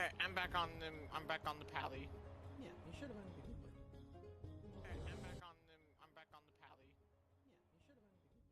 Alright, I'm back on the pally. Yeah, you should have been to begin with. Alright, I'm back on the pally. Yeah, you should have been to begin with.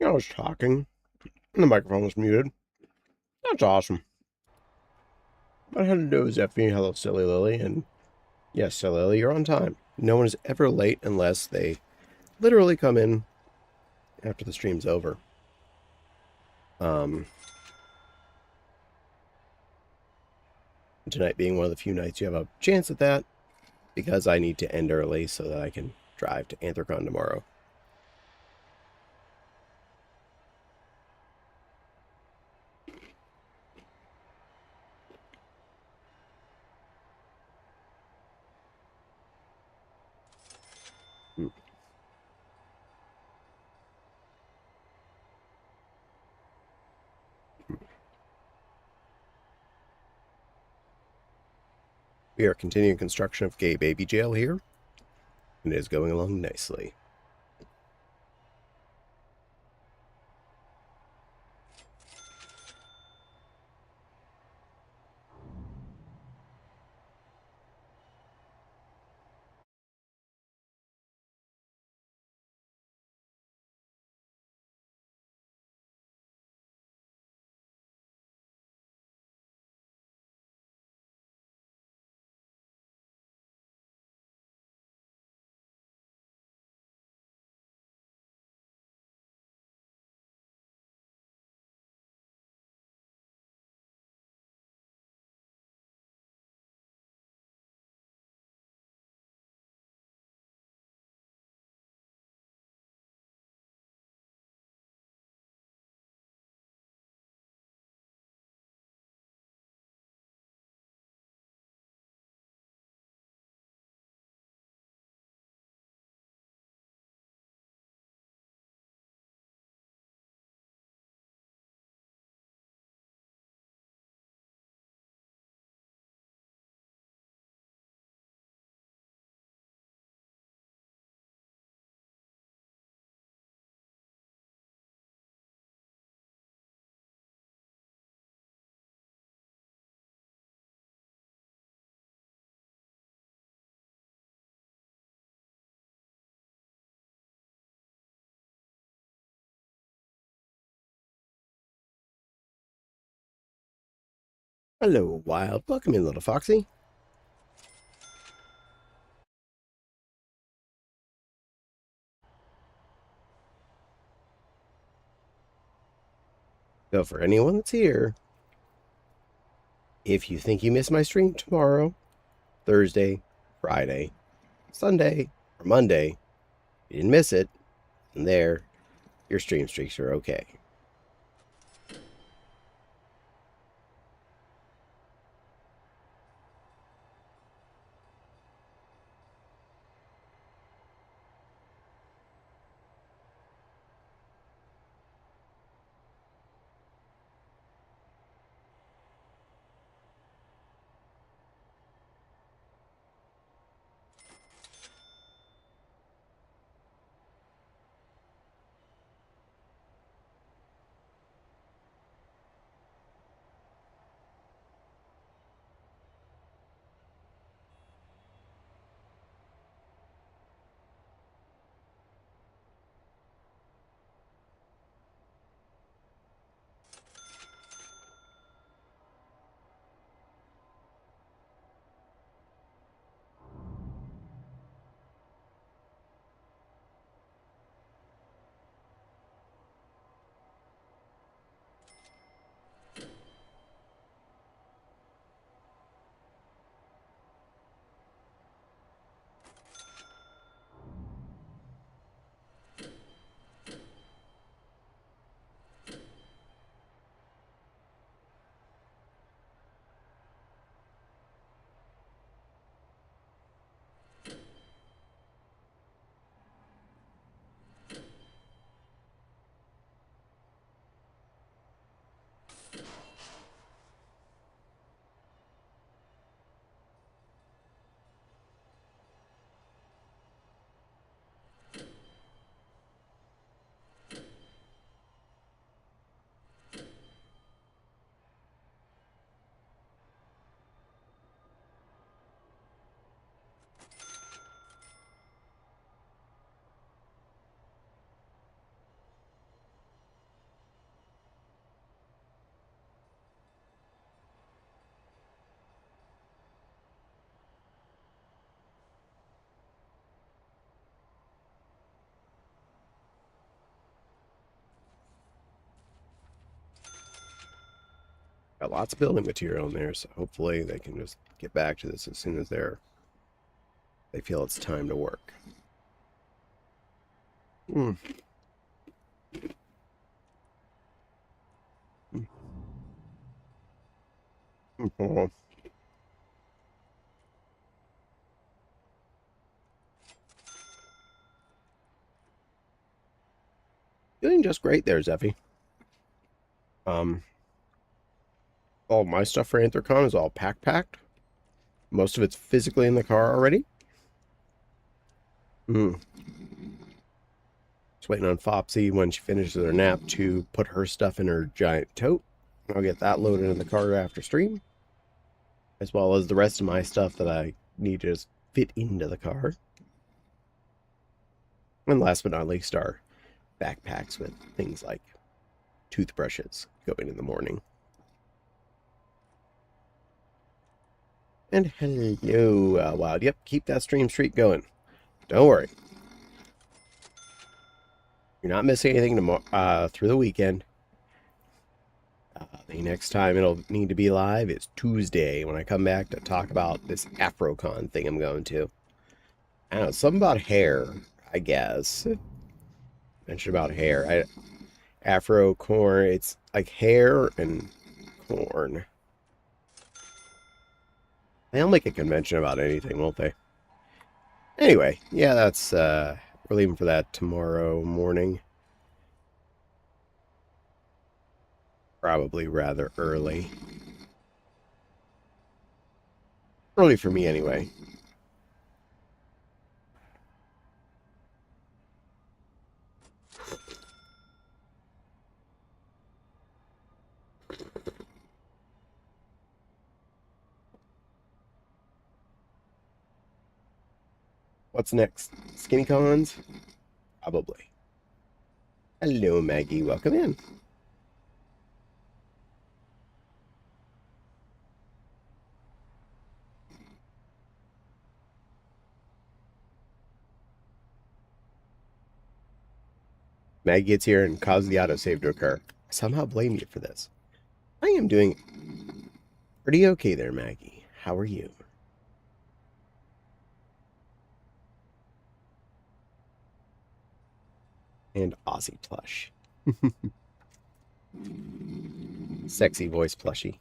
I was talking, and the microphone was muted. That's awesome. What I had to do was Effie, hello, Silly Lily, and yes, Silly Lily, you're on time. No one is ever late unless they literally come in after the stream's over. Tonight being one of the few nights you have a chance at that, because I need to end early so that I can drive to Anthrocon tomorrow. We are continuing construction of Gay Baby Jail here, and it is going along nicely. Hello, Wild. Welcome in, little Foxy. So for anyone that's here, if you think you missed my stream tomorrow, Thursday, Friday, Sunday, or Monday, you didn't miss it, and there, your stream streaks are okay. Got lots of building material in there, so hopefully they can just get back to this as soon as they feel it's time to work. Hmm. Oh. Doing just great there, Zeffy. All my stuff for Anthrocon is all packed. Most of it's physically in the car already. Just waiting on Fopsy when she finishes her nap to put her stuff in her giant tote. I'll get that loaded in the car after stream, as well as the rest of my stuff that I need to just fit into the car. And last but not least, our backpacks with things like toothbrushes going in the morning. And hello, Wild. Yep, keep that stream streak going. Don't worry. You're not missing anything tomorrow, through the weekend. The next time it'll need to be live is Tuesday when I come back to talk about this AfroCon thing I'm going to. I don't know, something about hair, I guess. Mentioned about hair. Afro corn, it's like hair and corn. They'll make a convention about anything, won't they? Anyway, yeah, that's, we're leaving for that tomorrow morning. Probably rather early. Early for me, anyway. What's next? Skinny cons? Probably. Hello, Maggie. Welcome in. Maggie gets here and causes the autosave to occur. I somehow blame you for this. I am doing pretty okay there, Maggie. How are you? And Aussie plush. Sexy voice plushie.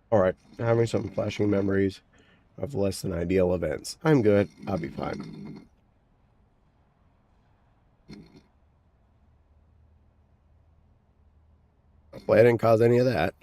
Alright, having some flashing memories of less than ideal events. I'm good. I'll be fine. Hopefully I didn't cause any of that.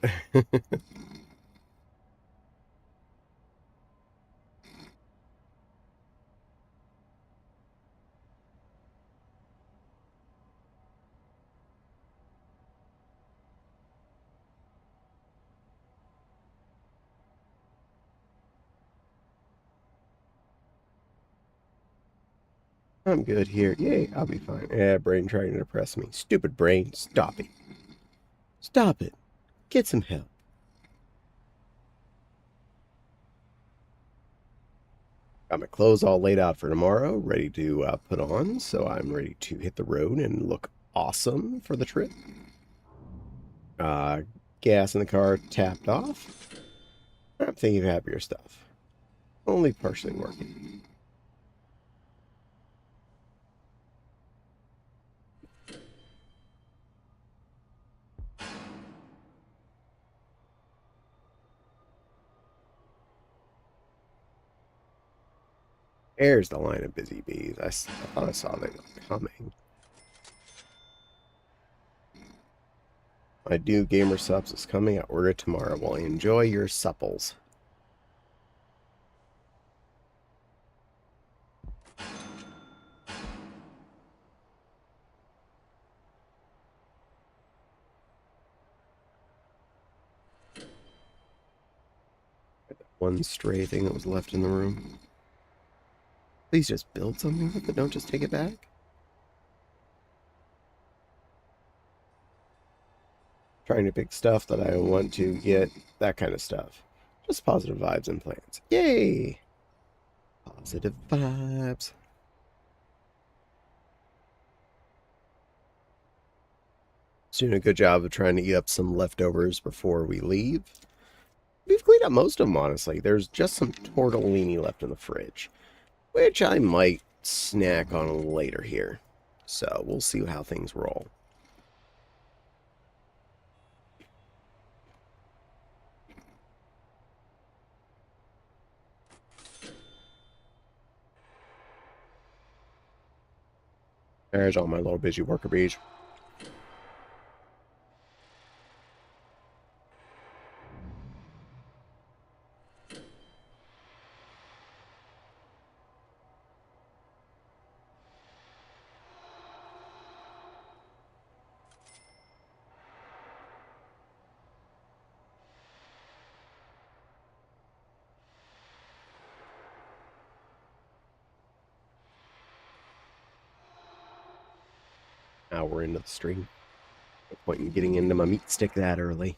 I'm good here. Yay, I'll be fine. Yeah, brain trying to depress me. Stupid brain. Stop it. Stop it. Get some help. Got my clothes all laid out for tomorrow, ready to put on, so I'm ready to hit the road and look awesome for the trip. Gas in the car tapped off. I'm thinking of happier stuff. Only partially working. There's the line of busy bees. I thought I saw them coming. My new gamer subs is coming. I order it tomorrow. Well, enjoy your supples. One stray thing that was left in the room. Please just build something with it. Don't just take it back. Trying to pick stuff that I want to get. That kind of stuff. Just positive vibes and plans. Yay! Positive vibes. It's doing a good job of trying to eat up some leftovers before we leave. We've cleaned up most of them, honestly. There's just some tortellini left in the fridge, which I might snack on later here. So we'll see how things roll. There's all my little busy worker bees. Now we're into the stream. No point in getting into my meat stick that early.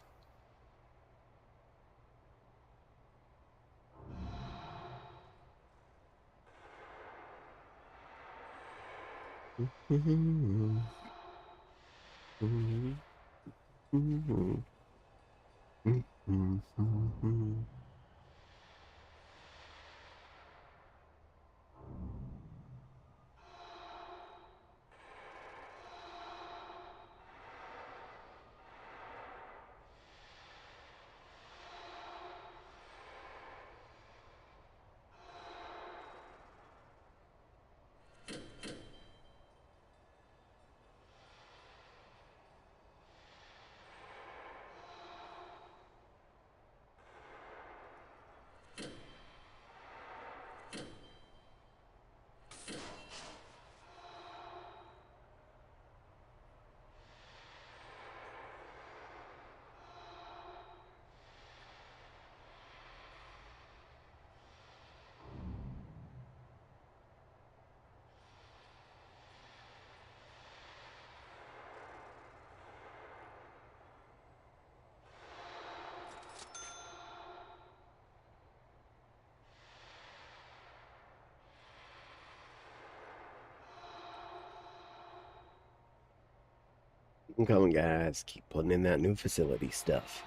Come on, guys. Keep putting in that new facility stuff.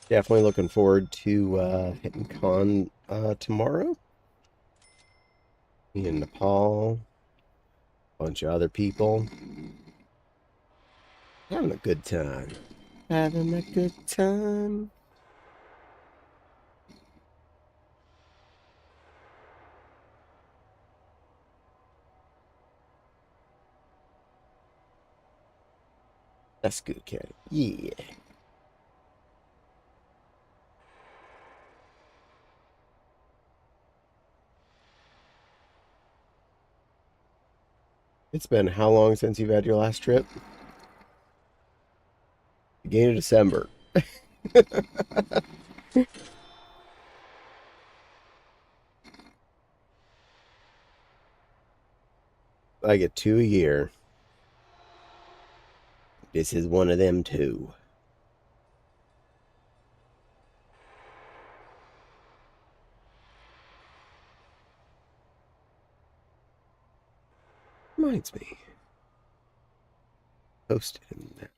Definitely looking forward to hitting con tomorrow. Me in Nepal. A bunch of other people. Having a good time. Having a good time. That's good, cat. Yeah. It's been how long since you've had your last trip? Beginning of December. I get 2 a year. This is one of them too. Reminds me. Posted in that.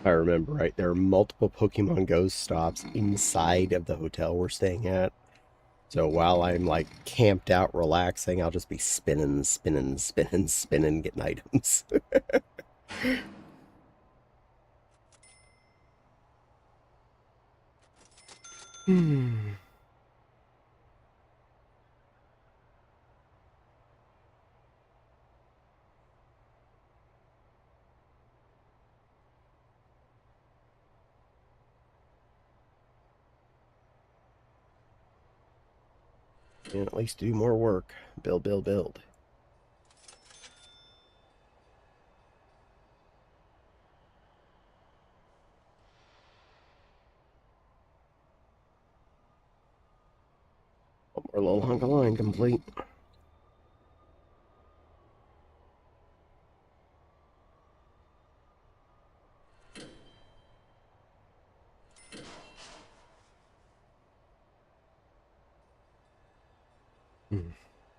I remember right, there are multiple Pokemon Go stops inside of the hotel we're staying at. So while I'm like camped out relaxing, I'll just be spinning, spinning, spinning, spinning, getting items. Hmm. And at least do more work. Build, build, build. One more little hunk of line complete.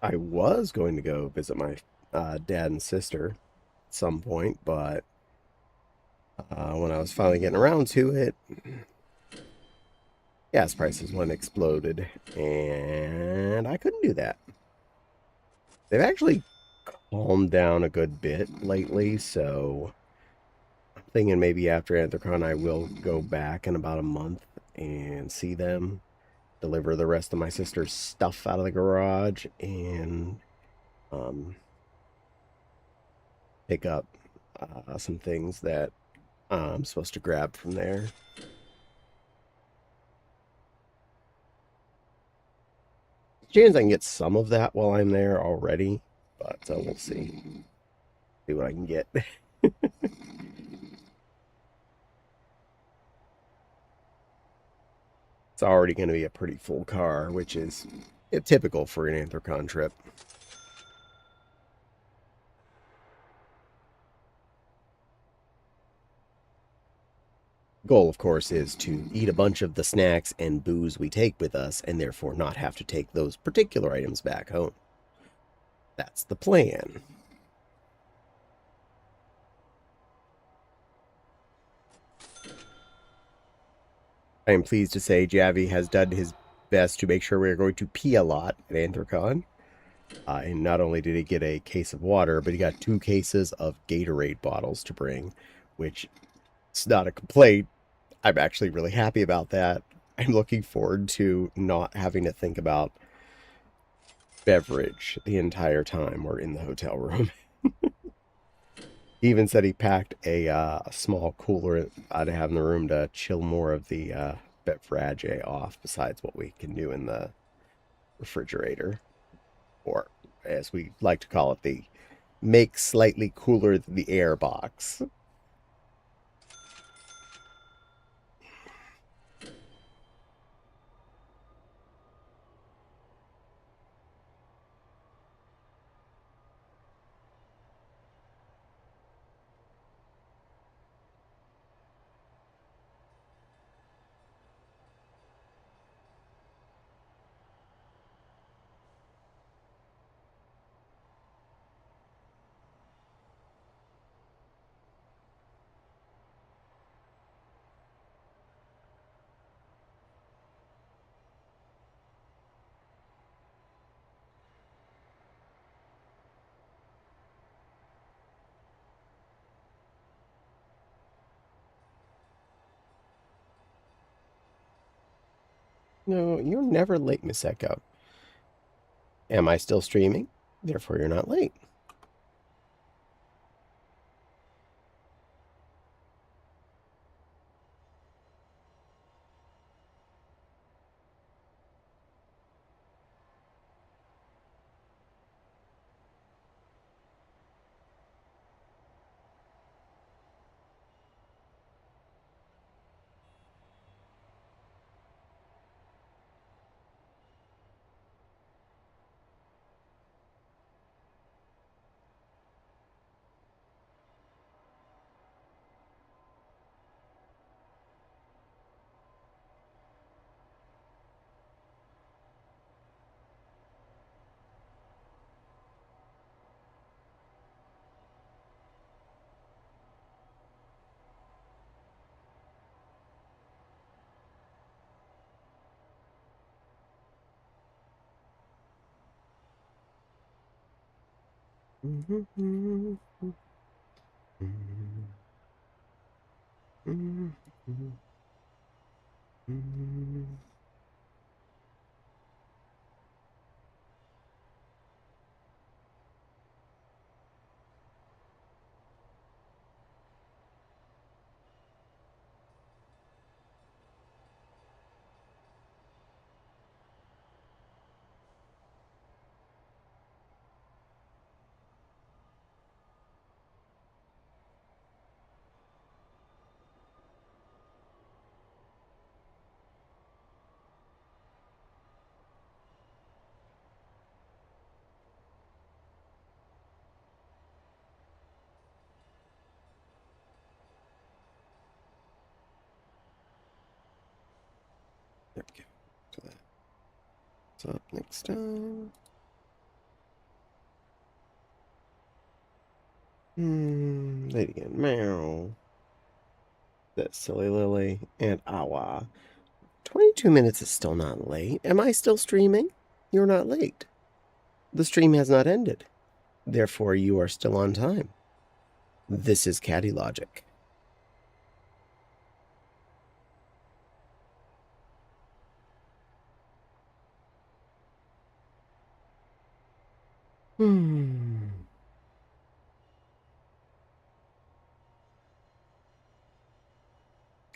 I was going to go visit my dad and sister at some point, but when I was finally getting around to it, gas prices went exploded, and I couldn't do that. They've actually calmed down a good bit lately, so I'm thinking maybe after Anthrocon I will go back in about a month and see them, deliver the rest of my sister's stuff out of the garage, and um, pick up some things that I'm supposed to grab from there. Chance I can get some of that while I'm there already, but we'll see. See what I can get. It's already going to be a pretty full car, which is typical for an Anthrocon trip. Goal, of course, is to eat a bunch of the snacks and booze we take with us, and therefore not have to take those particular items back home. That's the plan. I am pleased to say Javi has done his best to make sure we are going to pee a lot at Anthrocon. And not only did he get a case of water, but he got 2 cases of Gatorade bottles to bring, which is not a complaint. I'm actually really happy about that. I'm looking forward to not having to think about beverage the entire time we're in the hotel room. He even said he packed a small cooler to have in the room to chill more of the beverage off, besides what we can do in the refrigerator, or as we like to call it, the make slightly cooler than the air box. No, you're never late, Miss Echo. Am I still streaming? Therefore, you're not late. There we go. So that's up next time. Lady and meow. That silly Lily and Awa. 22 minutes is still not late. Am I still streaming? You're not late. The stream has not ended. Therefore, you are still on time. This is Caddy Logic.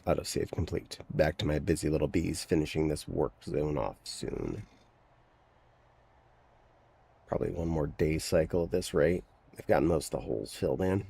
Autosave complete. Back to my busy little bees, finishing this work zone off soon. Probably one more day cycle at this rate. I've gotten most of the holes filled in.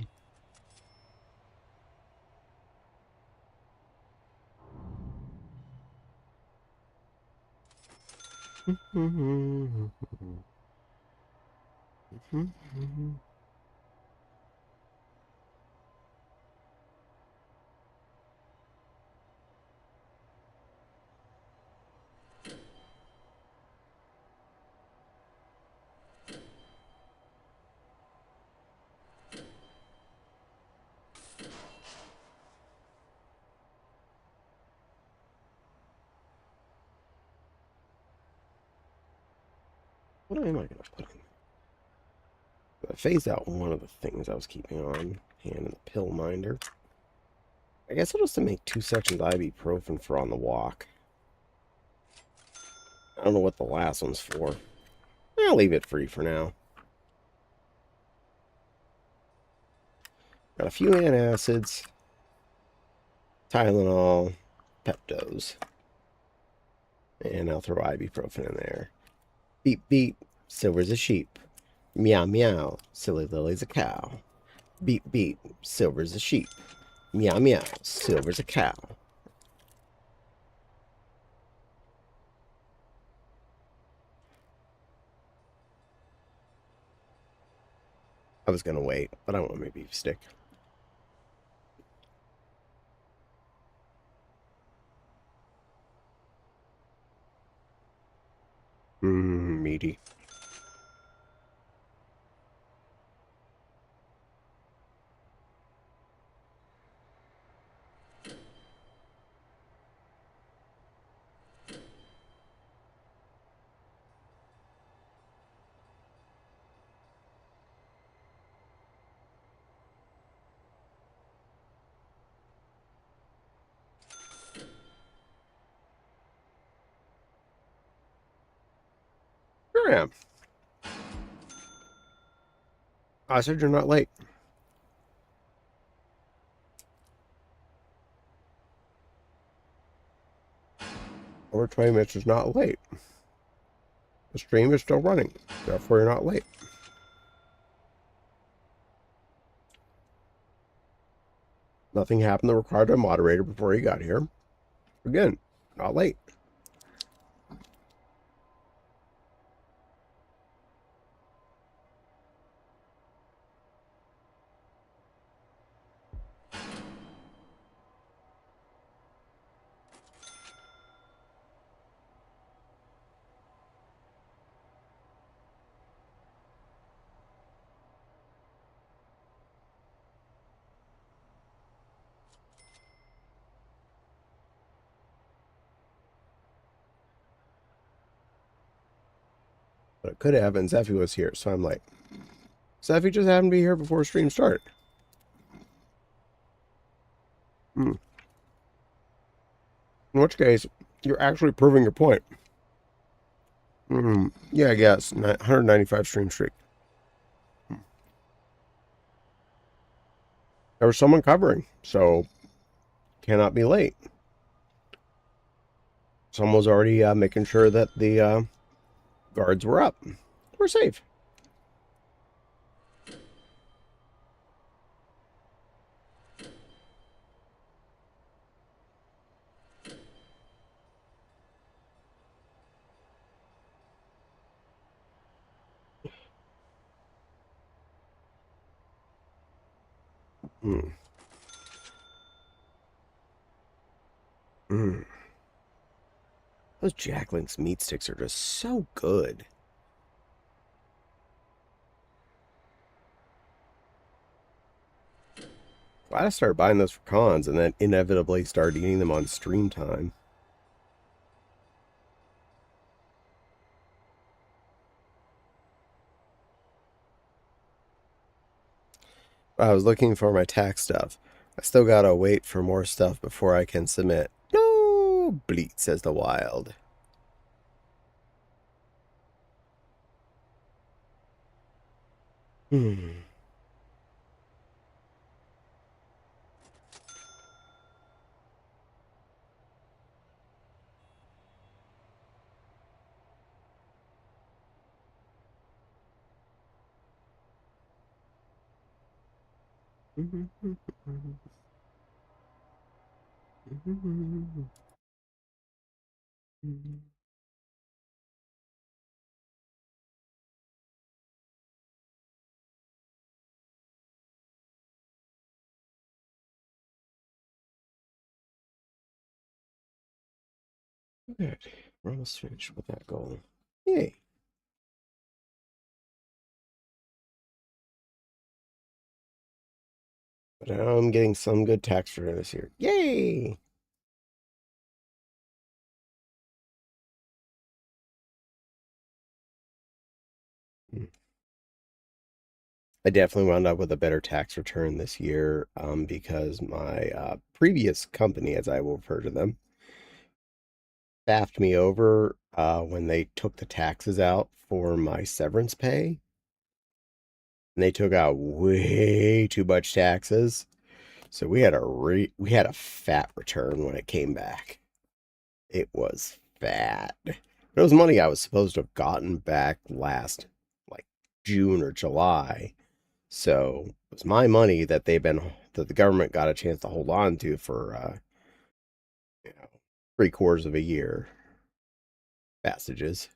What am I going to put in? I phased out one of the things I was keeping on hand in the pill minder. I guess I'll just make 2 sections ibuprofen for on the walk. I don't know what the last one's for. I'll leave it free for now. Got a few antacids, Tylenol, Peptos, and I'll throw ibuprofen in there. Beep, beep, Silver's a sheep. Meow, meow, Silly Lily's a cow. Beep, beep, Silver's a sheep. Meow, meow, Silver's a cow. I was gonna wait, but I want my beef stick. Meaty. Sure am. I said you're not late. Over 20 minutes is not late. The stream is still running, therefore you're not late. Nothing happened that required a moderator before you got here. Again, not late. But it could have, and Zeffy was here, so I'm late. Seffi just happened to be here before stream started. In which case, you're actually proving your point. Yeah, I guess. 195 stream streak. There was someone covering, so cannot be late. Someone was already making sure that the guards were up. We're safe. Mm. Mm. Those Jack Link's meat sticks are just so good. Glad I started buying those for cons and then inevitably started eating them on stream time. I was looking for my tax stuff. I still gotta wait for more stuff before I can submit. No, bleat, says the wild. Hmm. Good. We're almost finished with that goal. Yay. But now I'm getting some good tax return this year. Yay! I definitely wound up with a better tax return this year because my previous company, as I will refer to them, staffed me over when they took the taxes out for my severance pay. And they took out way too much taxes. So we had a fat return when it came back. It was fat. It was money I was supposed to have gotten back last like June or July. So it was my money that the government got a chance to hold on to for you know, 3/4 of a year. Passages.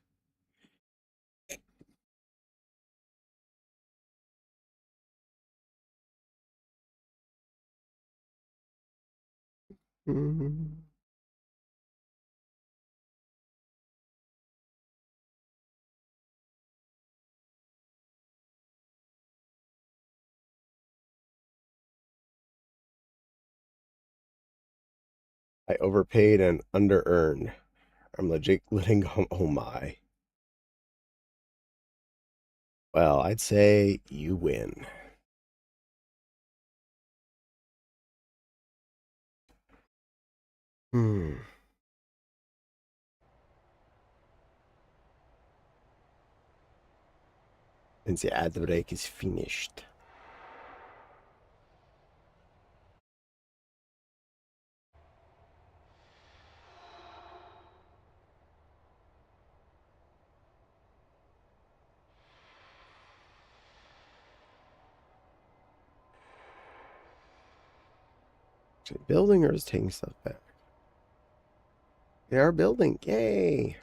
Mhm. I overpaid and under earned. I'm legit letting go. Oh my. Well, I'd say you win. Hmm. And the ad break is finished. Is it building or is taking stuff back? They are building. Yay.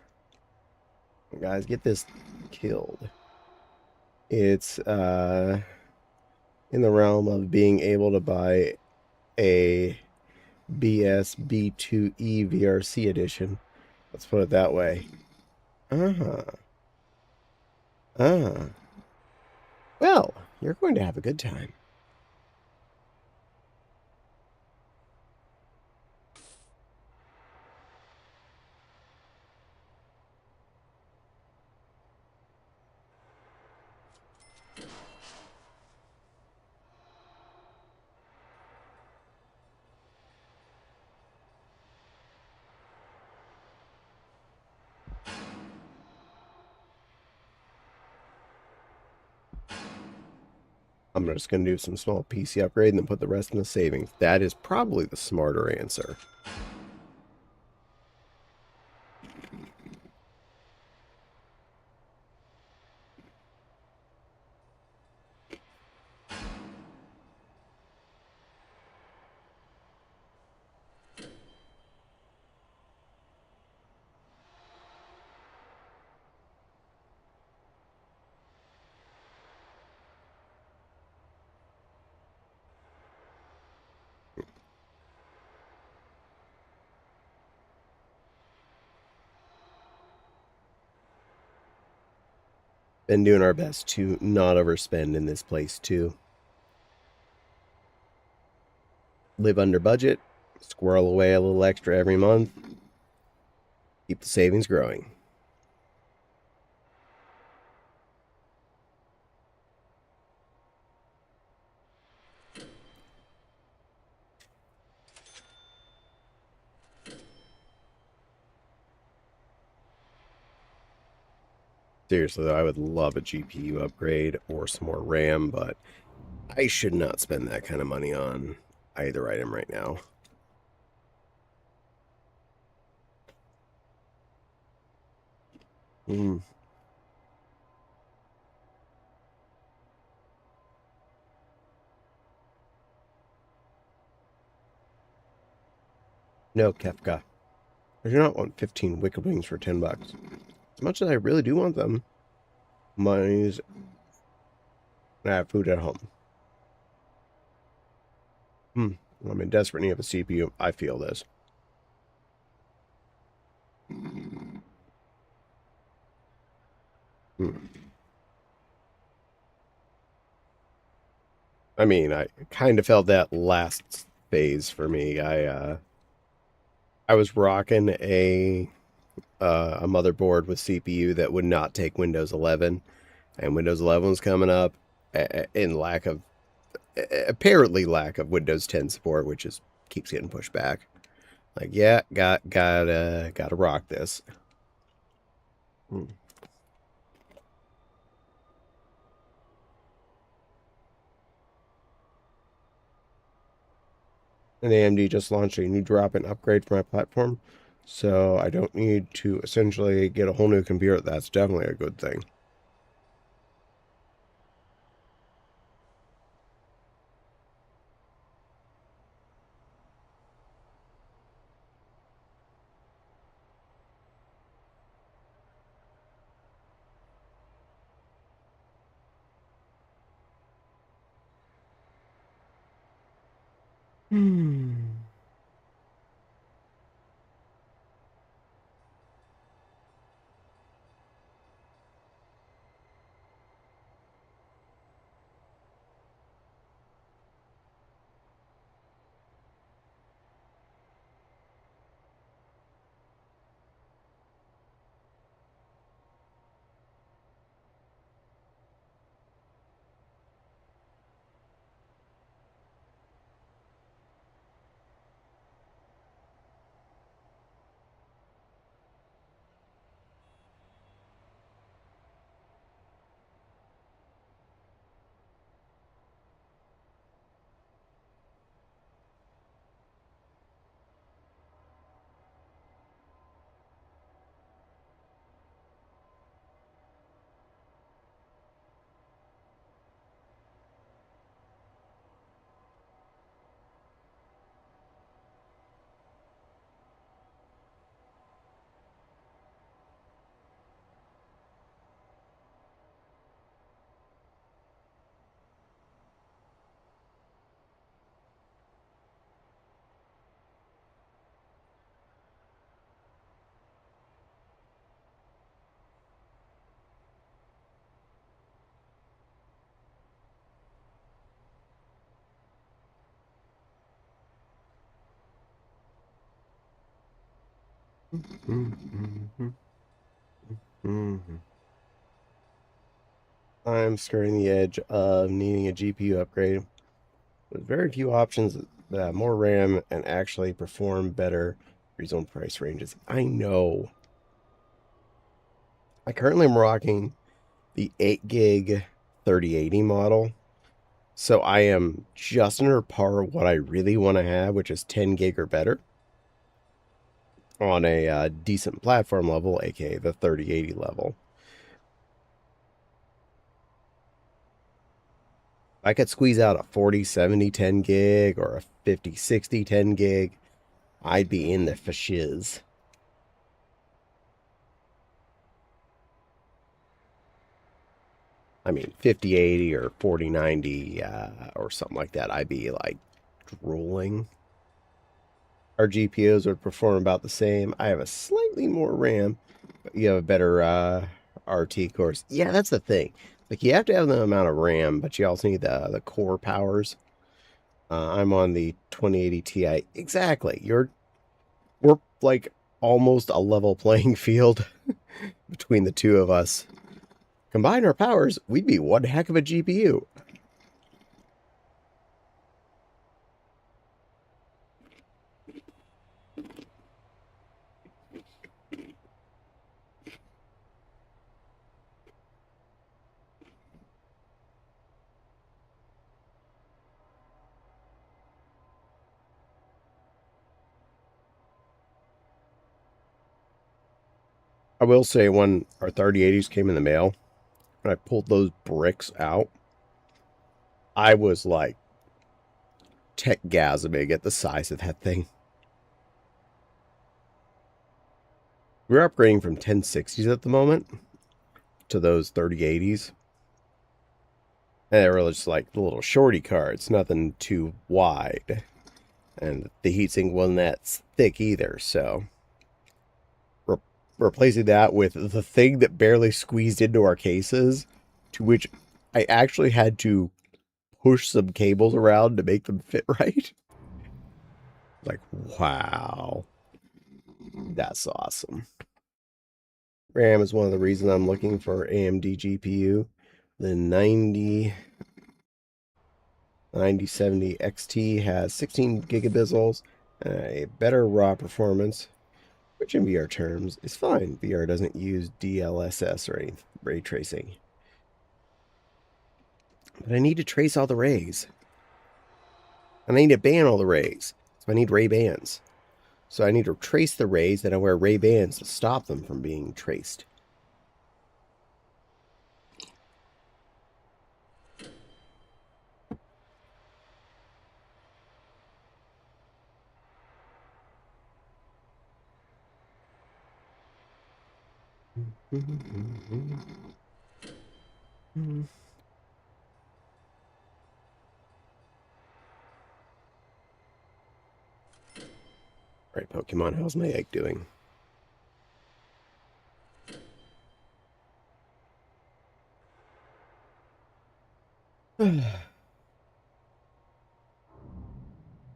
Guys, get this killed. It's in the realm of being able to buy a BSB2E VRC edition. Let's put it that way. Uh-huh. Ah. Well, you're going to have a good time. I'm just going to do some small PC upgrade and then put the rest in the savings. That is probably the smarter answer. Been doing our best to not overspend in this place too. Live under budget, squirrel away a little extra every month, keep the savings growing. Seriously, though, I would love a GPU upgrade or some more RAM, but I should not spend that kind of money on either item right now. No, Kefka. I do not want 15 Wicked Wings for 10 bucks. As much as I really do want them, money's... I have food at home. I'm in desperate need of a CPU. I feel this. I mean, I kind of felt that last phase for me. I was rocking a motherboard with CPU that would not take Windows 11, and Windows 11 was coming up in apparently lack of Windows 10 support, which is keeps getting pushed back. Like, yeah, gotta rock this. And AMD just launched a new drop-in upgrade for my platform, so I don't need to essentially get a whole new computer. That's definitely a good thing. I'm skirting the edge of needing a GPU upgrade with very few options that have more RAM and actually perform better reasonable price ranges. I know. I currently am rocking the 8 gig 3080 model. So I am just under par what I really want to have, which is 10 gig or better on a decent platform level, aka the 3080 level. I could squeeze out a 40, 70, 10 gig or a 50, 60, 10 gig. I'd be in the for shiz. I mean, 5080 or 4090 or something like that, I'd be like drooling. Our GPUs would perform about the same. I have a slightly more RAM, but you have a better RT cores. Yeah, that's the thing. Like, you have to have the amount of RAM, but you also need the core powers. I'm on the 2080 Ti. Exactly. We're like almost a level playing field between the two of us. Combine our powers, we'd be one heck of a GPU. I will say when our 3080s came in the mail, and I pulled those bricks out, I was like tech-gasming at the size of that thing. We're upgrading from 1060s at the moment to those 3080s. And they were just like the little shorty cards, nothing too wide. And the heatsink wasn't that thick either, so replacing that with the thing that barely squeezed into our cases, to which I actually had to push some cables around to make them fit right. Like, wow. That's awesome. RAM is one of the reasons I'm looking for AMD GPU. The 9070 XT has 16 gigabizels and a better raw performance, which in VR terms is fine. VR doesn't use DLSS or any ray tracing. But I need to trace all the rays. And I need to ban all the rays. So I need Ray Bans. So I need to trace the rays, and I wear Ray Bans to stop them from being traced. Alright, Pokemon, how's my egg doing? I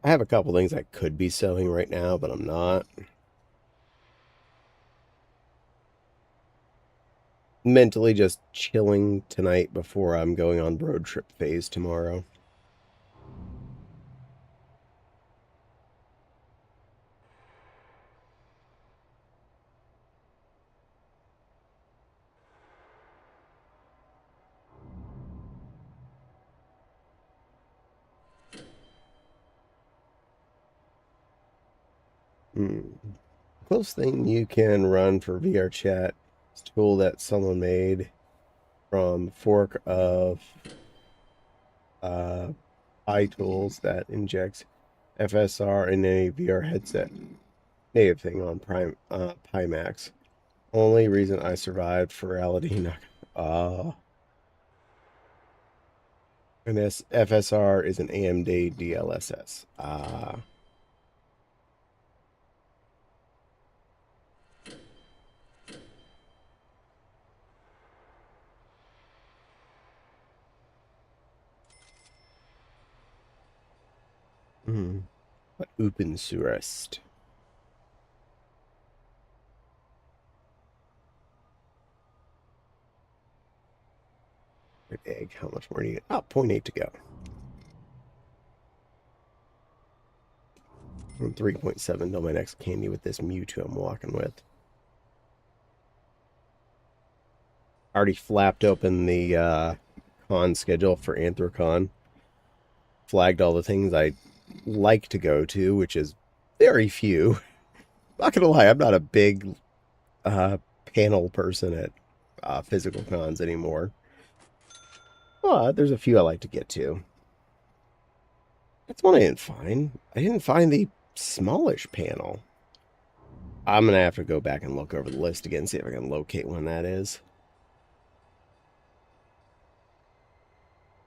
have a couple things I could be selling right now, but I'm not. Mentally just chilling tonight before I'm going on road trip phase tomorrow. Close thing you can run for Vee Arr Chat is a tool that someone made from fork of iTools that injects FSR in a VR headset. Native thing on Pimax. Only reason I survived Ferality. And this FSR is an AMD DLSS. Open sourced. Egg, how much more do you get? Oh, 0.8 to go. And 3.7 till my next candy with this Mewtwo I'm walking with. Already flapped open the con schedule for Anthrocon. flagged all the things I like to go to, which is very few. Not gonna lie, I'm not a big panel person at physical cons anymore. But there's a few I like to get to. That's one I didn't find. I didn't find the smallish panel. I'm going to have to go back and look over the list again, see if I can locate when that is.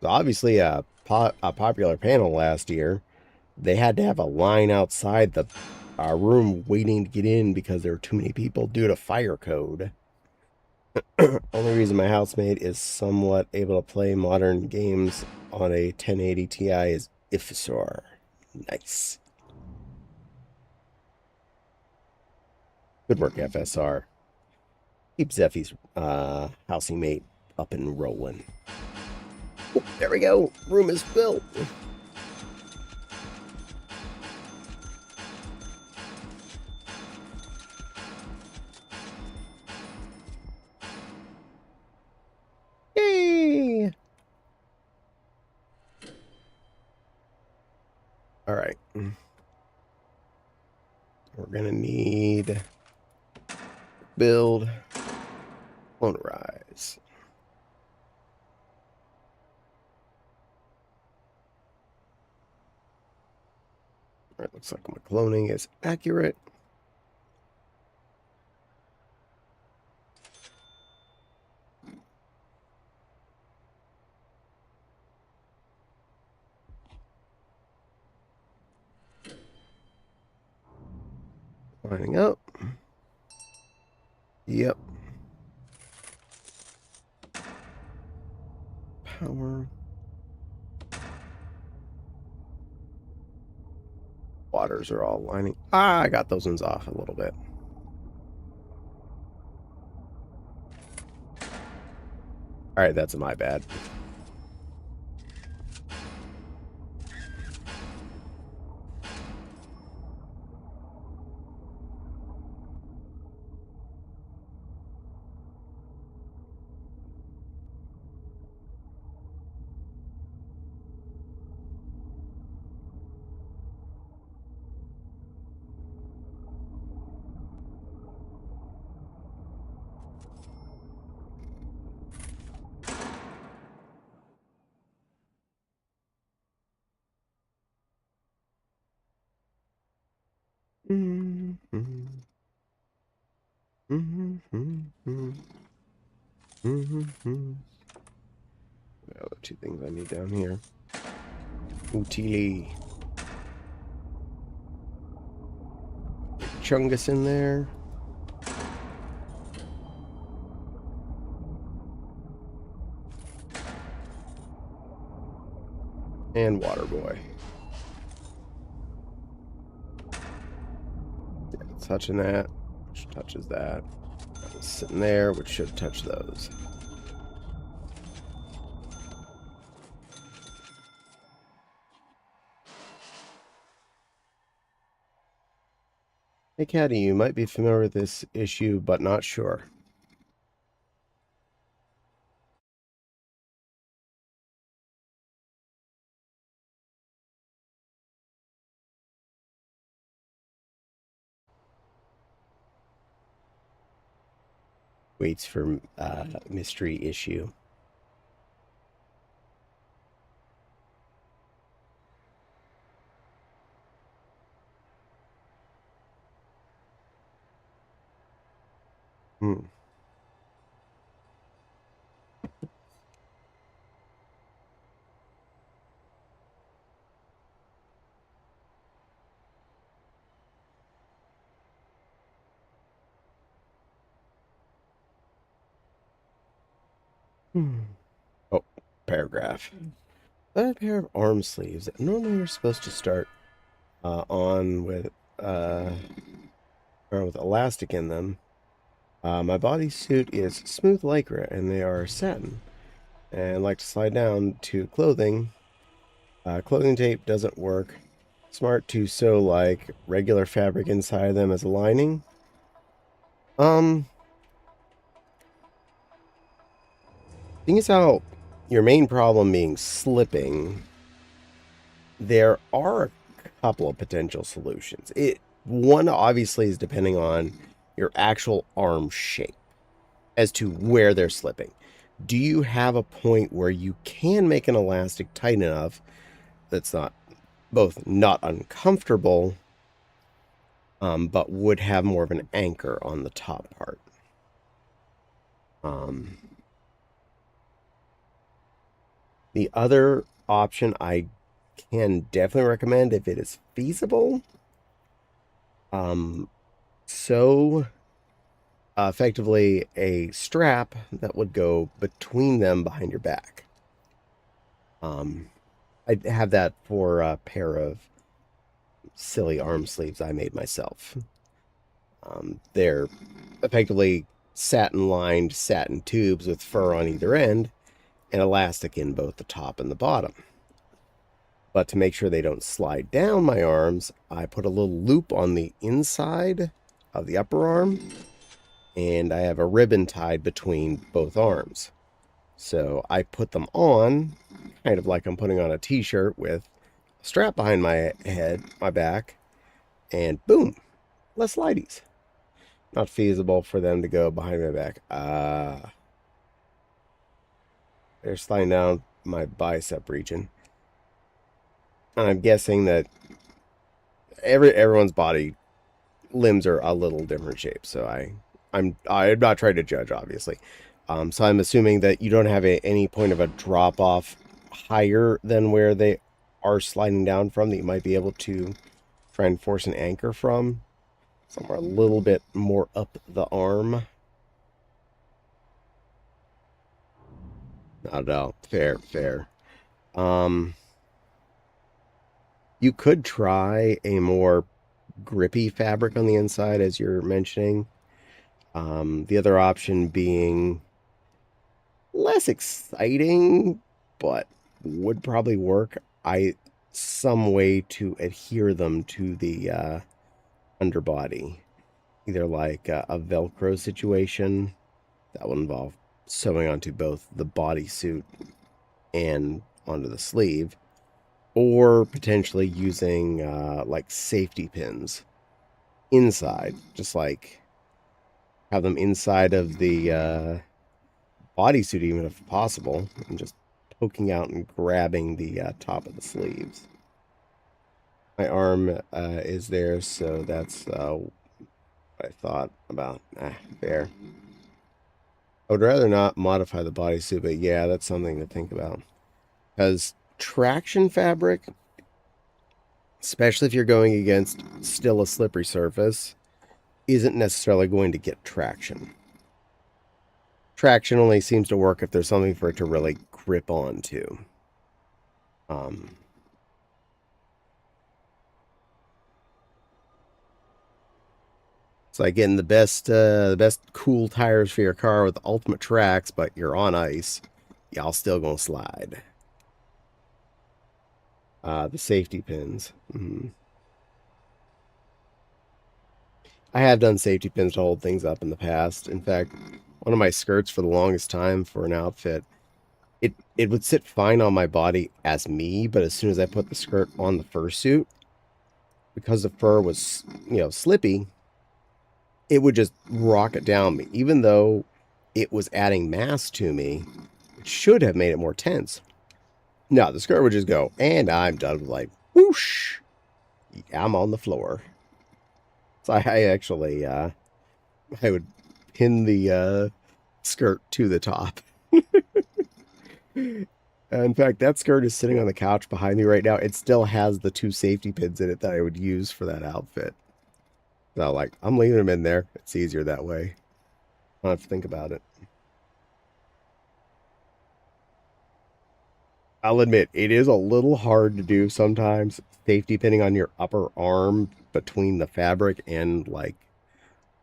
So obviously, a popular panel last year, they had to have a line outside the room waiting to get in because there were too many people due to fire code. Only reason my housemate is somewhat able to play modern games on a 1080 Ti is Ifsor. Nice. Good work, FSR. Keep Zeffy's housing mate up and rolling. Oh, there we go. Room is filled. Yay! All right. We're gonna need build clonerize. All right, looks like my cloning is accurate. Lining up. Yep. Power. Waters are all lining. I got those ones off a little bit. All right, that's my bad. The other two things I need down here. Utili. Chungus in there. And Waterboy. Yeah, touching that, which touches that. That was sitting there, which should touch those. Hey, Caddy, you might be familiar with this issue, but not sure. Waits for mystery issue. Hmm. Oh, paragraph. A pair of arm sleeves. Normally you're supposed to start on with elastic in them. My bodysuit is smooth lycra, and they are satin. And like to slide down to clothing. Clothing tape doesn't work. Smart to sew like regular fabric inside of them as a lining. Thing is how your main problem being slipping. there are a couple of potential solutions. One obviously is depending on your actual arm shape as to where they're slipping. Do you have a point where you can make an elastic tight enough that's not both not uncomfortable, but would have more of an anchor on the top part? The other option I can definitely recommend if it is feasible, so effectively a strap that would go between them behind your back. I have that for a pair of silly arm sleeves I made myself. They're effectively satin-lined satin tubes with fur on either end and elastic in both the top and the bottom. But to make sure they don't slide down my arms, I put a little loop on the inside of the upper arm, and I have a ribbon tied between both arms. So I put them on, kind of like I'm putting on a t-shirt with a strap behind my head, my back, and boom, less slideys. Not feasible for them to go behind my back. They're sliding down my bicep region. And I'm guessing that everyone's body limbs are a little different shapes, so I'm not trying to judge, obviously. So I'm assuming that you don't have any point of a drop off higher than where they are sliding down from that you might be able to try and force an anchor from. Somewhere a little bit more up the arm. No, fair. You could try a more grippy fabric on the inside, as you're mentioning. The other option being less exciting, but would probably work. Some way to adhere them to the underbody, either like a Velcro situation that would involve sewing onto both the bodysuit and onto the sleeve, or potentially using like safety pins inside, just like have them inside of the bodysuit, even if possible, and just poking out and grabbing the top of the sleeves. My arm is there, so that's what I thought about. Fair. I would rather not modify the bodysuit, but yeah, that's something to think about. Because traction fabric, especially if you're going against still a slippery surface, isn't necessarily going to get traction. Traction only seems to work if there's something for it to really grip onto. It's like getting the best cool tires for your car with ultimate tracks, but you're on ice. Y'all still gonna slide. The safety pins. I have done safety pins to hold things up in the past. In fact, one of my skirts for the longest time for an outfit, it would sit fine on my body as me, but as soon as I put the skirt on the fursuit, because the fur was, slippy, it would just rocket down me. Even though it was adding mass to me, it should have made it more tense. No, the skirt would just go, and I'm done with like, whoosh, I'm on the floor. So I actually, I would pin the skirt to the top. In fact, that skirt is sitting on the couch behind me right now. It still has the 2 safety pins in it that I would use for that outfit. So, like, I'm leaving them in there. It's easier that way. I don't have to think about it. I'll admit, it is a little hard to do sometimes, safety pinning on your upper arm between the fabric and, like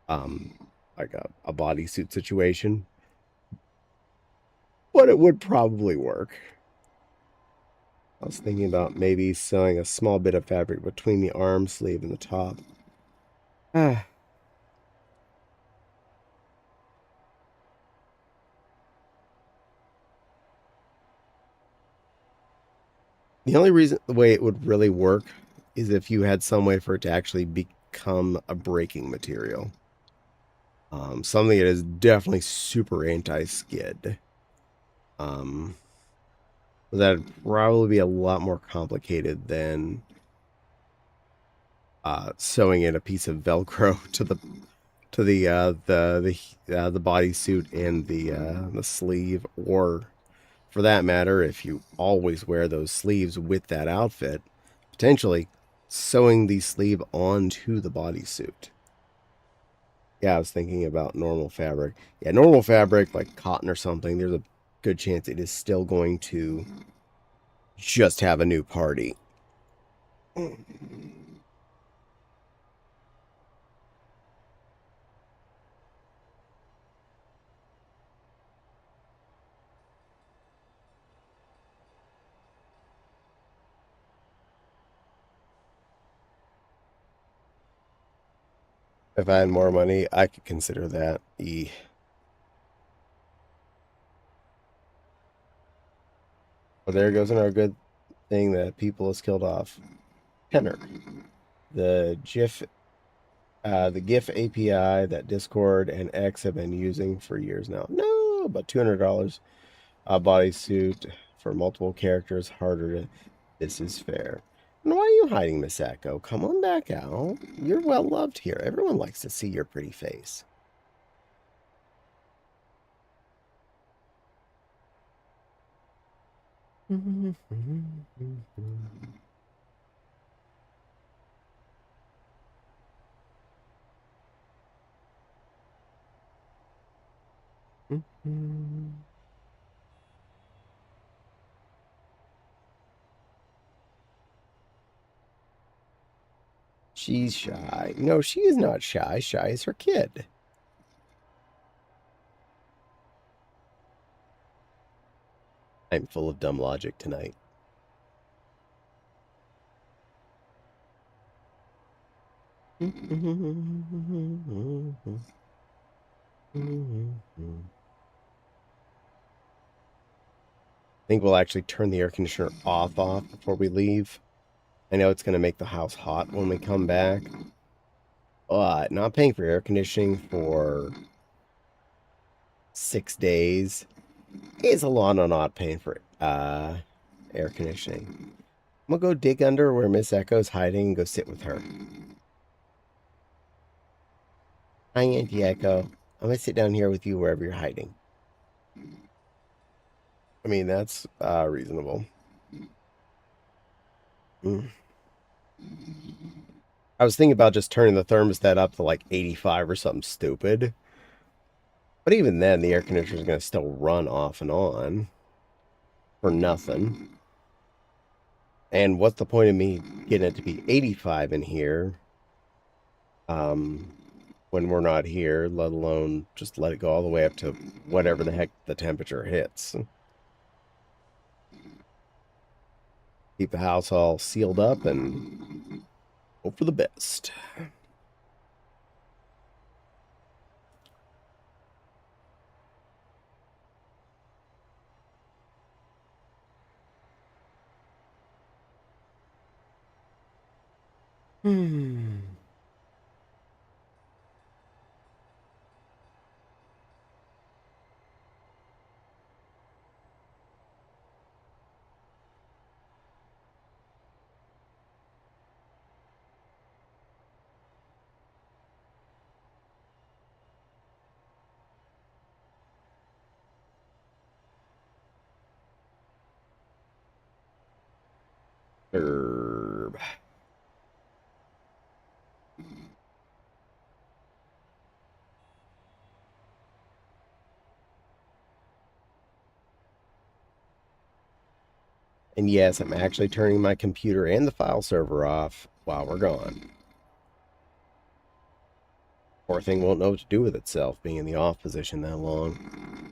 a bodysuit situation. But it would probably work. I was thinking about maybe sewing a small bit of fabric between the arm sleeve and the top. The only reason the way it would really work is if you had some way for it to actually become a breaking material. Something that is definitely super anti-skid. But that'd probably be a lot more complicated than sewing in a piece of Velcro to the bodysuit and the sleeve, or for that matter, if you always wear those sleeves with that outfit, potentially sewing the sleeve onto the bodysuit. Yeah, I was thinking about normal fabric. Yeah, normal fabric like cotton or something, there's a good chance it is still going to just have a new party. If I had more money, I could consider that. Well, there goes another good thing that people has killed off. Tenor. The GIF API that Discord and X have been using for years now. No, about $200. A bodysuit for multiple characters, harder to. This is fair. And why are you hiding, Miss Echo? Come on back out. You're well loved here. Everyone likes to see your pretty face. She's shy. No, she is not shy. Shy is her kid. I'm full of dumb logic tonight. I think we'll actually turn the air conditioner off before we leave. I know it's going to make the house hot when we come back. But not paying for air conditioning for 6 days is a lot on not paying for air conditioning. I'm going to go dig under where Miss Echo's hiding and go sit with her. Hi, Auntie Echo. I'm going to sit down here with you wherever you're hiding. I mean, that's reasonable. Mm. I was thinking about just turning the thermostat up to like 85 or something stupid. But even then, the air conditioner is going to still run off and on for nothing. And what's the point of me getting it to be 85 in here when we're not here, let alone just let it go all the way up to whatever the heck the temperature hits. Keep the house all sealed up and hope for the best. Herb. And yes, I'm actually turning my computer and the file server off while we're gone. Poor thing won't know what to do with itself being in the off position that long.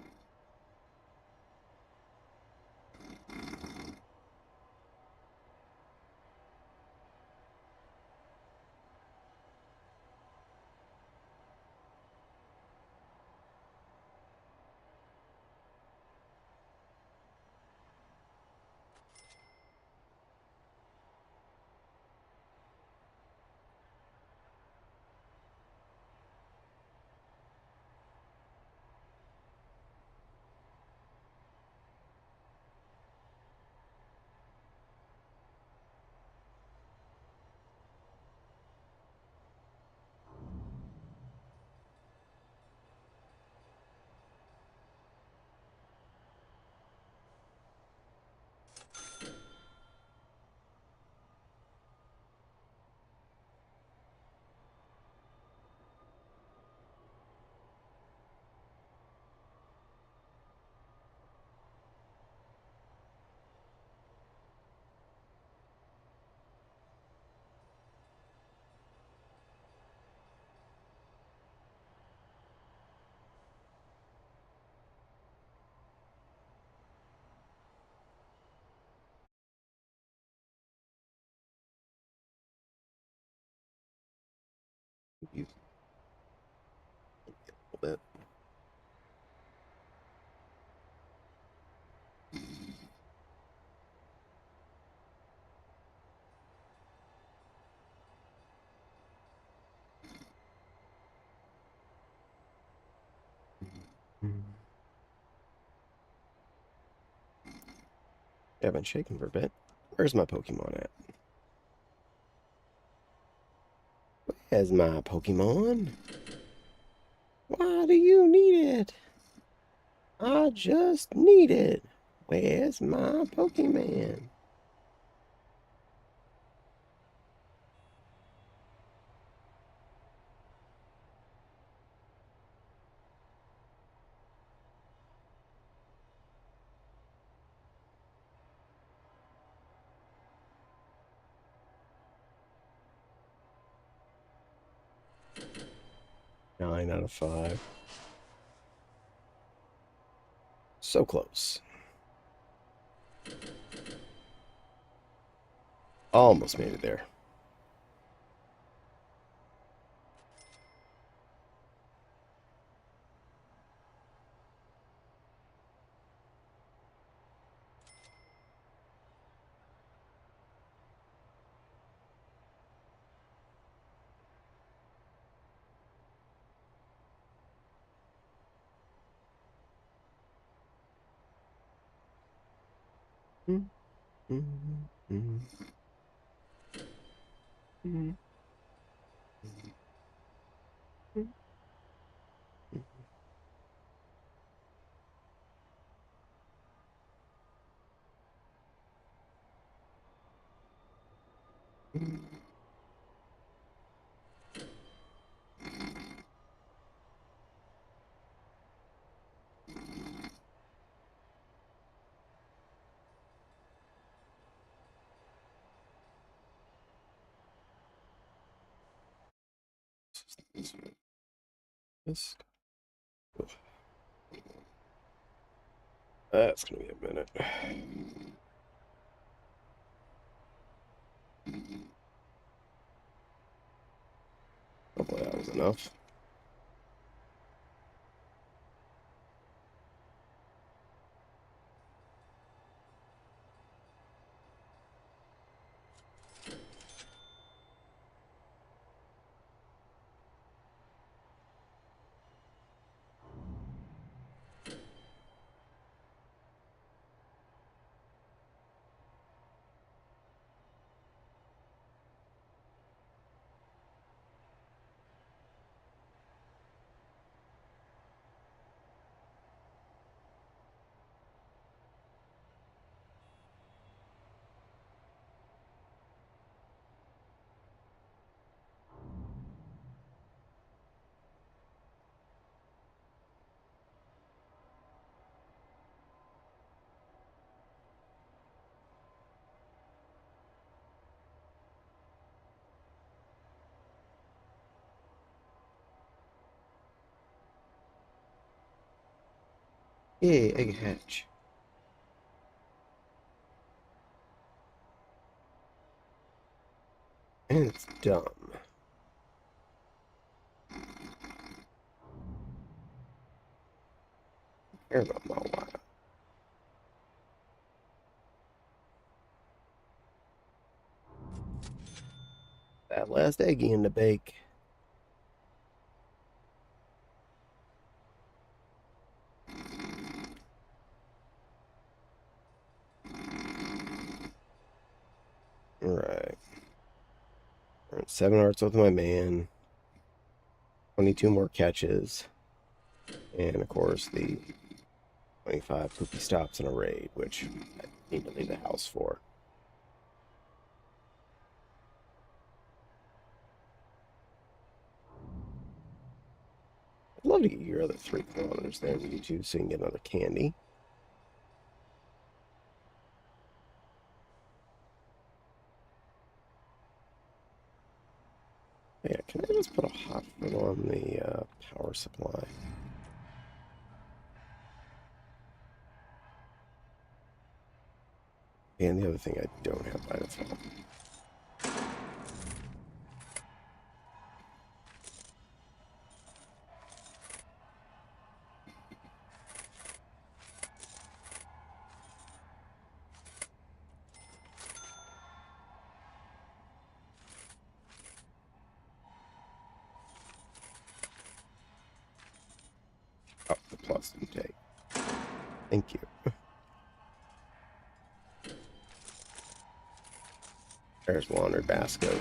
bit. Yeah, I've been shaking for a bit. Where's my Pokemon at? Where's my Pokemon? Why do you need it? I just need it. Where's my Pokemon? Nine out of 5. So close. Almost made it there. This. That's gonna be a minute. Hopefully that was enough. Yay, egg hatch. And it's dumb. Care about my wild. That last eggy in the bake. Alright. 7 hearts with my man. 22 more catches. And of course the 25 poopy stops in a raid, which I need to leave the house for. I'd love to get your other 3 kilometers there with you two so you can get another candy. Yeah, can I just put a hot foot on the power supply? And the other thing I don't have by default. plus intake. Thank you. There's Wander Basco.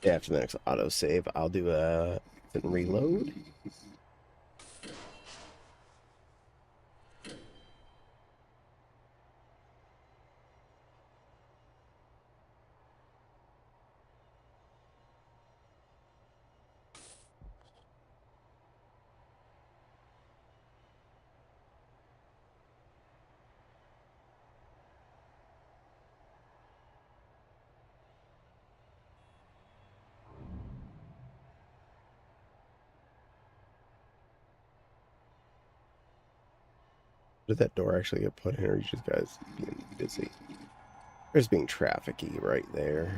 Yeah, after the next autosave, I'll do a reload. Did that door actually get put in, or are you just guys being busy? There's being trafficy right there.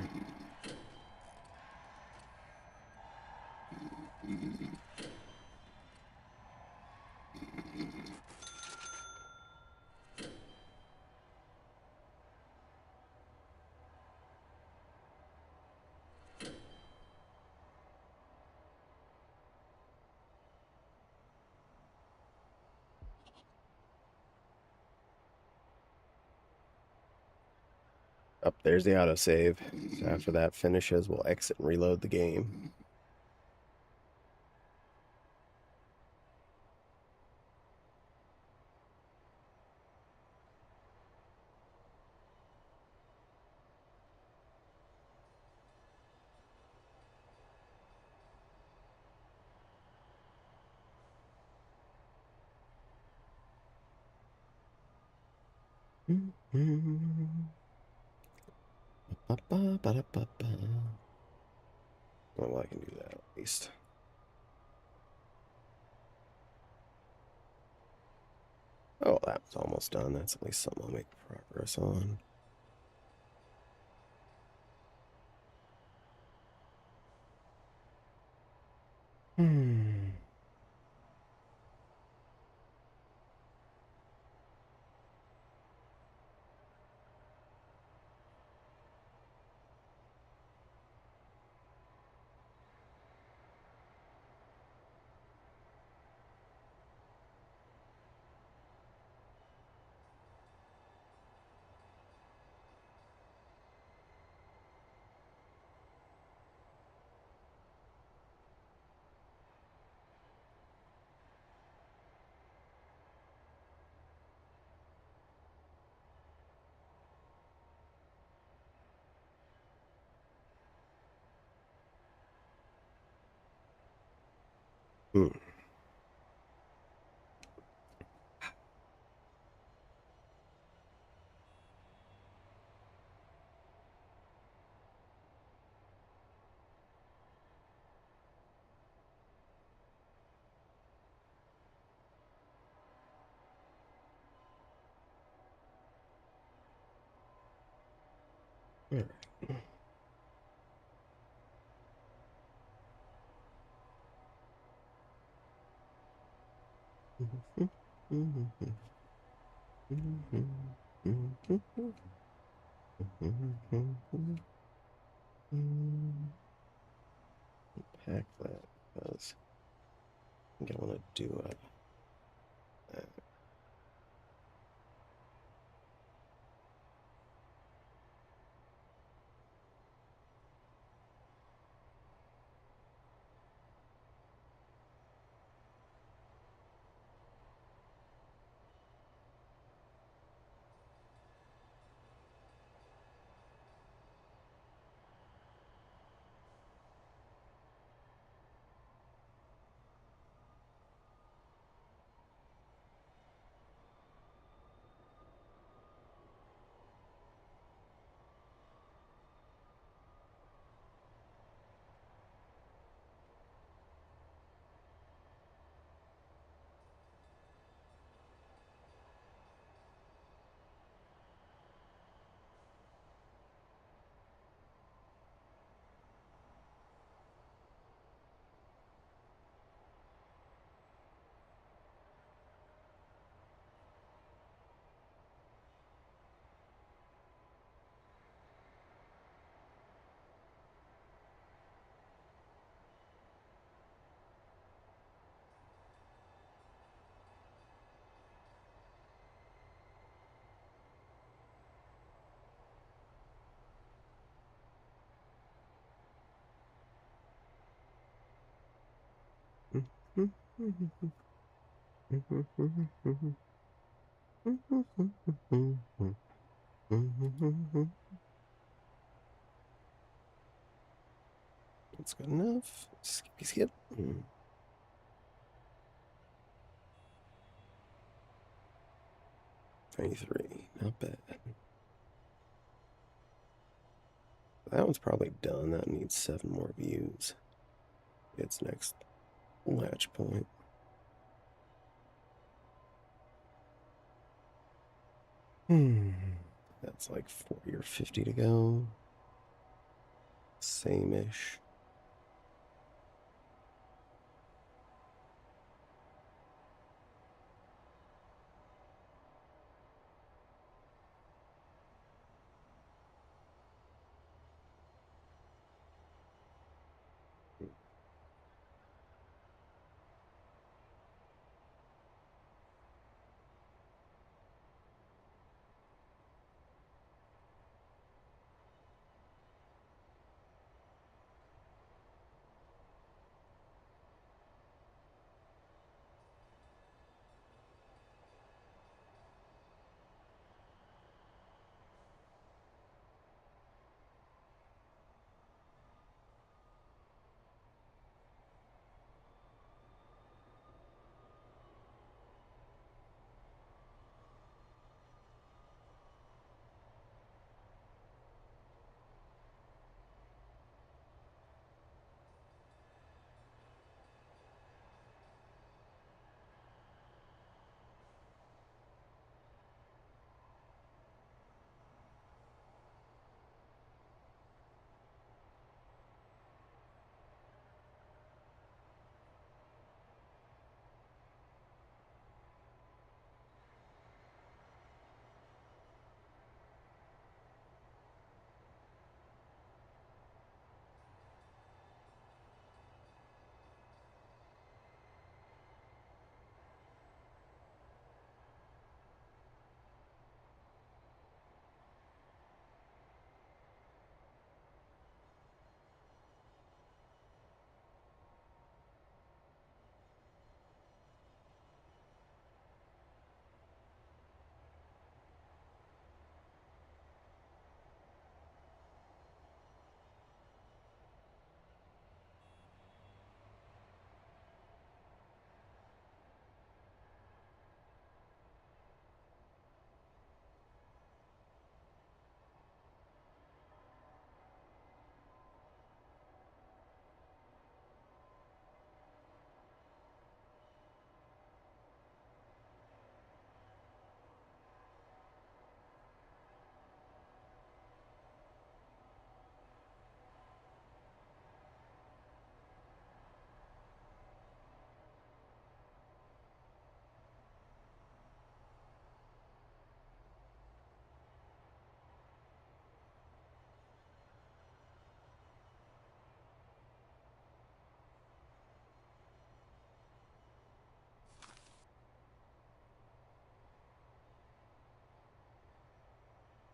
Up there's the autosave. So after that finishes, we'll exit and reload the game. Well, I can do that at least. Oh, that's almost done. That's at least something I'll make progress on. Hmm. All right. Pack that because I think I want to do a. That's good enough. Skippy skip. 23. Not bad. That one's probably done. That needs 7 more views. Its next latch point. That's like 40 or 50 to go. Same-ish.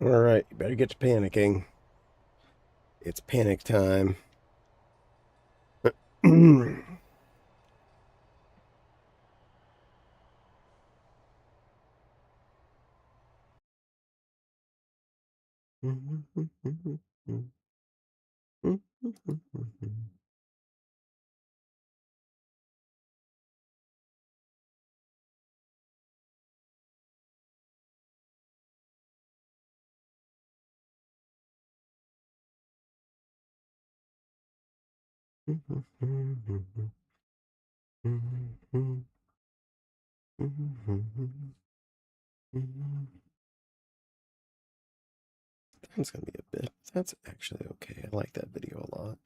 Alright, you better get to panicking. It's panic time. That's gonna be a bit. That's actually okay. I like that video a lot.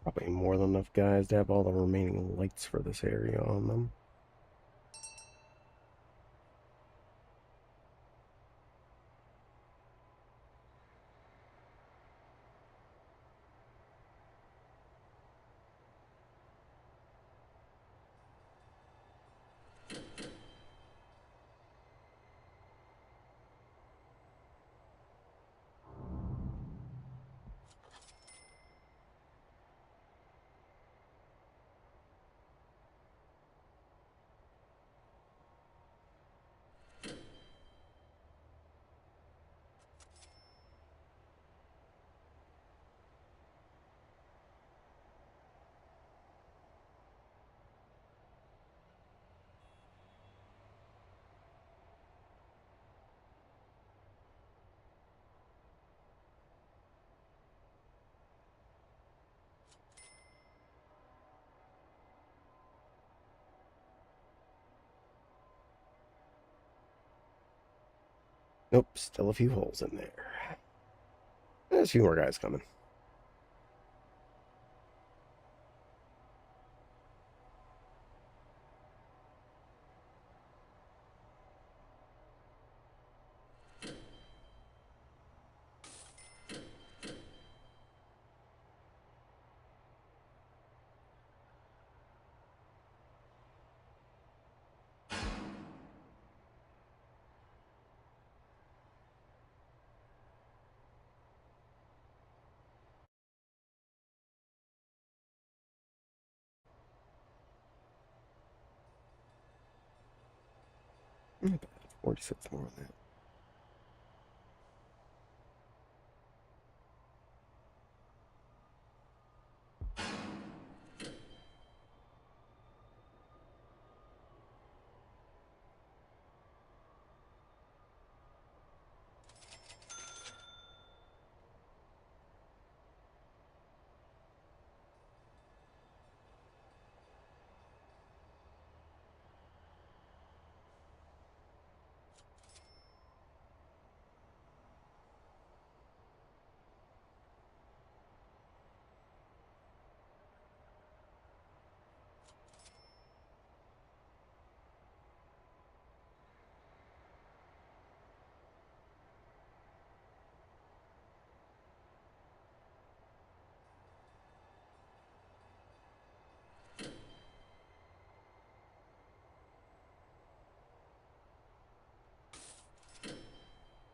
Probably more than enough guys to have all the remaining lights for this area on them. Nope, still a few holes in there. There's a few more guys coming. Not bad. 46 more on that.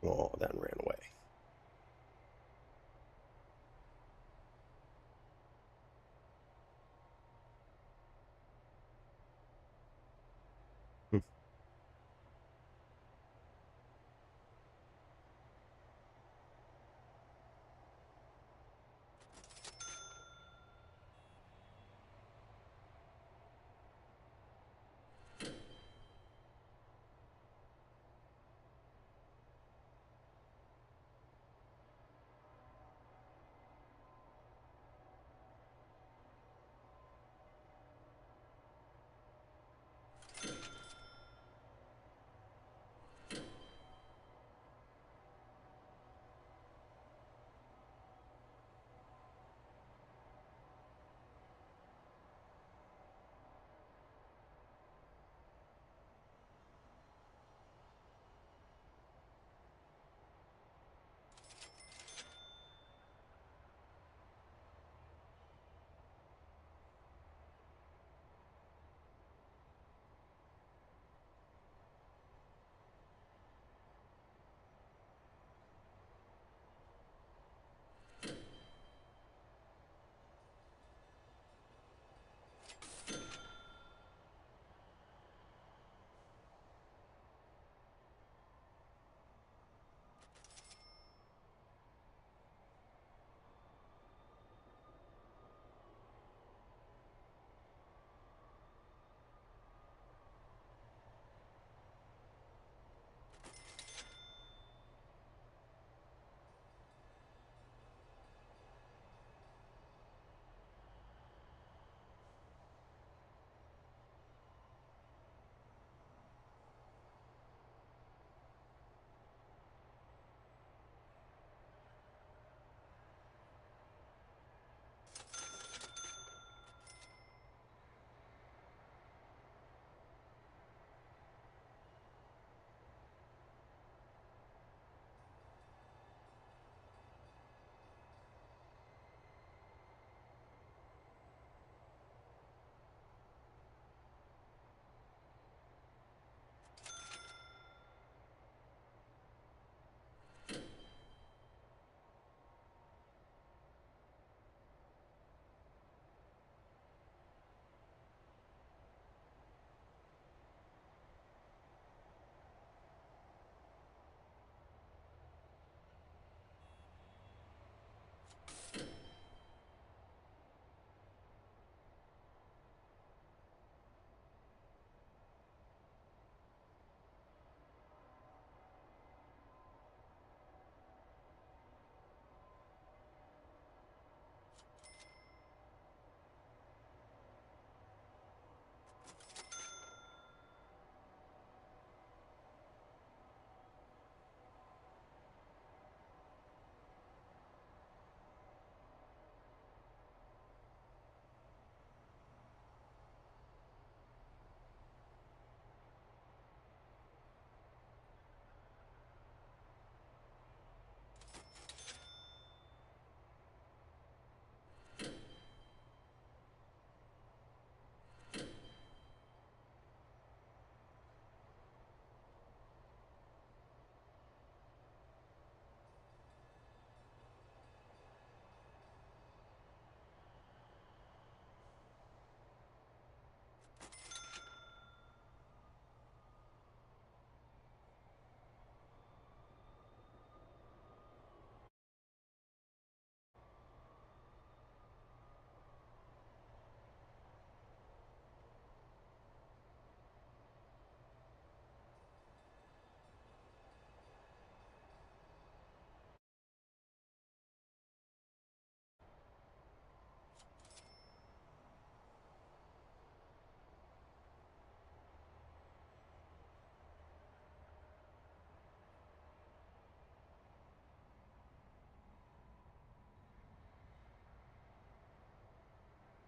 Oh, that ran away. Hmm.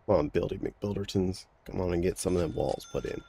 Come on, Buildy McBuildertons. Come on and get some of them walls put in.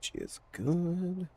She is good.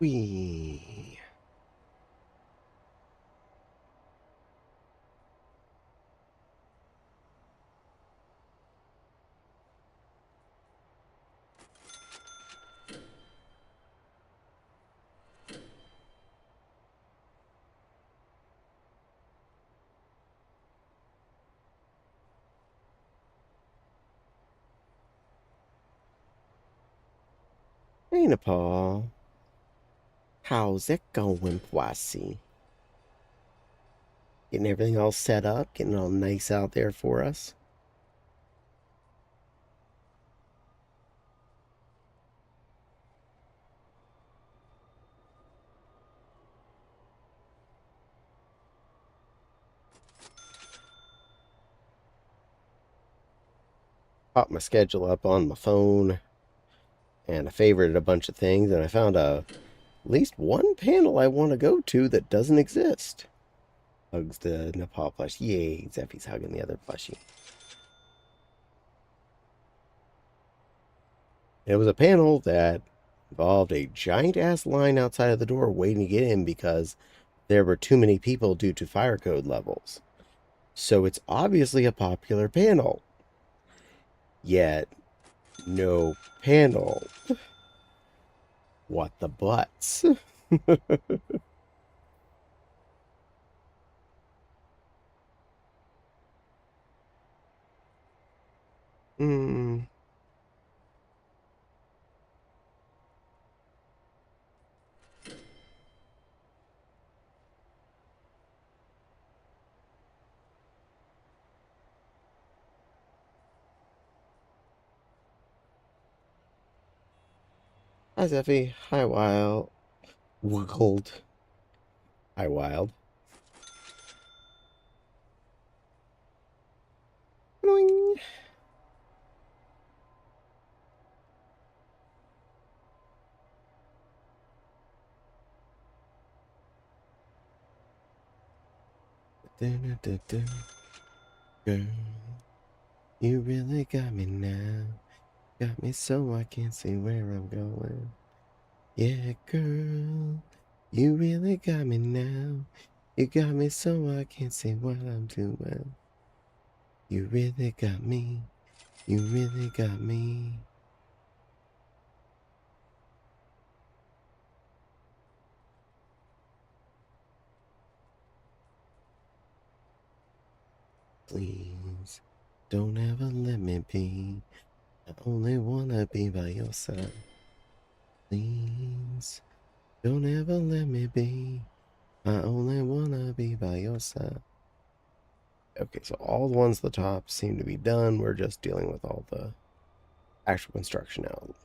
Wee. Hey, Nepal. How's it going, Poissy? Getting everything all set up, getting all nice out there for us. Popped my schedule up on my phone, and I favorited a bunch of things, and I found at least one panel I want to go to that doesn't exist. Hugs the Nepal plush. Yay, Zeffy's hugging the other plushie. It was a panel that involved a giant ass line outside of the door waiting to get in because there were too many people due to fire code levels. So it's obviously a popular panel. Yet, no panel. What the butts? Hmm. Hi, Zeffy. Hi, Wild. Wiggled. Hi, Wild. Boing. Dun-dun-dun-dun. Girl, you really got me now. Got me so I can't see where I'm going. Yeah, girl, you really got me now. You got me so I can't see what I'm doing. You really got me. You really got me. Please, don't ever let me be. I only wanna be by your side. Please, don't ever let me be. I only wanna be by your side. Okay, so all the ones at the top seem to be done. We're just dealing with all the actual construction out.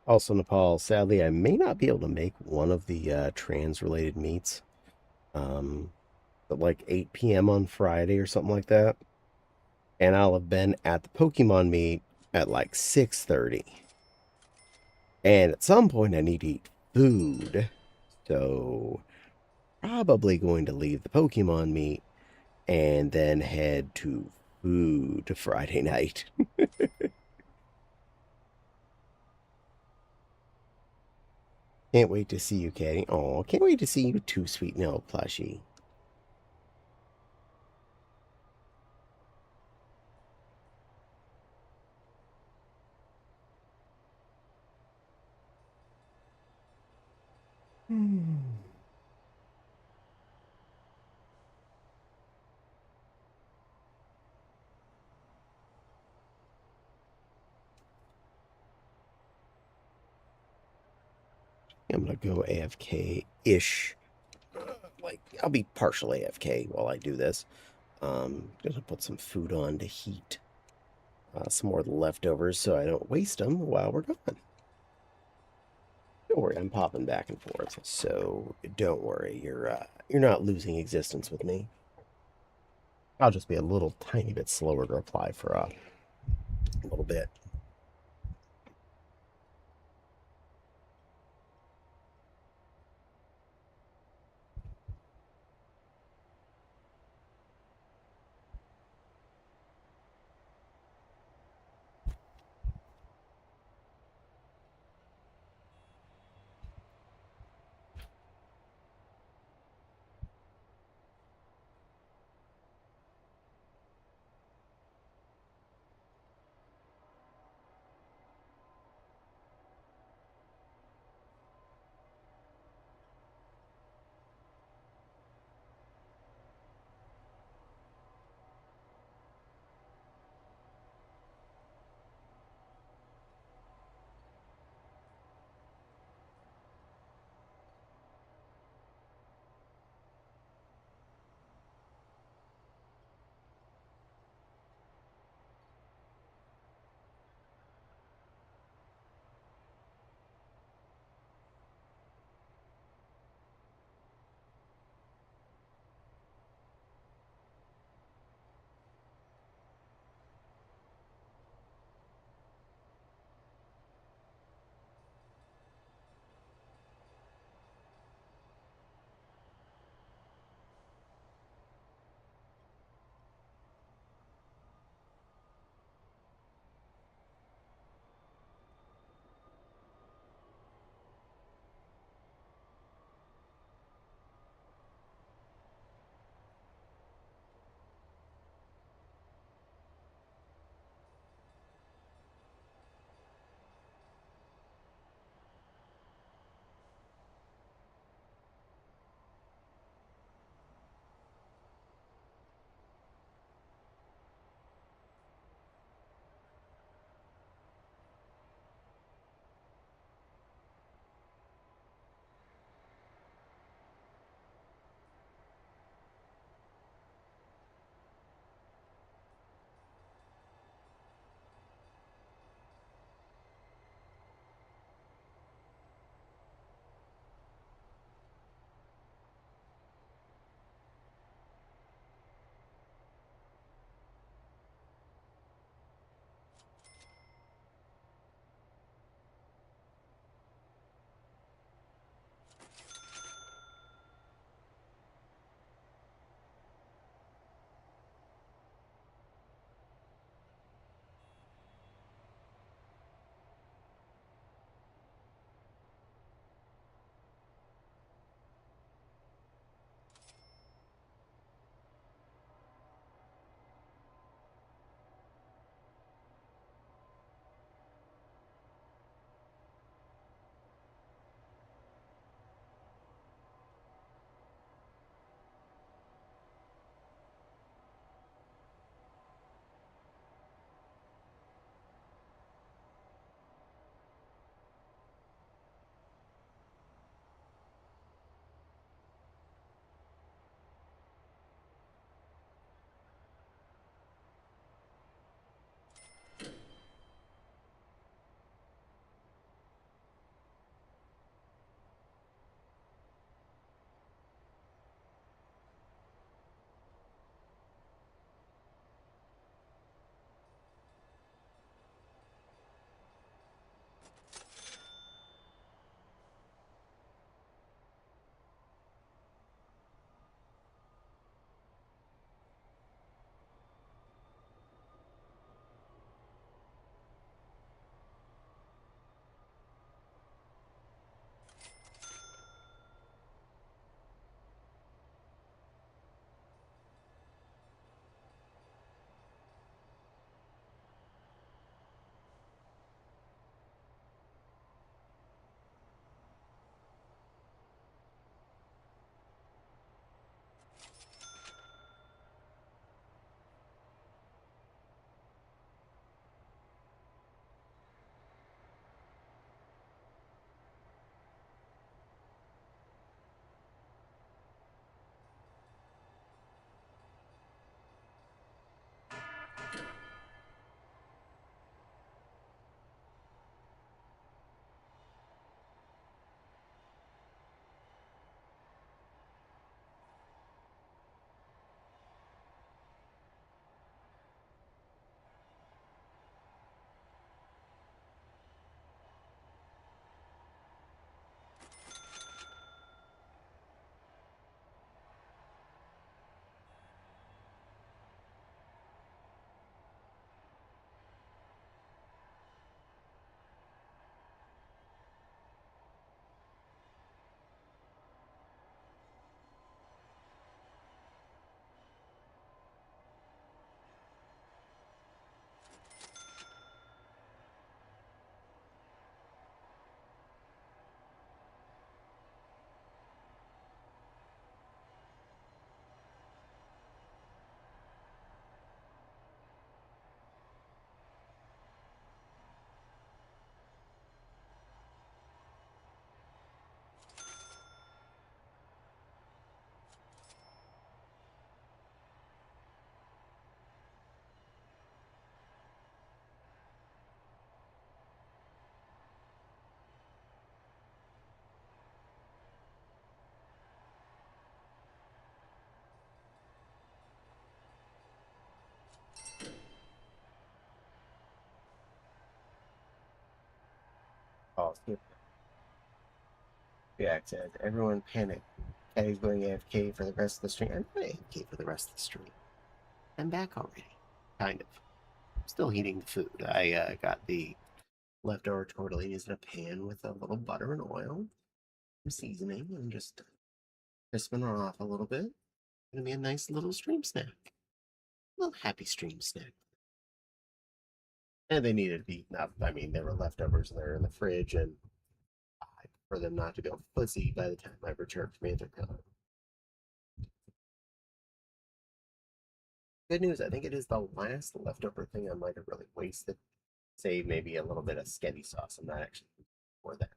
Also, Nepal, sadly, I may not be able to make one of the trans-related meets. At like 8 p.m. on Friday or something like that. And I'll have been at the Pokemon meet at like 6:30. And at some point I need to eat food. So probably going to leave the Pokemon meet and then head to food Friday night. Can't wait to see you, Katie. Oh, can't wait to see you too, sweet no plushie. I'm gonna go AFK-ish. Like, I'll be partial AFK while I do this. Gonna put some food on to heat some more leftovers so I don't waste them while we're gone. Don't worry, I'm popping back and forth, so don't worry. You're not losing existence with me. I'll just be a little tiny bit slower to reply for a little bit. else here. Jack said, everyone panic. Caddy's going AFK for the rest of the stream. I'm not AFK for the rest of the stream. I'm back already. Kind of. Still heating the food. I got the leftover tortellinis in a pan with a little butter and oil. Some seasoning and just crisping it off a little bit. Gonna be a nice little stream snack. A little happy stream snack. And they needed to be eaten up. I mean, there were leftovers there in the fridge, and for them not to go fuzzy by the time I returned from Intercom. Good news, I think it is the last leftover thing I might have really wasted. Save maybe a little bit of spaghetti sauce. I'm not actually for that.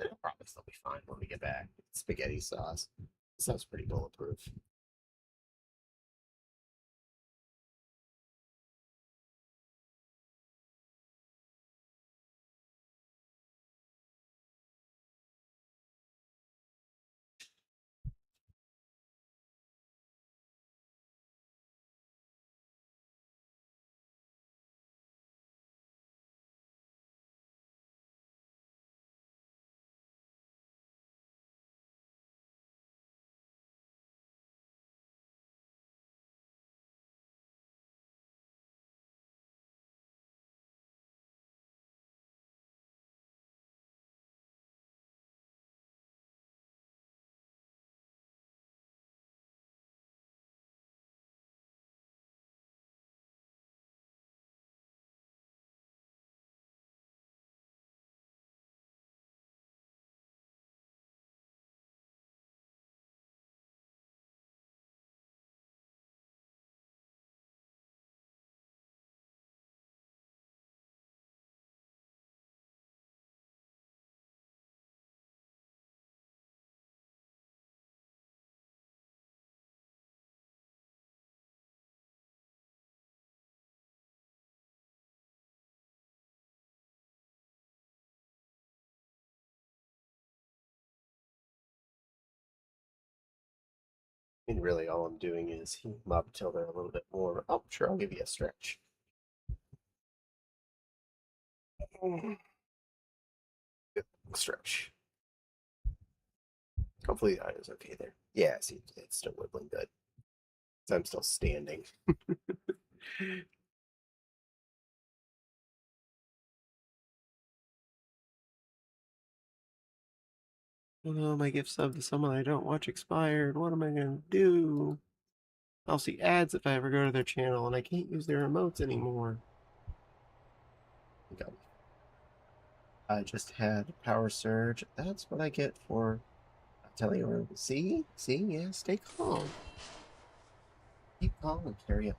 It'll probably still be fine when we get back. Spaghetti sauce. Sounds pretty bulletproof. I mean, really, all I'm doing is heat them up till they're a little bit more. Oh, sure, I'll give you a stretch. Good stretch. Hopefully, the is okay there. Yeah, see, it's still wiggling good. So I'm still standing. Oh, my gift sub to someone I don't watch expired. What am I gonna do? I'll see ads if I ever go to their channel, and I can't use their emotes anymore. Okay. I just had power surge. That's what I get for. I'll tell you. See, yeah. Stay calm. Keep calm and carry on.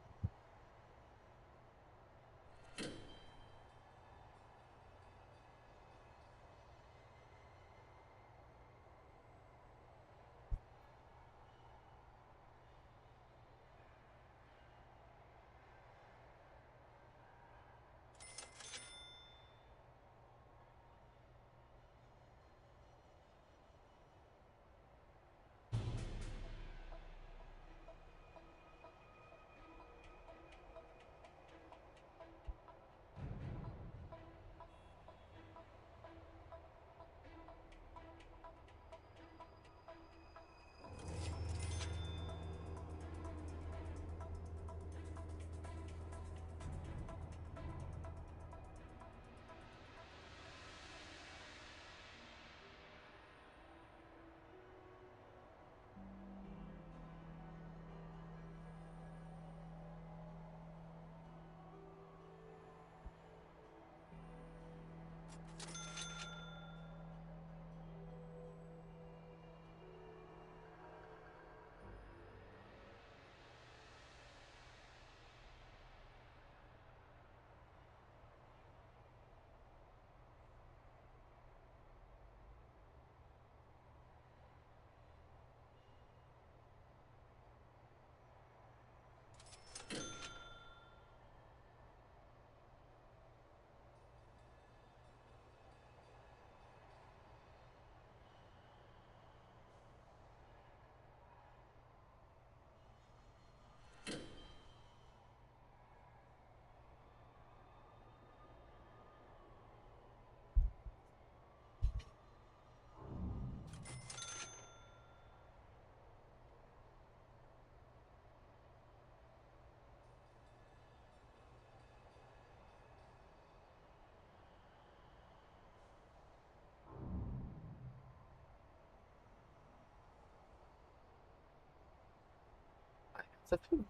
the food.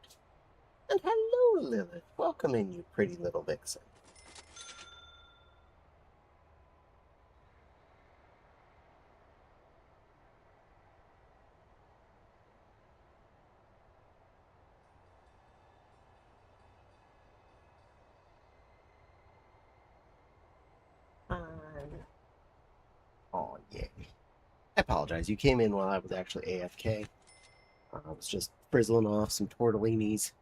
And hello, Lilith. Welcome in, you pretty little vixen. Oh, yeah. I apologize. You came in while I was actually AFK. I was just frizzling off some tortellinis.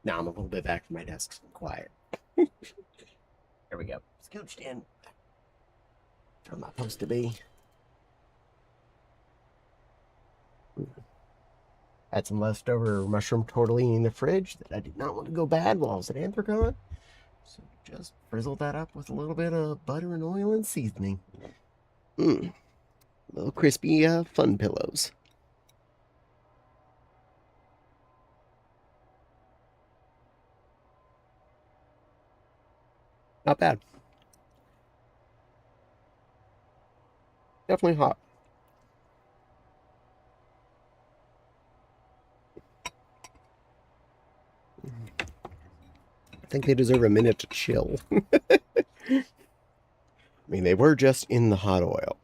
Now I'm a little bit back from my desk, so I'm quiet. There we go. Scooched in. Where am I supposed to be? Had some leftover mushroom tortellini in the fridge that I did not want to go bad while I was at Anthracon. So just frizzled that up with a little bit of butter and oil and seasoning. Little crispy fun pillows. Not bad. Definitely hot. I think they deserve a minute to chill. I mean, they were just in the hot oil.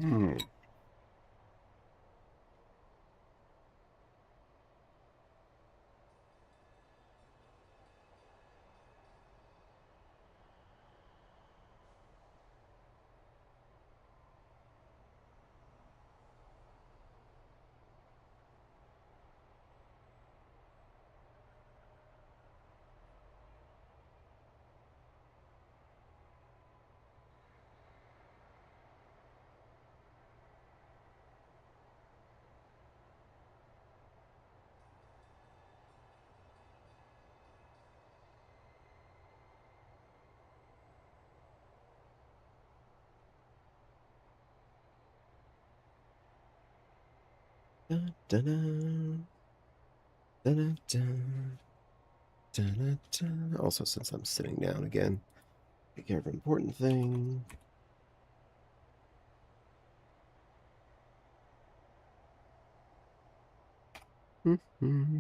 Hmm. Dun, dun, dun. Dun, dun, dun. Dun, dun, dun. Also, since I'm sitting down again, take care of an important thing. Mm-hmm.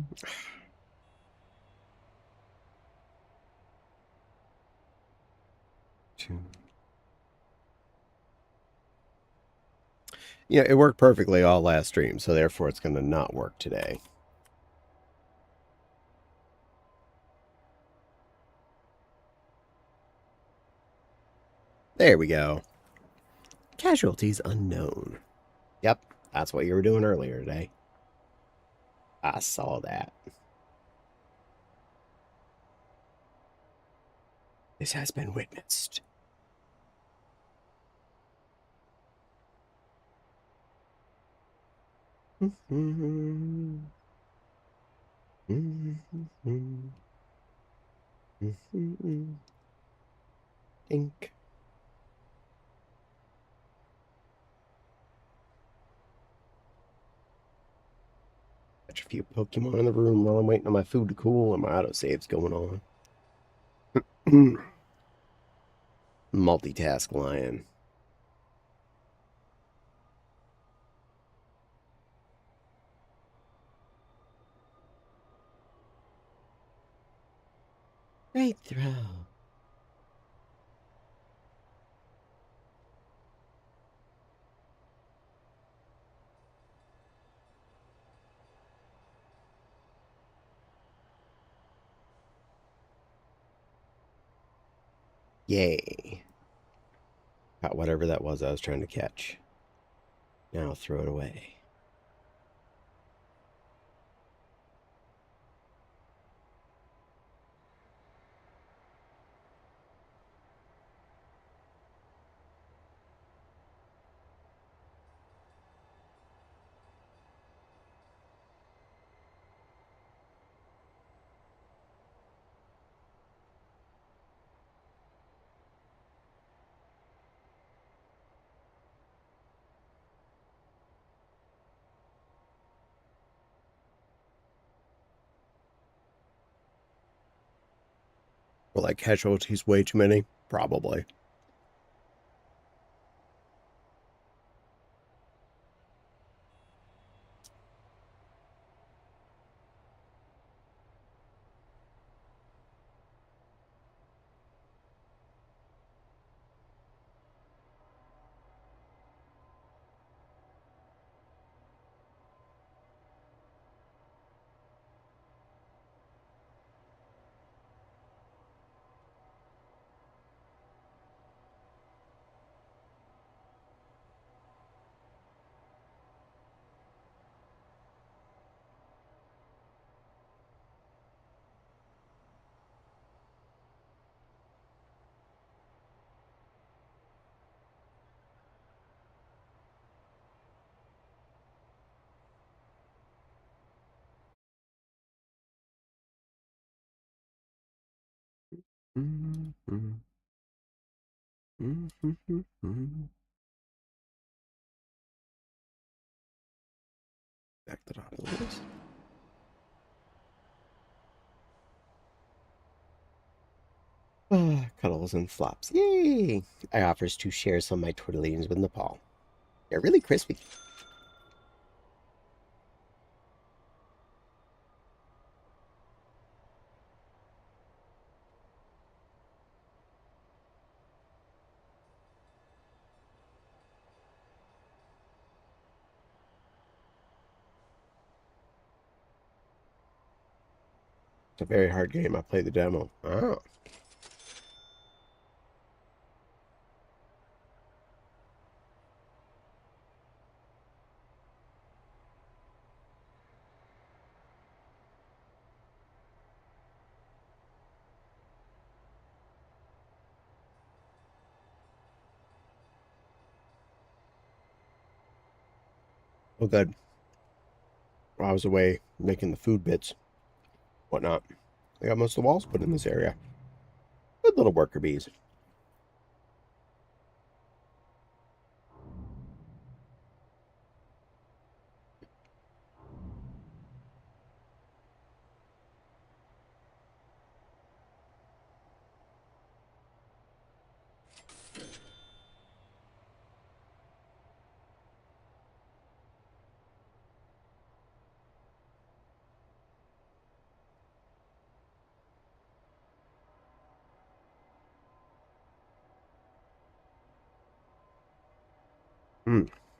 Yeah, it worked perfectly all last stream, so therefore it's going to not work today. There we go. Casualties unknown. Yep, that's what you were doing earlier today. I saw that. This has been witnessed. Ink. Catch a few Pokemon in the room while I'm waiting on my food to cool and my autosave's going on. Multitask lion. Great throw. Yay. Got whatever that was I was trying to catch. Now throw it away. Will I casualties way too many? Probably. Mm-hmm. Mm-hmm. Back the top of this. Cuddles and flops. Yay! I offers to share some of my tortellinis with Nepal. They're really crispy. It's a very hard game. I played the demo. Oh. Well, good. While I was away making the food bits, whatnot, I got most of the walls put in this area. Good little worker bees.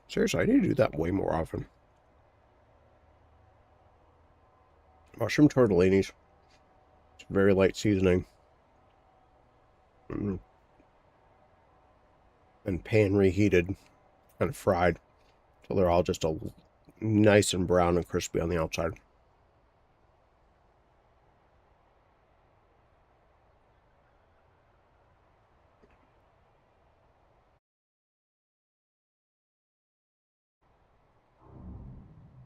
Seriously, I need to do that way more often. Mushroom tortellinis. It's very light seasoning. And pan reheated and fried till they're all just nice and brown and crispy on the outside.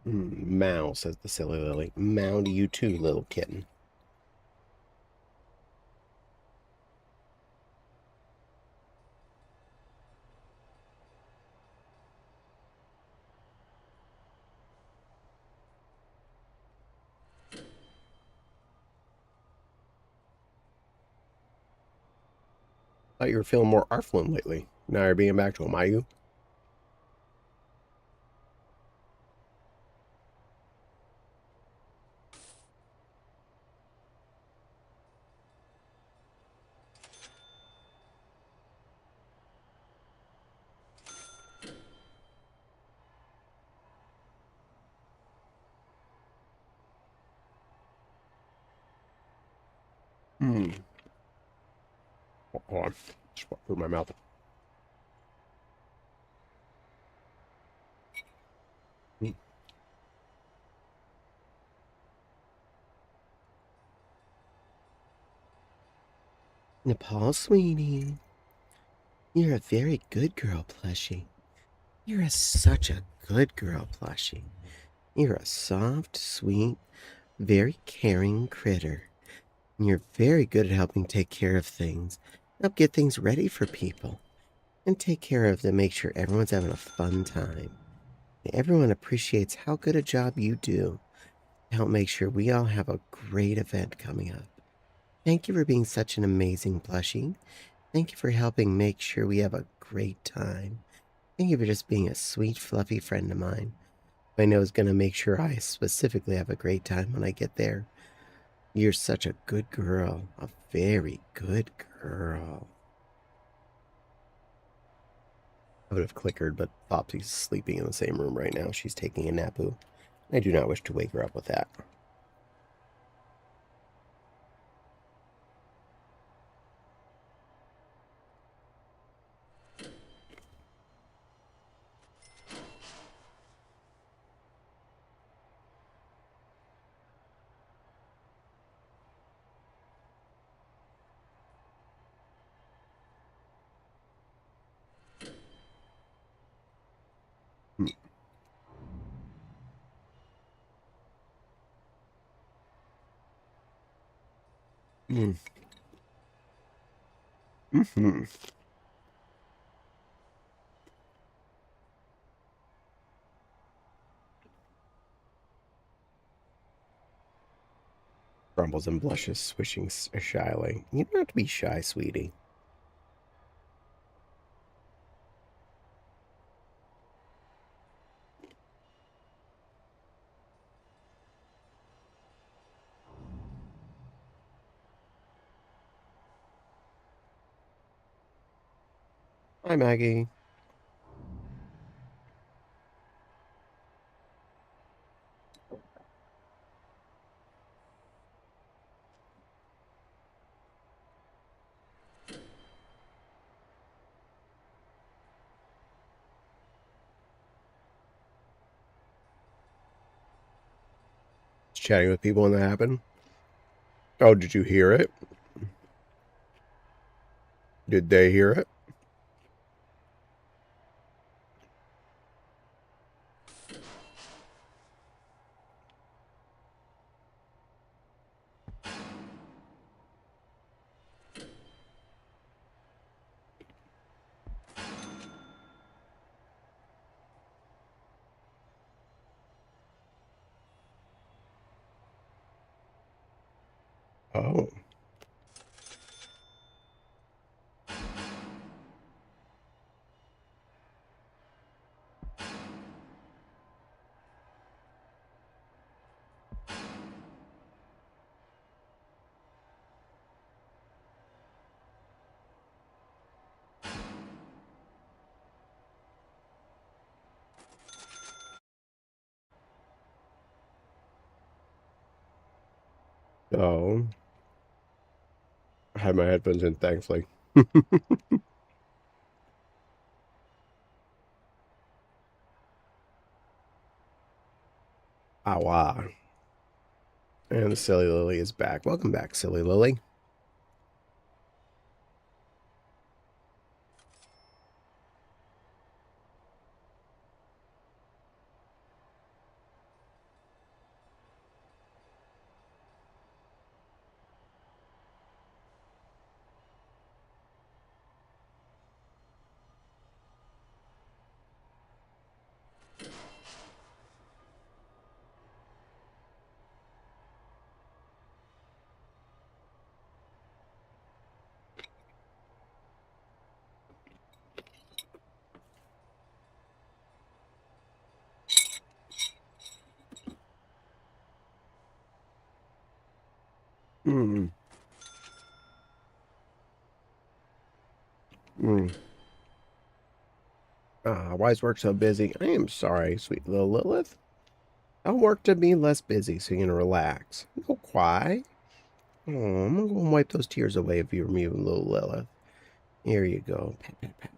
Mow, says the silly lily. Mow to you too, little kitten. Thought you were feeling more arflin lately. Now you're being back to him, are you? Hold on. Just put food in my mouth. Nepal, sweetie. You're a very good girl, plushie. You're such a good girl, plushie. You're a soft, sweet, very caring critter. And you're very good at helping take care of things, help get things ready for people, and take care of them, make sure everyone's having a fun time. And everyone appreciates how good a job you do to help make sure we all have a great event coming up. Thank you for being such an amazing plushie. Thank you for helping make sure we have a great time. Thank you for just being a sweet, fluffy friend of mine. I know is going to make sure I specifically have a great time when I get there. You're such a good girl. A very good girl. I would have clickered, but Popsy's sleeping in the same room right now. She's taking a napu. I do not wish to wake her up with that. Mm. Mm-hmm. Grumbles and blushes, swishing shyly. You don't have to be shy, sweetie. Hi, Maggie. Chatting with people when that happened. Oh, did you hear it? Did they hear it? Oh. Oh. I had my headphones in, thankfully. Ah, wow. And the Silly Lily is back. Welcome back, Silly Lily. Mm. Mm. Ah, why is work so busy? I am sorry, sweet little Lilith. I'll work to be less busy so you can relax. Don't cry. Oh, I'm gonna go and wipe those tears away if you're me, little Lilith. Here you go. Pat, pat, pat.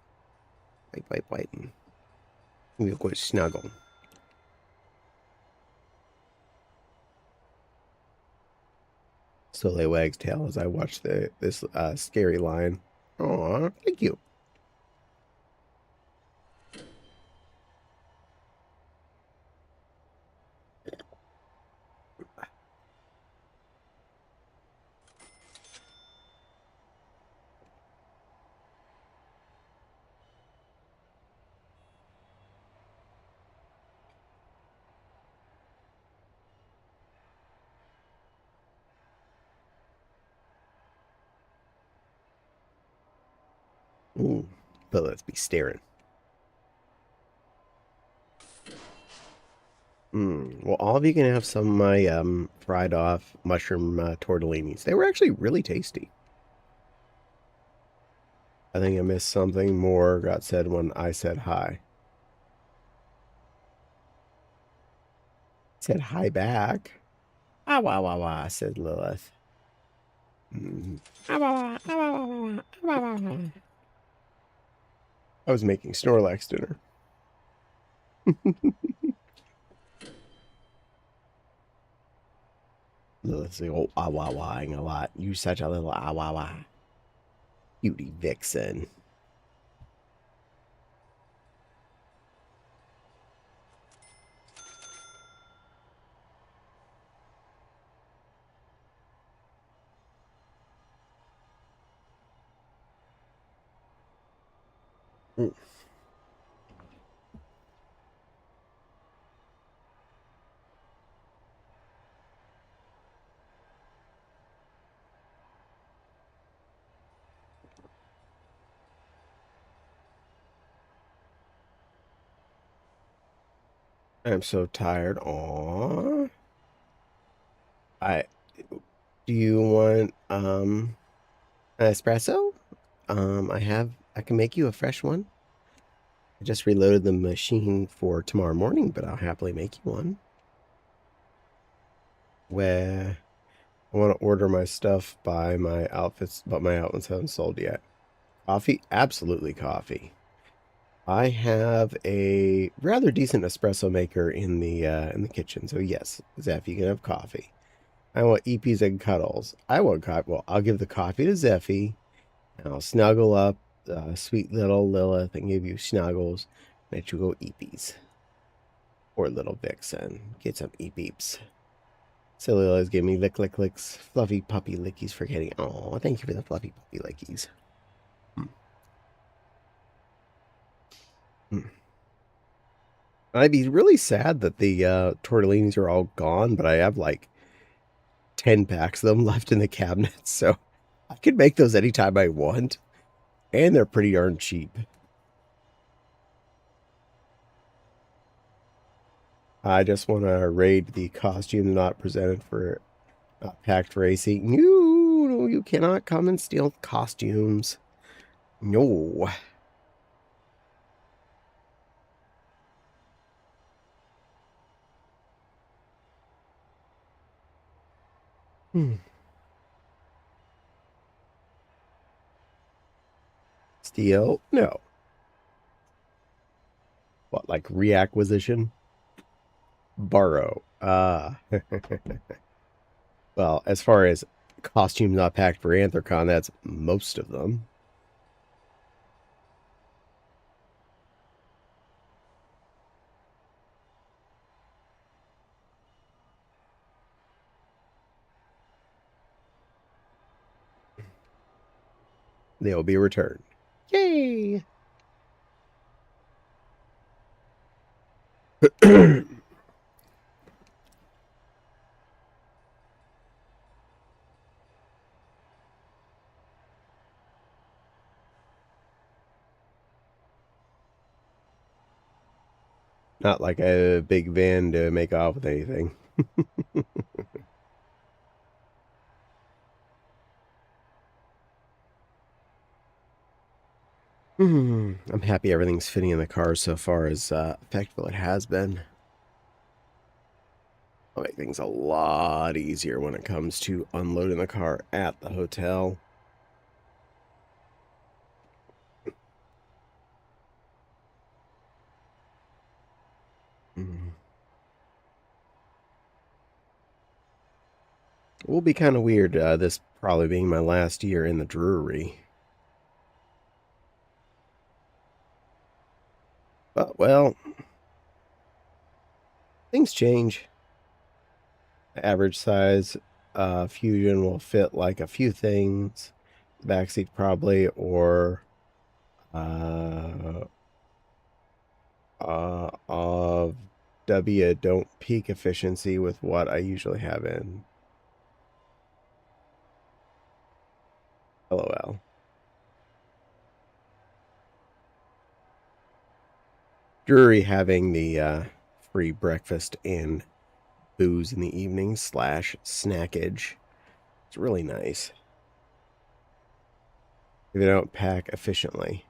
Wipe, wipe, wipe. We'll go snuggle. Slowly wags tail as I watch this scary lion. Aw, thank you. Ooh, but let's be staring. Well, all of you can have some of my fried off mushroom tortellinis. They were actually really tasty. I think I missed something more got said when I said hi. Said hi back. Ah, wah, wah, wah, said Lilith. I was making Snorlax dinner. Lilith's like, oh, ah, wah, wahing a lot. You such a little ah, wah, wah. Cutie vixen. Mm. I'm so tired. Aww. Do you want an espresso? I can make you a fresh one. I just reloaded the machine for tomorrow morning, but I'll happily make you one. Where I want to order my stuff by my outfits, but my outfits haven't sold yet. Coffee? Absolutely coffee. I have a rather decent espresso maker in the kitchen, so yes, Zeph, you can have coffee. I want EPs and cuddles. I want coffee. Well, I'll give the coffee to Zeffy. And I'll snuggle up sweet little Lilith and give you snuggles. Let you go eepies. Poor little Vixen. Get some eepeeps. So Lilith's giving me lick lick licks. Fluffy puppy lickies for getting. Oh, thank you for the fluffy puppy lickies. I'd be really sad that the tortellinis are all gone, but I have like 10 packs of them left in the cabinet, so I could make those anytime I want. And they're pretty darn cheap. I just want to raid the costume not presented for packed racing. No, you cannot come and steal costumes. No. Steal? No. What, like reacquisition? Borrow. Well, as far as costumes not packed for Anthrocon, that's most of them. They will be returned. Yay! Not like a big van to make off with anything. I'm happy everything's fitting in the car so far as effective it has been. It'll make things a lot easier when it comes to unloading the car at the hotel. It will be kind of weird, this probably being my last year in the Drury. But, well, things change. Average size Fusion will fit like a few things. Backseat probably, or of W don't peak efficiency with what I usually have in. LOL. Drury having the free breakfast and booze in the evening / snackage. It's really nice. If they don't pack efficiently.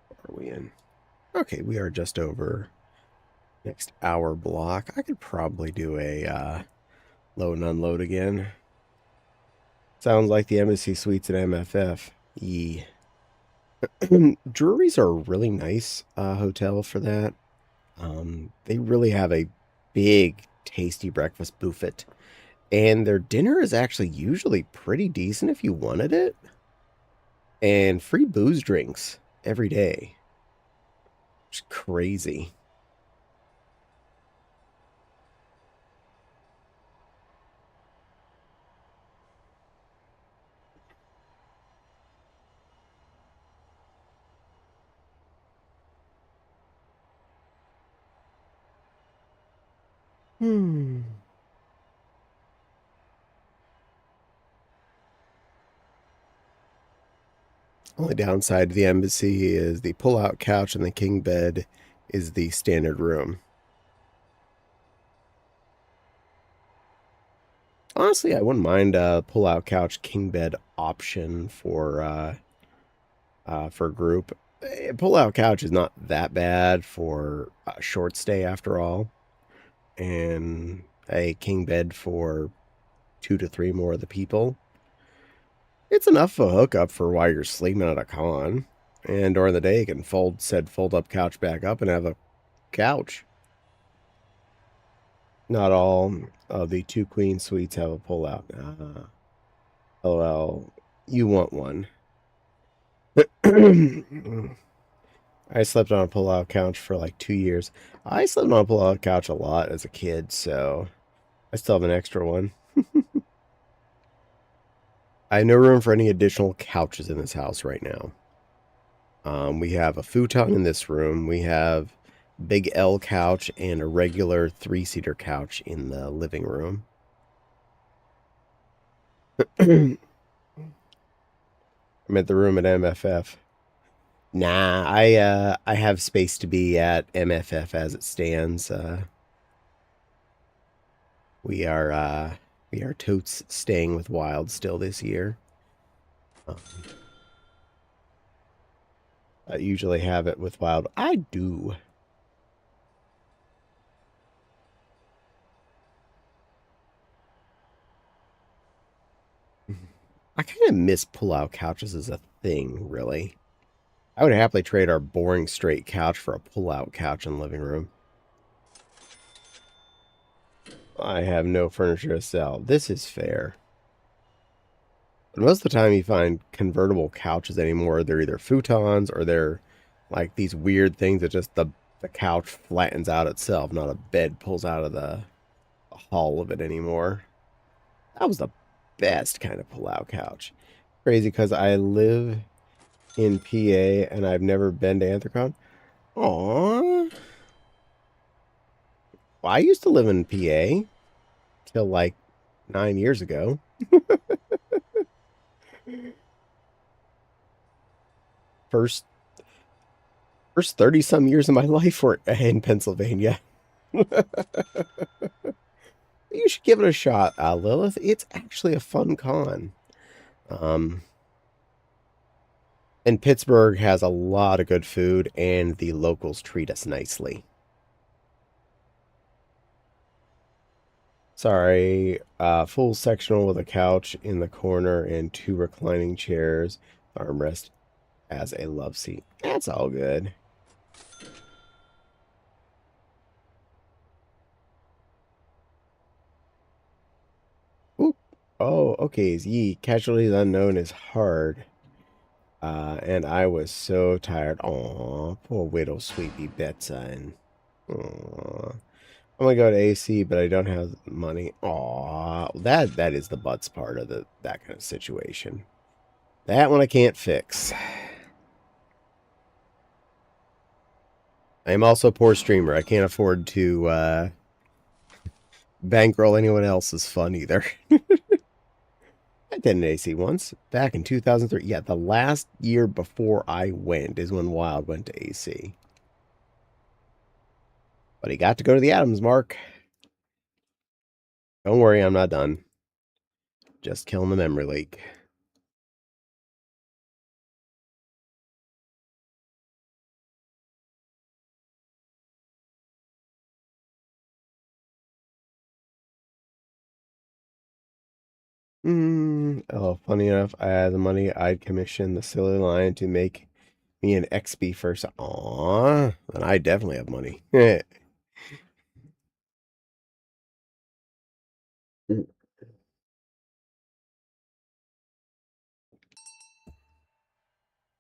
What are we in? Okay, we are just over next hour block. I could probably do a load and unload again. Sounds like the Embassy Suites at MFF. Yee. Drury's are a really nice hotel for that. They really have a big, tasty breakfast buffet. And their dinner is actually usually pretty decent if you wanted it. And free booze drinks every day. It's crazy. Only downside to the Embassy is the pull-out couch and the king bed is the standard room. Honestly, I wouldn't mind a pull-out couch king bed option for group. A pull-out couch is not that bad for a short stay after all. And a king bed for 2 to 3 more of the people. It's enough of a hookup for while you're sleeping at a con. And during the day, you can fold said fold-up couch back up and have a couch. Not all of the 2 queen suites have a pull-out. LOL, you want one. I slept on a pull-out couch for like 2 years. I slept on a pull-out couch a lot as a kid, so I still have an extra one. I have no room for any additional couches in this house right now. We have a futon in this room. We have big L couch and a regular 3-seater couch in the living room. I'm at the room at MFF. Nah, I have space to be at MFF as it stands. We are totes staying with Wild still this year. I usually have it with Wild. I do. I kind of miss pull-out couches as a thing, really. I would happily trade our boring straight couch for a pull-out couch in the living room. I have no furniture to sell. This is fair. But most of the time you find convertible couches anymore, they're either futons or they're like these weird things that just the couch flattens out itself, not a bed pulls out of the hull of it anymore. That was the best kind of pull-out couch. Crazy because I live in PA and I've never been to Anthrocon. Aww. Well, I used to live in PA till like 9 years ago. First 30-some years of my life were in Pennsylvania. You should give it a shot, Lilith. It's actually a fun con. And Pittsburgh has a lot of good food, and the locals treat us nicely. Sorry, full sectional with a couch in the corner and 2 reclining chairs, armrest as a love seat. That's all good. Ooh. Oh, okay. Yee, Casualties Unknown is hard. And I was so tired. Aw, poor widow sweetie Betsa. Aw. I'm gonna go to AC, but I don't have money. Aw, that is the butts part of that kind of situation. That one I can't fix. I am also a poor streamer. I can't afford to bankroll anyone else's fun either. I did an AC once, back in 2003. Yeah, the last year before I went is when Wild went to AC. But he got to go to the Adams Mark. Don't worry, I'm not done. Just killing the memory leak. Oh, funny enough, I had the money. I'd commission the silly lion to make me an XP first. Aww, and I definitely have money.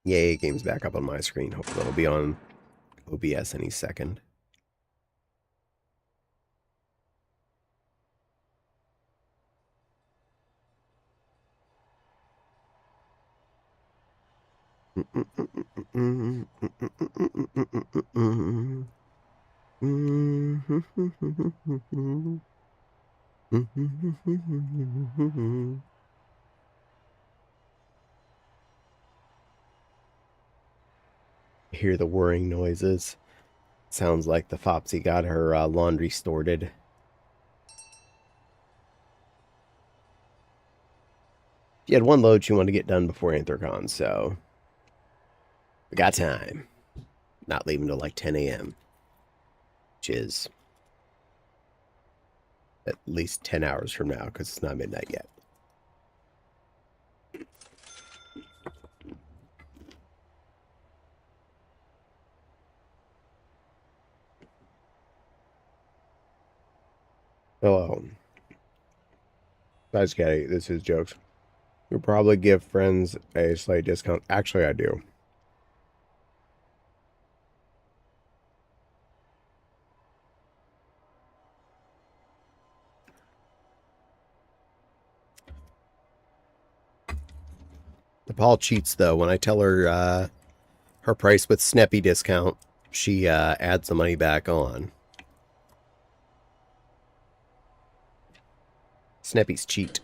Yay, game's back up on my screen. Hopefully it'll be on OBS any second. Hear the whirring noises. Sounds like the Fopsy got her laundry sorted. She had one load she wanted to get done before Anthrocon, so we got time. Not leaving till like 10 a.m., which is at least 10 hours from now because it's not midnight yet. Hello. Guys, Caddy, this is jokes. You'll probably give friends a slight discount. Actually, I do. Paul cheats, though. When I tell her her price with Sneppy discount, she adds the money back on. Sneppy's cheat.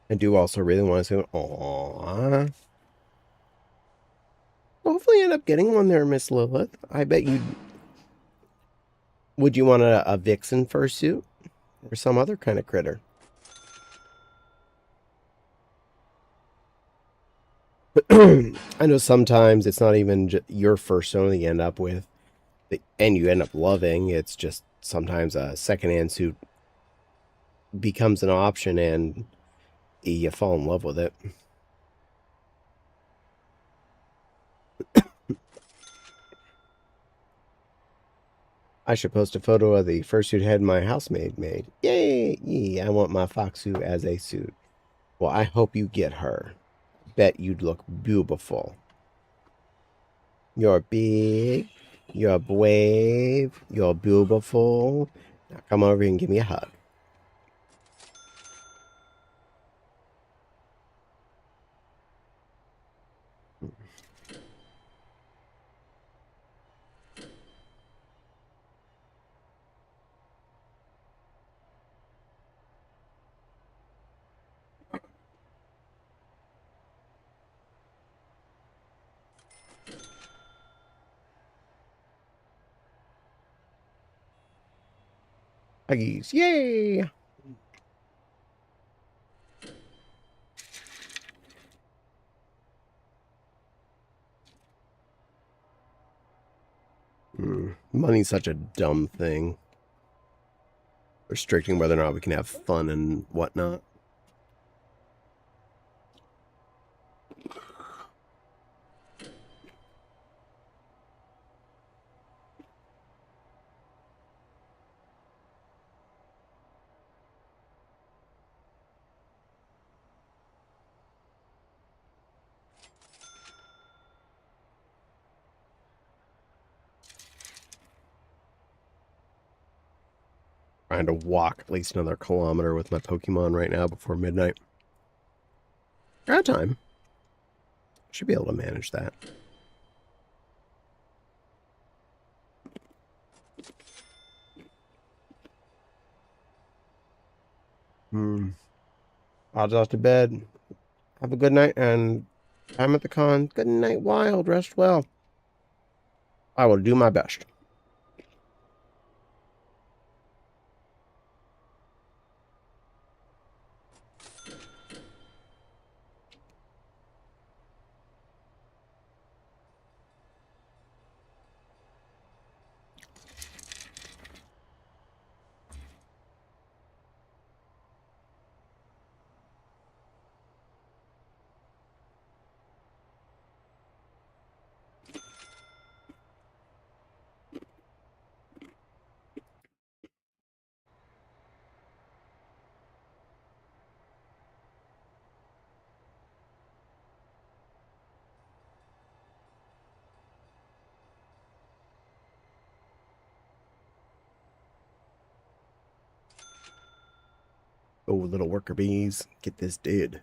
I do also really want to say, aww. Hopefully end up getting one there, Miss Lilith. I bet you'd... Would you want a vixen fursuit? Or some other kind of critter? I know sometimes it's not even your fursuit that you end up with, and you end up loving. It's just sometimes a secondhand suit becomes an option and you fall in love with it. I should post a photo of the fursuit head my housemaid made. Yay! Yee, I want my fox suit as a suit. Well, I hope you get her. Bet you'd look beautiful. You're big. You're brave. You're beautiful. Now come over here and give me a hug. Huggies. Yay! Money's such a dumb thing. Restricting whether or not we can have fun and whatnot. Trying to walk at least another kilometer with my Pokemon right now before midnight. Got time. Should be able to manage that. I'll off to bed. Have a good night and time at the con. Good night, Wild. Rest well. I will do my best. Oh, little worker bees, get this did.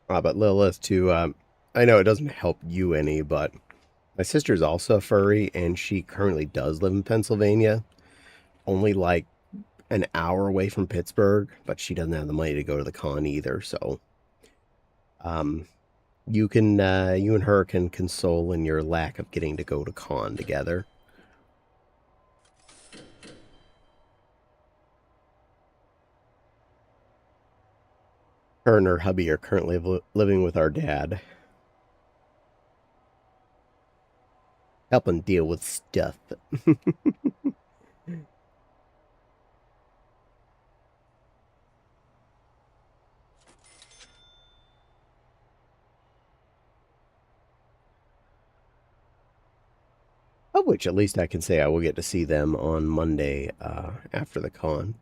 But Lilith, too, I know it doesn't help you any, but my sister's also a furry, and she currently does live in Pennsylvania, only like an hour away from Pittsburgh, but she doesn't have the money to go to the con either, so you and her can console in your lack of getting to go to con together. Her and her hubby are currently living with our dad, helping deal with stuff. Of which, at least I can say I will get to see them on Monday after the con.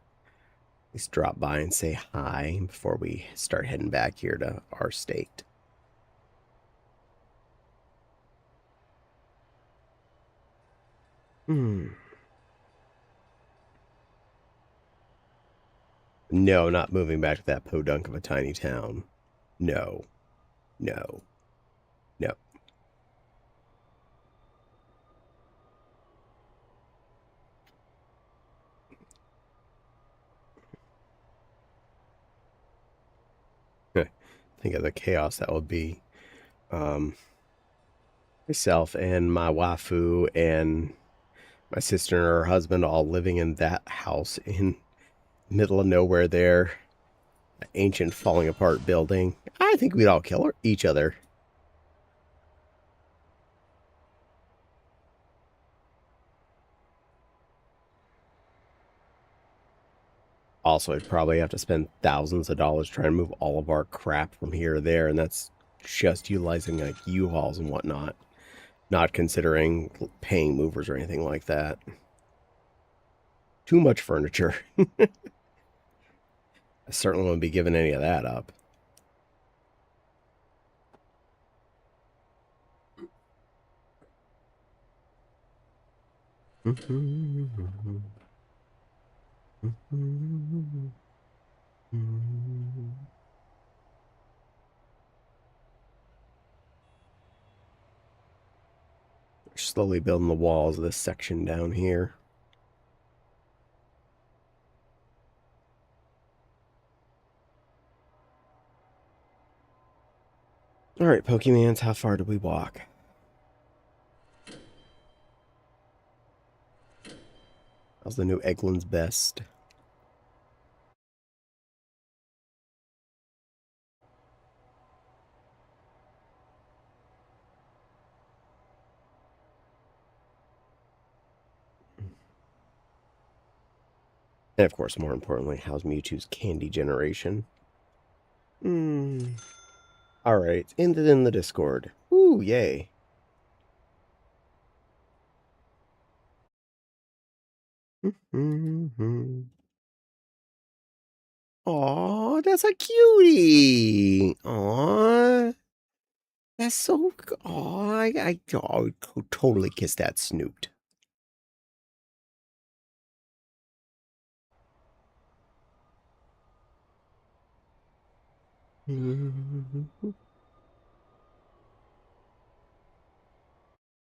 At least drop by and say hi before we start heading back here to our state. No, not moving back to that podunk of a tiny town. No. No. No. Think of the chaos that would be. Myself and my waifu and my sister and her husband all living in that house in the middle of nowhere there. An ancient falling apart building. I think we'd all kill each other. Also, I'd probably have to spend thousands of dollars trying to move all of our crap from here to there, and that's just utilizing like U-Hauls and whatnot, not considering paying movers or anything like that. Too much furniture. I certainly wouldn't be giving any of that up. They're slowly building the walls of this section down here. Alright, Pokemans, how far did we walk? How's the new Eggland's best? And of course, more importantly, how's Mewtwo's candy generation? Alright, ended in the Discord. Ooh, yay. Aw, that's a cutie. Aw, that's so. Aw, I would totally kiss that snoot.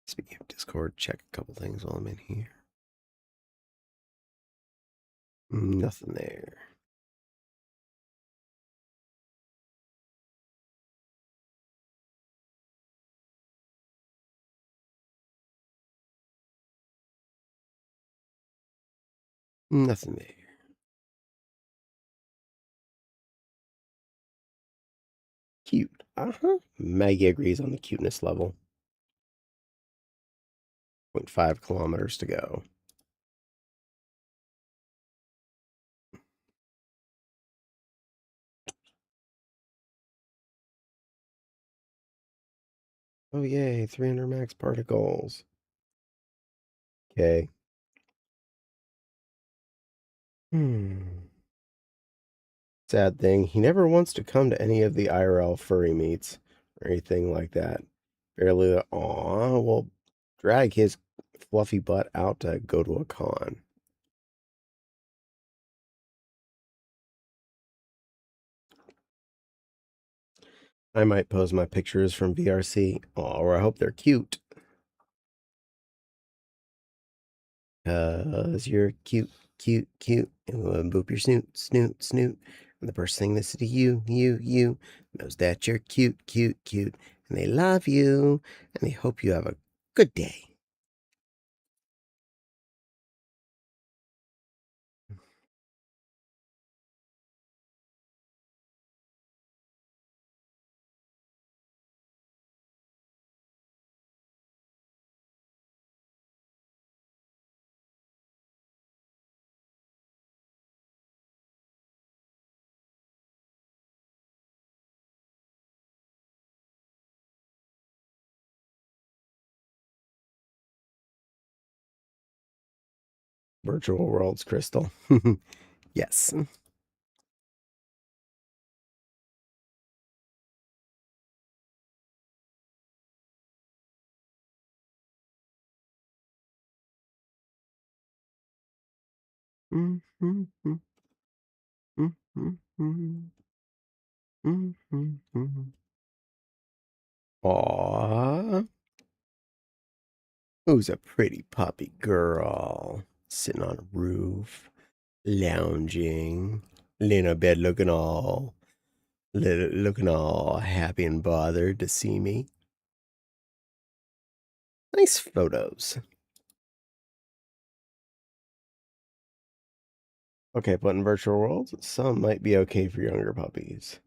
Speaking of Discord, check a couple things while I'm in here. Nothing there. Nothing there. Cute. Uh-huh. Maggie agrees on the cuteness level. 0.5 kilometers to go. Oh, yay. 300 max particles. Okay. Sad thing, he never wants to come to any of the IRL furry meets or anything like that. Barely, aw, well, drag his fluffy butt out to go to a con. I might post my pictures from VRC, or I hope they're cute. 'Cause you're cute, cute, cute. And we'll boop your snoot, snoot, snoot. And the person saying this to you knows that you're cute, cute, cute. And they love you. And they hope you have a good day. Virtual worlds, Crystal. Yes. Aww. Who's a pretty puppy girl sitting on a roof, lounging, laying in bed looking all happy and bothered to see me. Nice photos. Okay, but in virtual worlds, some might be okay for younger puppies.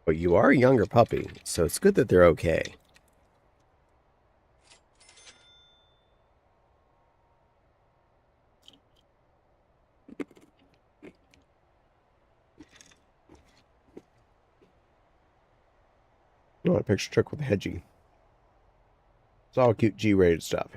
But you are a younger puppy, so it's good that they're okay. You want a picture trick with a hedgie. It's all cute G-rated stuff.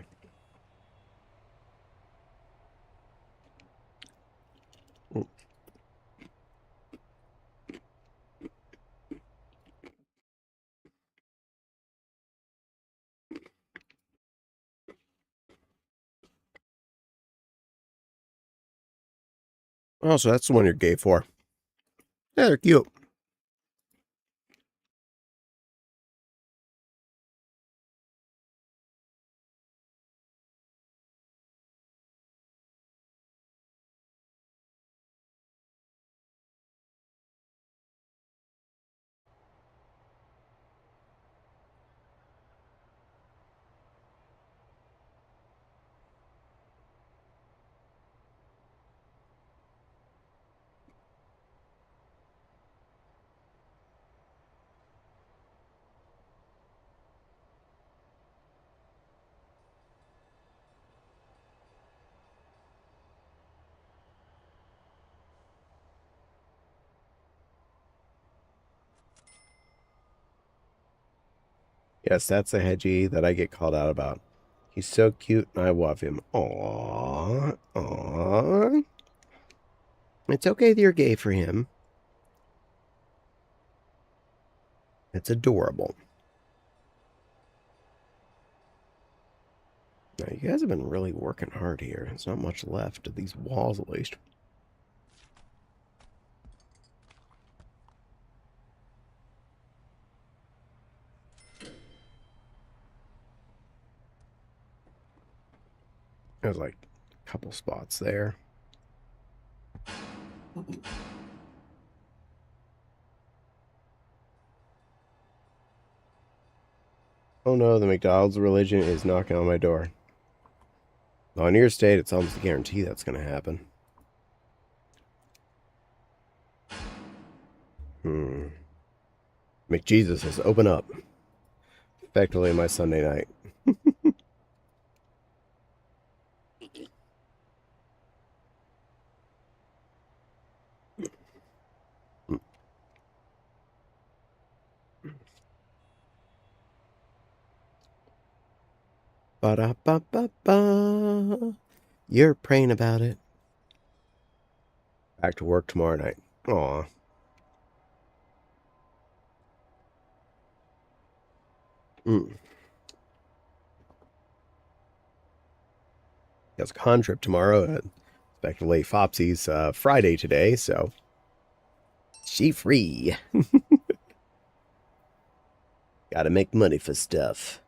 Oh, so that's the one you're gay for. Yeah, they're cute. Yes, that's a Hedgie that I get called out about. He's so cute and I love him. Aww. Aww. It's okay that you're gay for him. It's adorable. Now, you guys have been really working hard here. There's not much left of these walls, at least. There's like a couple spots there. Oh no, the McDonald's religion is knocking on my door. On your state, it's almost a guarantee that's going to happen. McJesus says, open up. Effectively my Sunday night. Ba-da-ba-ba-ba. You're praying about it. Back to work tomorrow night. Aw. Has a con trip tomorrow. Effectively Fopsy's Friday today, so she free. Gotta make money for stuff.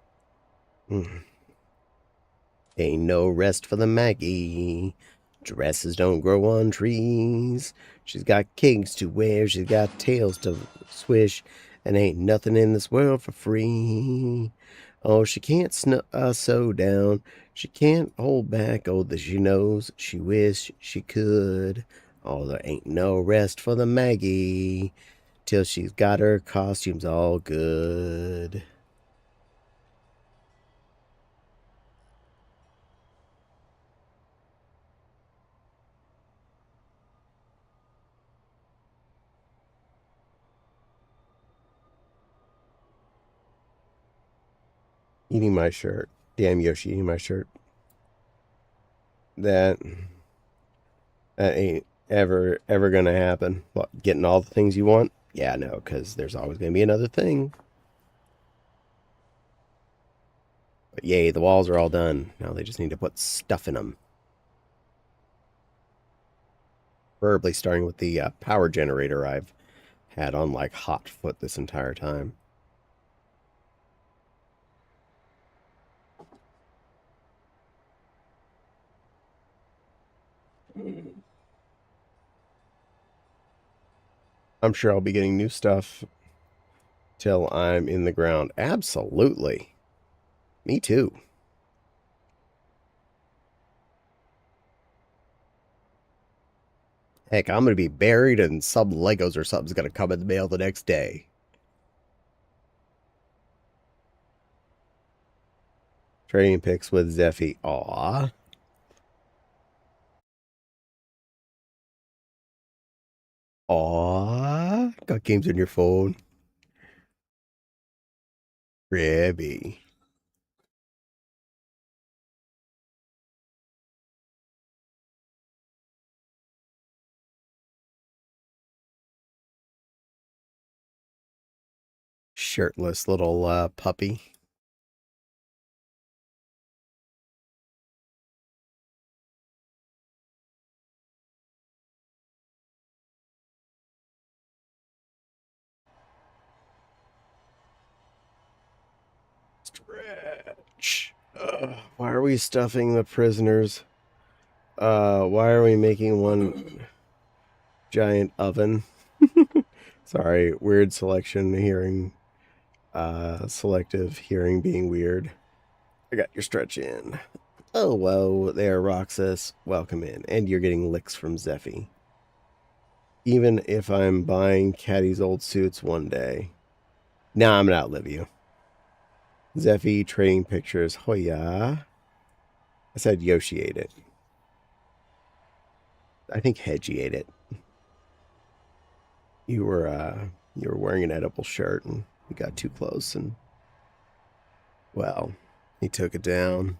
Ain't no rest for the Maggie. Dresses don't grow on trees. She's got cakes to wear. She's got tails to swish. And ain't nothing in this world for free. Oh, she can't sew down. She can't hold back. Oh, that she knows she wish she could. Oh, there ain't no rest for the Maggie till she's got her costumes all good. Eating my shirt. Damn Yoshi eating my shirt. That ain't ever gonna happen. What, getting all the things you want? Yeah, no, because there's always gonna be another thing. But yay, the walls are all done. Now they just need to put stuff in them. Preferably starting with the power generator I've had on like hot foot this entire time. I'm sure I'll be getting new stuff till I'm in the ground. Absolutely. Me too. Heck, I'm going to be buried and some Legos or something's going to come in the mail the next day. Trading pics with Zeffy. Aw. Aw. Got games on your phone. Ribby. Shirtless little puppy. Stretch. Why are we stuffing the prisoners? Why are we making one giant oven? Sorry, weird selection hearing. Selective hearing being weird. I got your stretch in. Oh, whoa, there, Roxas. Welcome in. And you're getting licks from Zeffy. Even if I'm buying Caddy's old suits one day. Nah, I'm gonna outlive you. Zeffy trading pictures. Hoya. I said Yoshi ate it. I think Hedgie ate it. You were wearing an edible shirt and we got too close and Well, he took it down.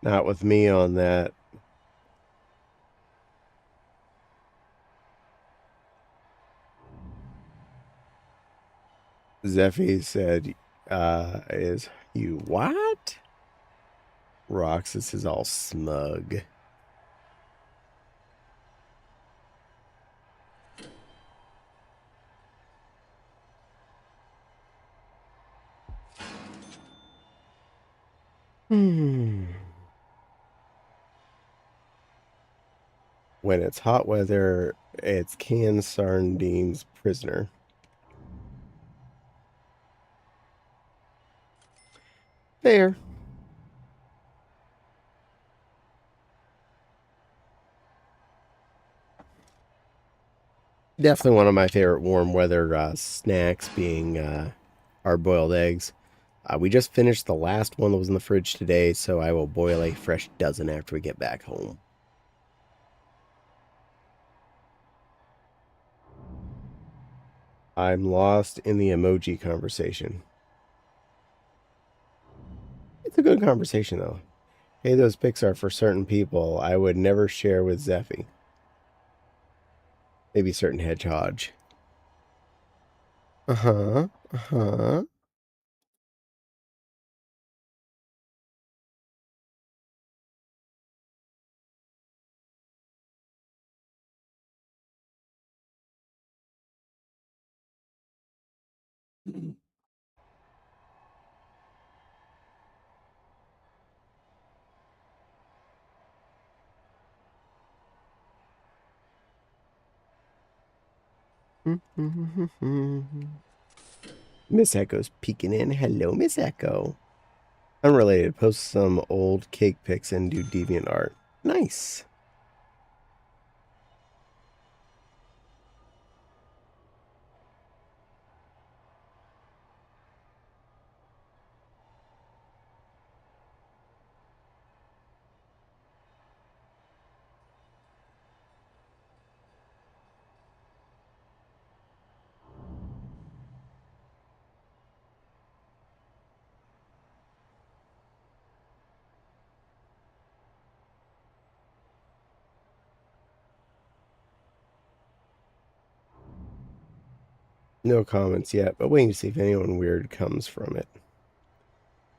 Not with me on that. Zeffy said, is you what? Roxas is all smug. When it's hot weather, it's canned sardines prisoner. Fair. Definitely one of my favorite warm weather snacks being our boiled eggs. We just finished the last one that was in the fridge today, so I will boil a fresh dozen after we get back home. I'm lost in the emoji conversation. It's a good conversation, though. Hey, those pics are for certain people I would never share with Zeffy. Maybe certain hedgehog. Uh-huh. Uh-huh. Miss Echo's peeking in. Hello, Miss Echo. Unrelated. Post some old cake pics and do DeviantArt. Nice. No comments yet, but waiting to see if anyone weird comes from it.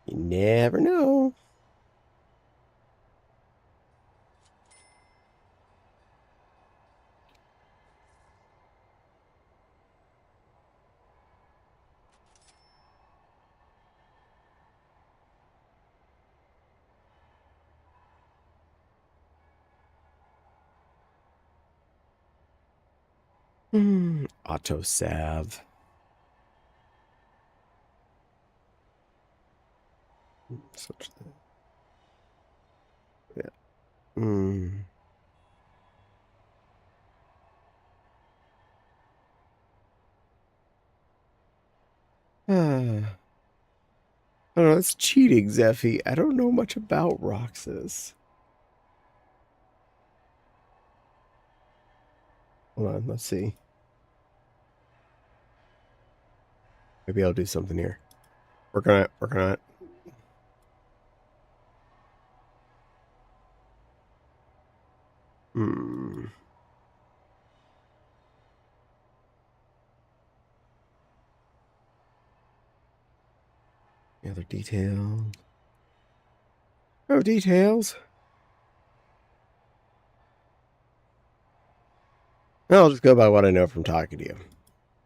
You never know. Autosav. Such that. Yeah. I don't know, it's cheating, Zeffy. I don't know much about Roxas. Hold on, let's see. Maybe I'll do something here. Working on it, working on it. Any other details? No details. I'll just go by what I know from talking to you.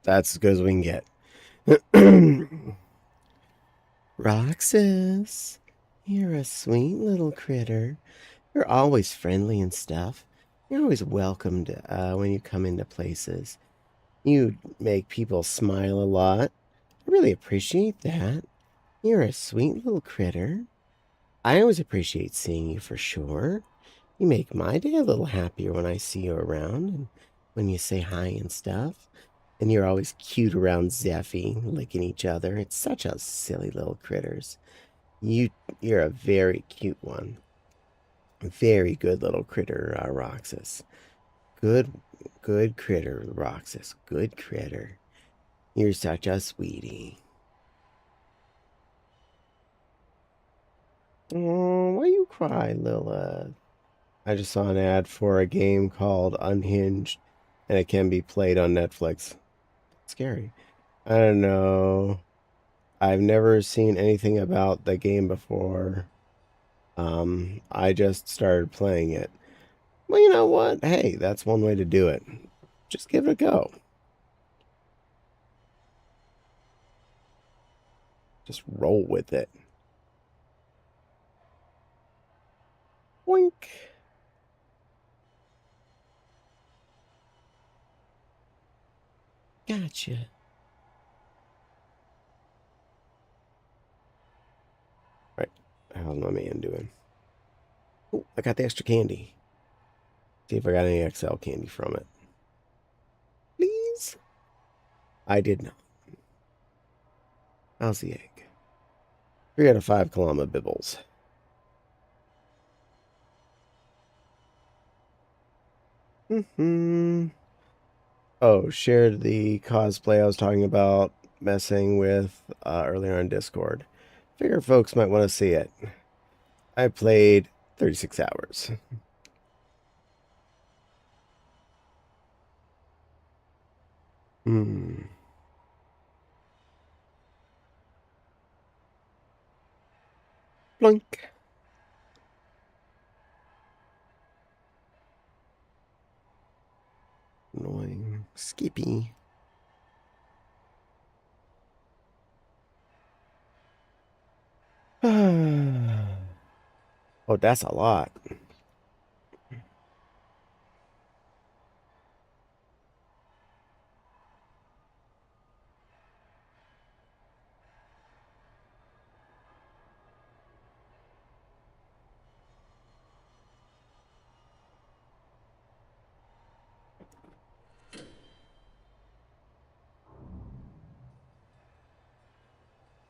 That's as good as we can get. Roxas, you're a sweet little critter. You're always friendly and stuff. You're always welcomed when you come into places. You make people smile a lot. I really appreciate that. You're a sweet little critter. I always appreciate seeing you for sure. You make my day a little happier when I see you around and when you say hi and stuff. And you're always cute around Zeffy, licking each other. It's such a silly little critters. You're a very cute one. Very good little critter, Roxas. Good critter, Roxas. Good critter. You're such a sweetie. Oh, why you cry, Lilith? I just saw an ad for a game called Unhinged, and it can be played on Netflix. Scary. I don't know. I've never seen anything about the game before. I just started playing it. Well, you know what? Hey, that's one way to do it. Just give it a go. Just roll with it. Boink. Gotcha. Right. How's my man doing? Oh, I got the extra candy. See if I got any XL candy from it. Please? I did not. How's the egg? 3 out of 5 Kalama Bibbles. Oh, shared the cosplay I was talking about messing with earlier on Discord. Figure folks might want to see it. I played 36 hours. Blink. Annoying. Skippy. Oh, that's a lot.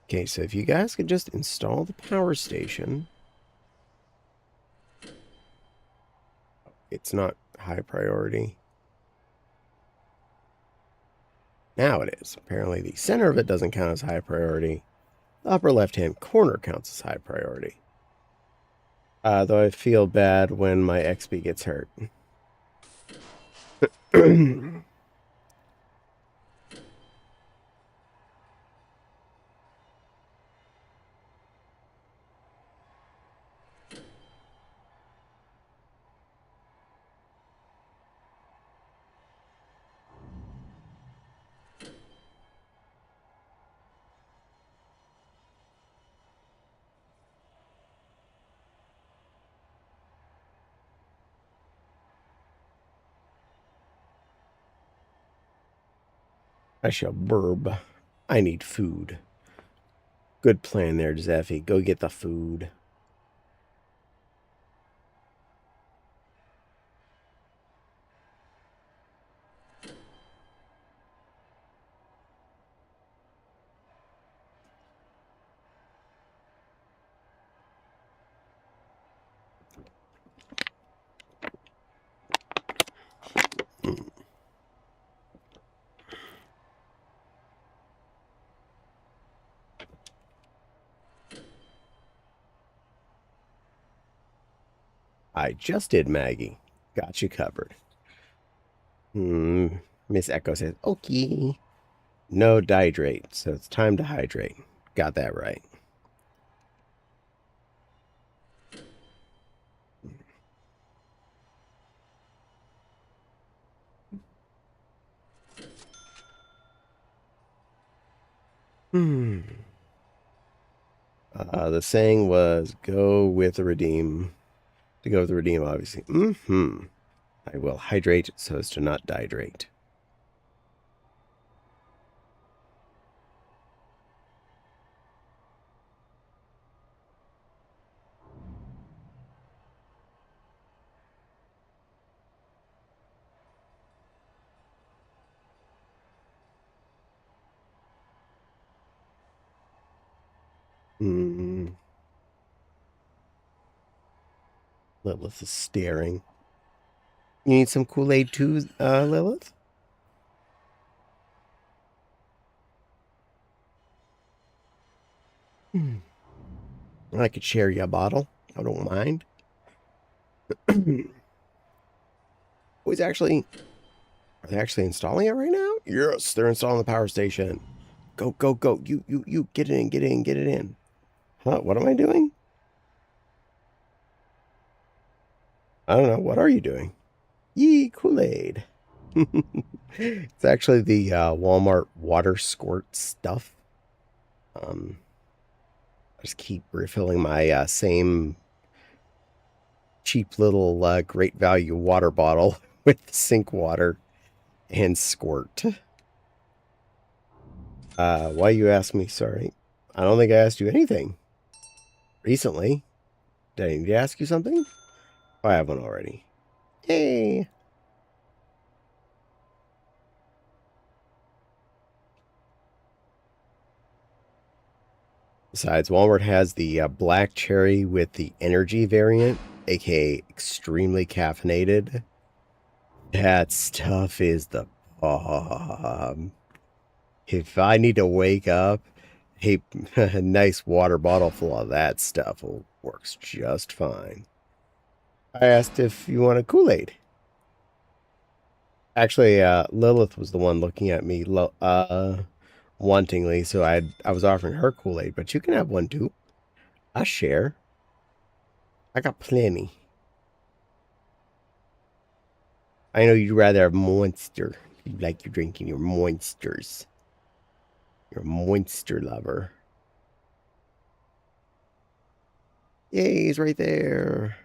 Okay, so if you guys could just install the power station. It's not high priority. Now it is. Apparently the center of it doesn't count as high priority. The upper left-hand corner counts as high priority. Though I feel bad when my XP gets hurt. I shall burb. I need food. Good plan there, Zeffy. Go get the food. I just did, Maggie. Got you covered. Miss Echo says, okay. No dihydrate, so it's time to hydrate. Got that right. The saying was, go with the redeem. To go with the redeem, obviously. I will hydrate so as to not dihydrate. Lilith is staring. You need some Kool-Aid too, Lilith? I could share you a bottle. I don't mind. Are they actually installing it right now? Yes, they're installing the power station. Go, go, go. You, get it in, get it in, get it in. Huh, what am I doing? I don't know. What are you doing? Yee, Kool-Aid. It's actually the Walmart water squirt stuff. I just keep refilling my same cheap little great value water bottle with sink water and squirt. Why you ask me? Sorry. I don't think I asked you anything recently. Did I need to ask you something? Oh, I haven't already. Hey. Besides, Walmart has the black cherry with the energy variant, aka extremely caffeinated. That stuff is the bomb. If I need to wake up, a nice water bottle full of that stuff works just fine. I asked if you want a Kool-Aid. Actually, Lilith was the one looking at me wantingly, so I was offering her Kool-Aid, but you can have one too. I share. I got plenty. I know you'd rather have Monster. You like you drinking your Monsters. You're a Monster lover. Yay, he's right there.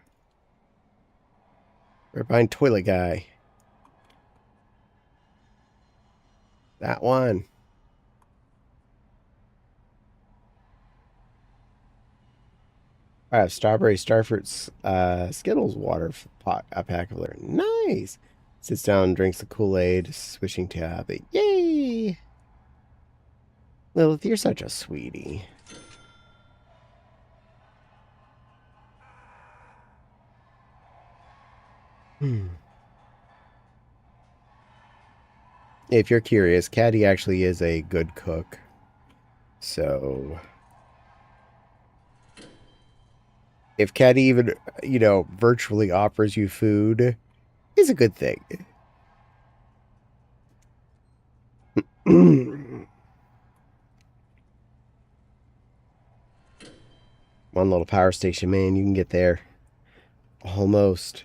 Right behind Toilet Guy. That one. I have strawberry starfruit Skittles water pot, a pack of litter. Nice. Sits down, drinks the Kool-Aid, switching tab. Yay! Lilith, you're such a sweetie. If you're curious, Caddy actually is a good cook. So if Caddy even, virtually offers you food, it's a good thing. One little power station, man. You can get there. Almost.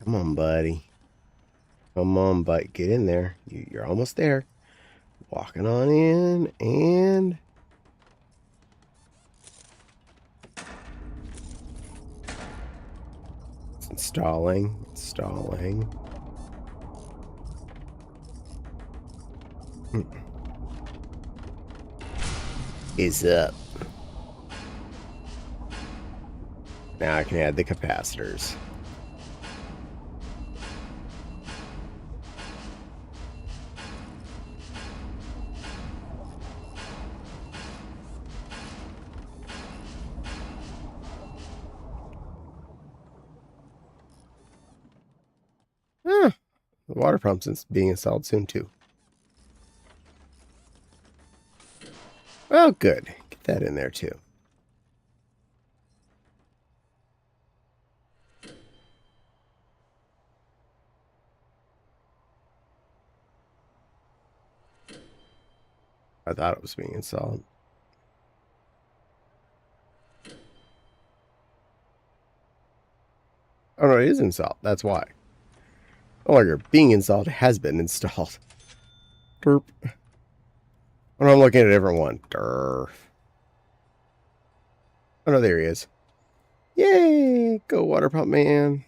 Come on, buddy. Come on, bud. Get in there. You're almost there. Walking on in, and... it's installing. Is up. Now I can add the capacitors. The water pump's being installed soon too. Well, good. Get that in there too. I thought it was being installed. Oh no, it is installed. That's why. No longer being installed, it has been installed. Derp. Oh no, I'm looking at a different one. Derp. Oh no, there he is. Yay! Go water pump man.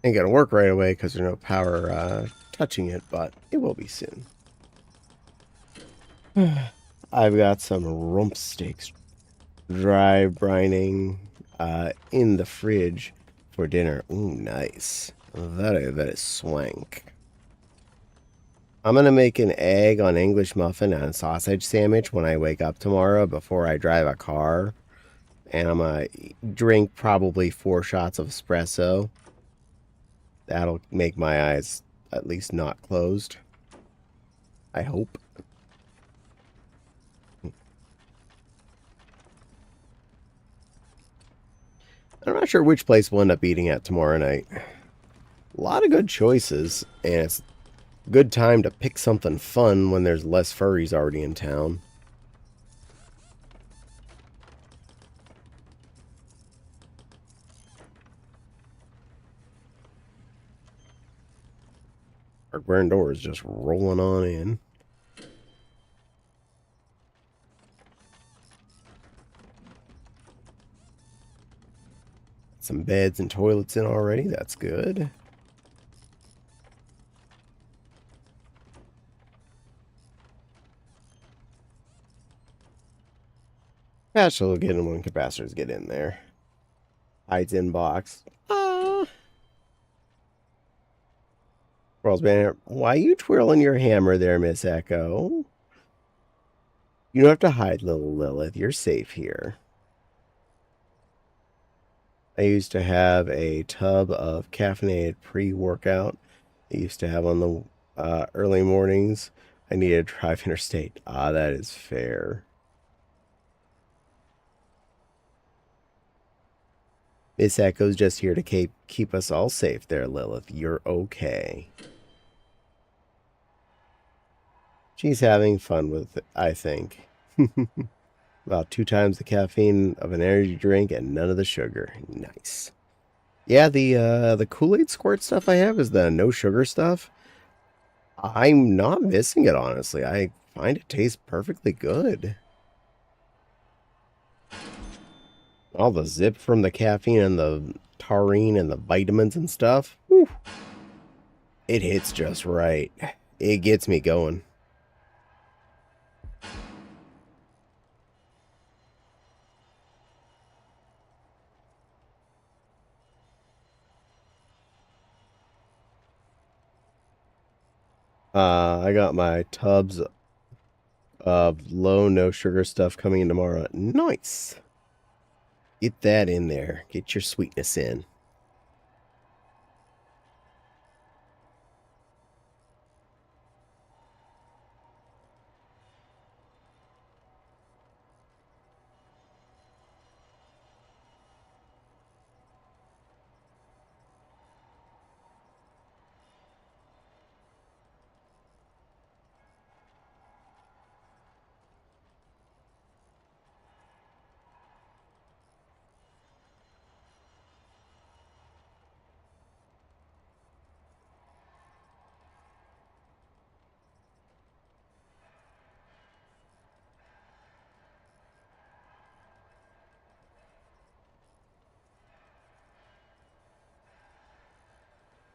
Ain't gonna work right away because there's no power touching it, but it will be soon. I've got some rump steaks dry brining in the fridge for dinner. Ooh, nice. That is swank. I'm going to make an egg on English muffin and a sausage sandwich when I wake up tomorrow before I drive a car. And I'm going to drink probably 4 shots of espresso. That'll make my eyes at least not closed. I hope. I'm not sure which place we'll end up eating at tomorrow night. A lot of good choices, and it's a good time to pick something fun when there's less furries already in town. Our grand door is just rolling on in. Some beds and toilets in already. That's good. Capacitor will get in when capacitors get in there. Hides in box. Squirrel's banner. Why are you twirling your hammer there, Miss Echo? You don't have to hide, little Lilith. You're safe here. I used to have a tub of caffeinated pre-workout I used to have on the early mornings. I needed to drive interstate. Ah, that is fair. Miss Echo's just here to keep us all safe there, Lilith. You're okay. She's having fun with it, I think. About 2 times the caffeine of an energy drink and none of the sugar. Nice. Yeah, the Kool-Aid squirt stuff I have is the no sugar stuff. I'm not missing it, honestly. I find it tastes perfectly good. All the zip from the caffeine and the taurine and the vitamins and stuff. Whew. It hits just right. It gets me going. I got my tubs of low, no sugar stuff coming in tomorrow. Nice. Get that in there. Get your sweetness in.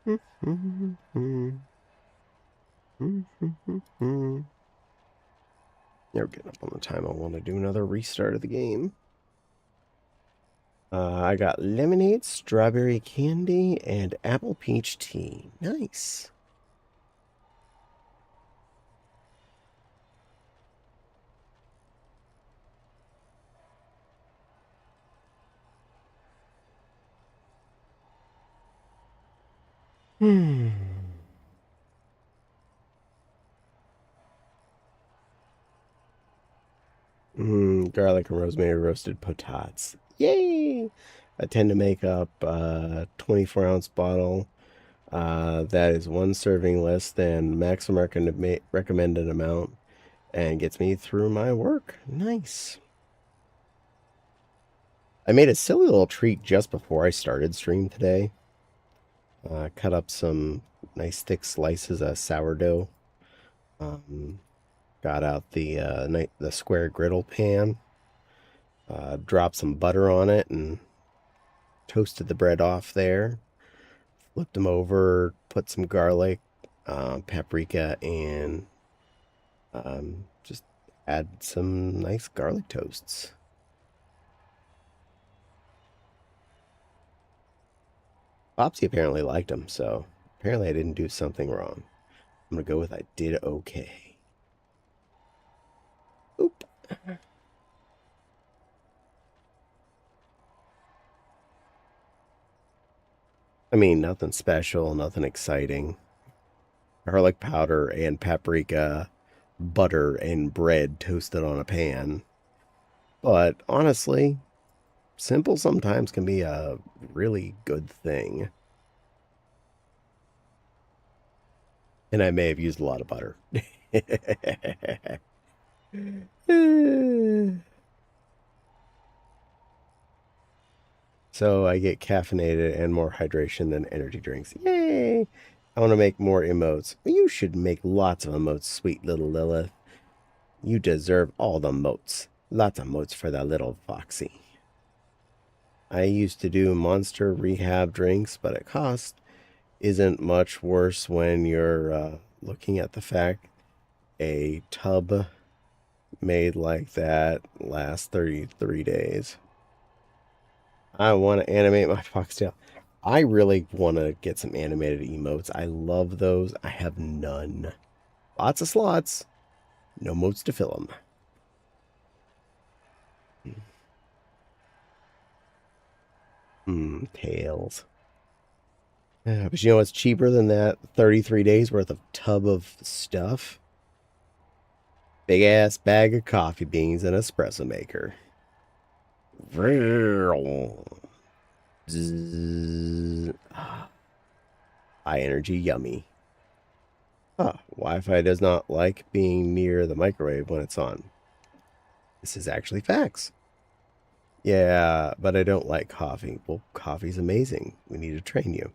Yeah, we're getting up on the time. I want to do another restart of the game. I got lemonade, strawberry candy, and apple peach tea. Nice. Garlic and rosemary roasted potats. Yay! I tend to make up a 24-ounce bottle. That is 1 serving less than maximum recommended amount and gets me through my work. Nice. I made a silly little treat just before I started stream today. Cut up some nice thick slices of sourdough. Got out the square griddle pan. Dropped some butter on it and toasted the bread off there. Flipped them over, put some garlic, paprika, and just add some nice garlic toasts. Popsy apparently liked them, so apparently I didn't do something wrong. I'm going to go with I did okay. Oop. I mean, nothing special, nothing exciting. Garlic powder and paprika, butter and bread toasted on a pan. But honestly, simple sometimes can be a really good thing. And I may have used a lot of butter. So I get caffeinated and more hydration than energy drinks. Yay! I want to make more emotes. You should make lots of emotes, sweet little Lilith. You deserve all the motes. Lots of motes for that little foxy. I used to do monster rehab drinks, but it cost isn't much worse when you're looking at the fact a tub made like that lasts 33 days. I want to animate my foxtail. I really want to get some animated emotes. I love those. I have none. Lots of slots. No motes to fill them. Tails. But you know what's cheaper than that 33 days worth of tub of stuff? Big ass bag of coffee beans and espresso maker. High energy, yummy. Wi-Fi does not like being near the microwave when it's on. This is actually facts. Yeah, but I don't like coffee. Well, coffee's amazing. We need to train you.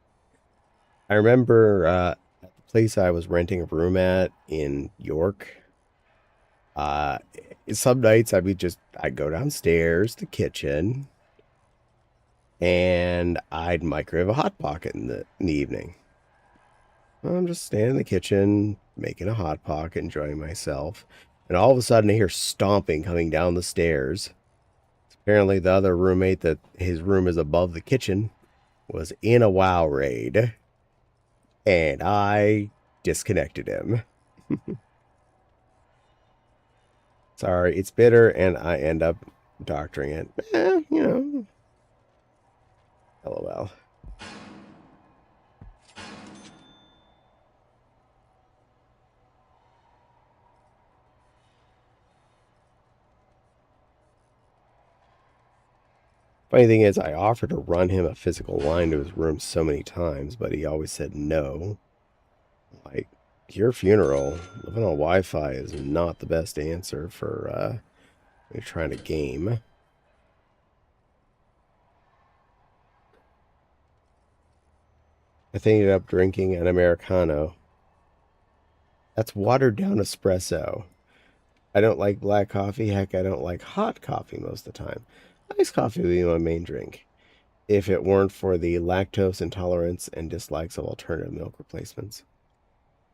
I remember at the place I was renting a room at in York, some nights I'd go downstairs to the kitchen and I'd microwave a Hot Pocket in the evening. I'm just standing in the kitchen, making a Hot Pocket, enjoying myself. And all of a sudden I hear stomping coming down the stairs. Apparently the other roommate that his room is above the kitchen was in a WoW raid. And I disconnected him. Sorry, it's bitter and I end up doctoring it. You know. LOL. Funny thing is, I offered to run him a physical line to his room so many times, but he always said no. Like, your funeral, living on Wi-Fi is not the best answer for you're trying to game. I think I ended up drinking an Americano. That's watered down espresso. I don't like black coffee. Heck, I don't like hot coffee most of the time. Iced coffee would be my main drink, if it weren't for the lactose intolerance and dislikes of alternative milk replacements.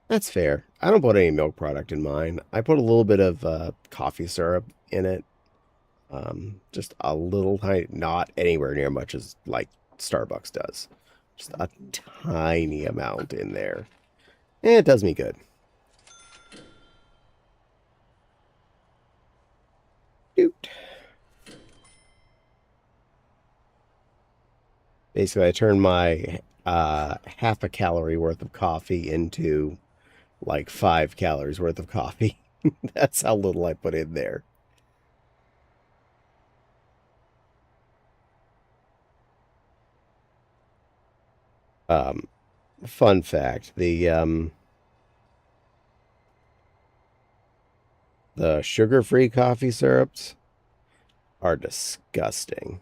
That's fair. I don't put any milk product in mine. I put a little bit of coffee syrup in it. Just a little tiny, not anywhere near much as like Starbucks does. Just a tiny amount in there. And it does me good. Doot. Basically, I turn my half a calorie worth of coffee into like 5 calories worth of coffee. That's how little I put in there. Fun fact, the sugar-free coffee syrups are disgusting.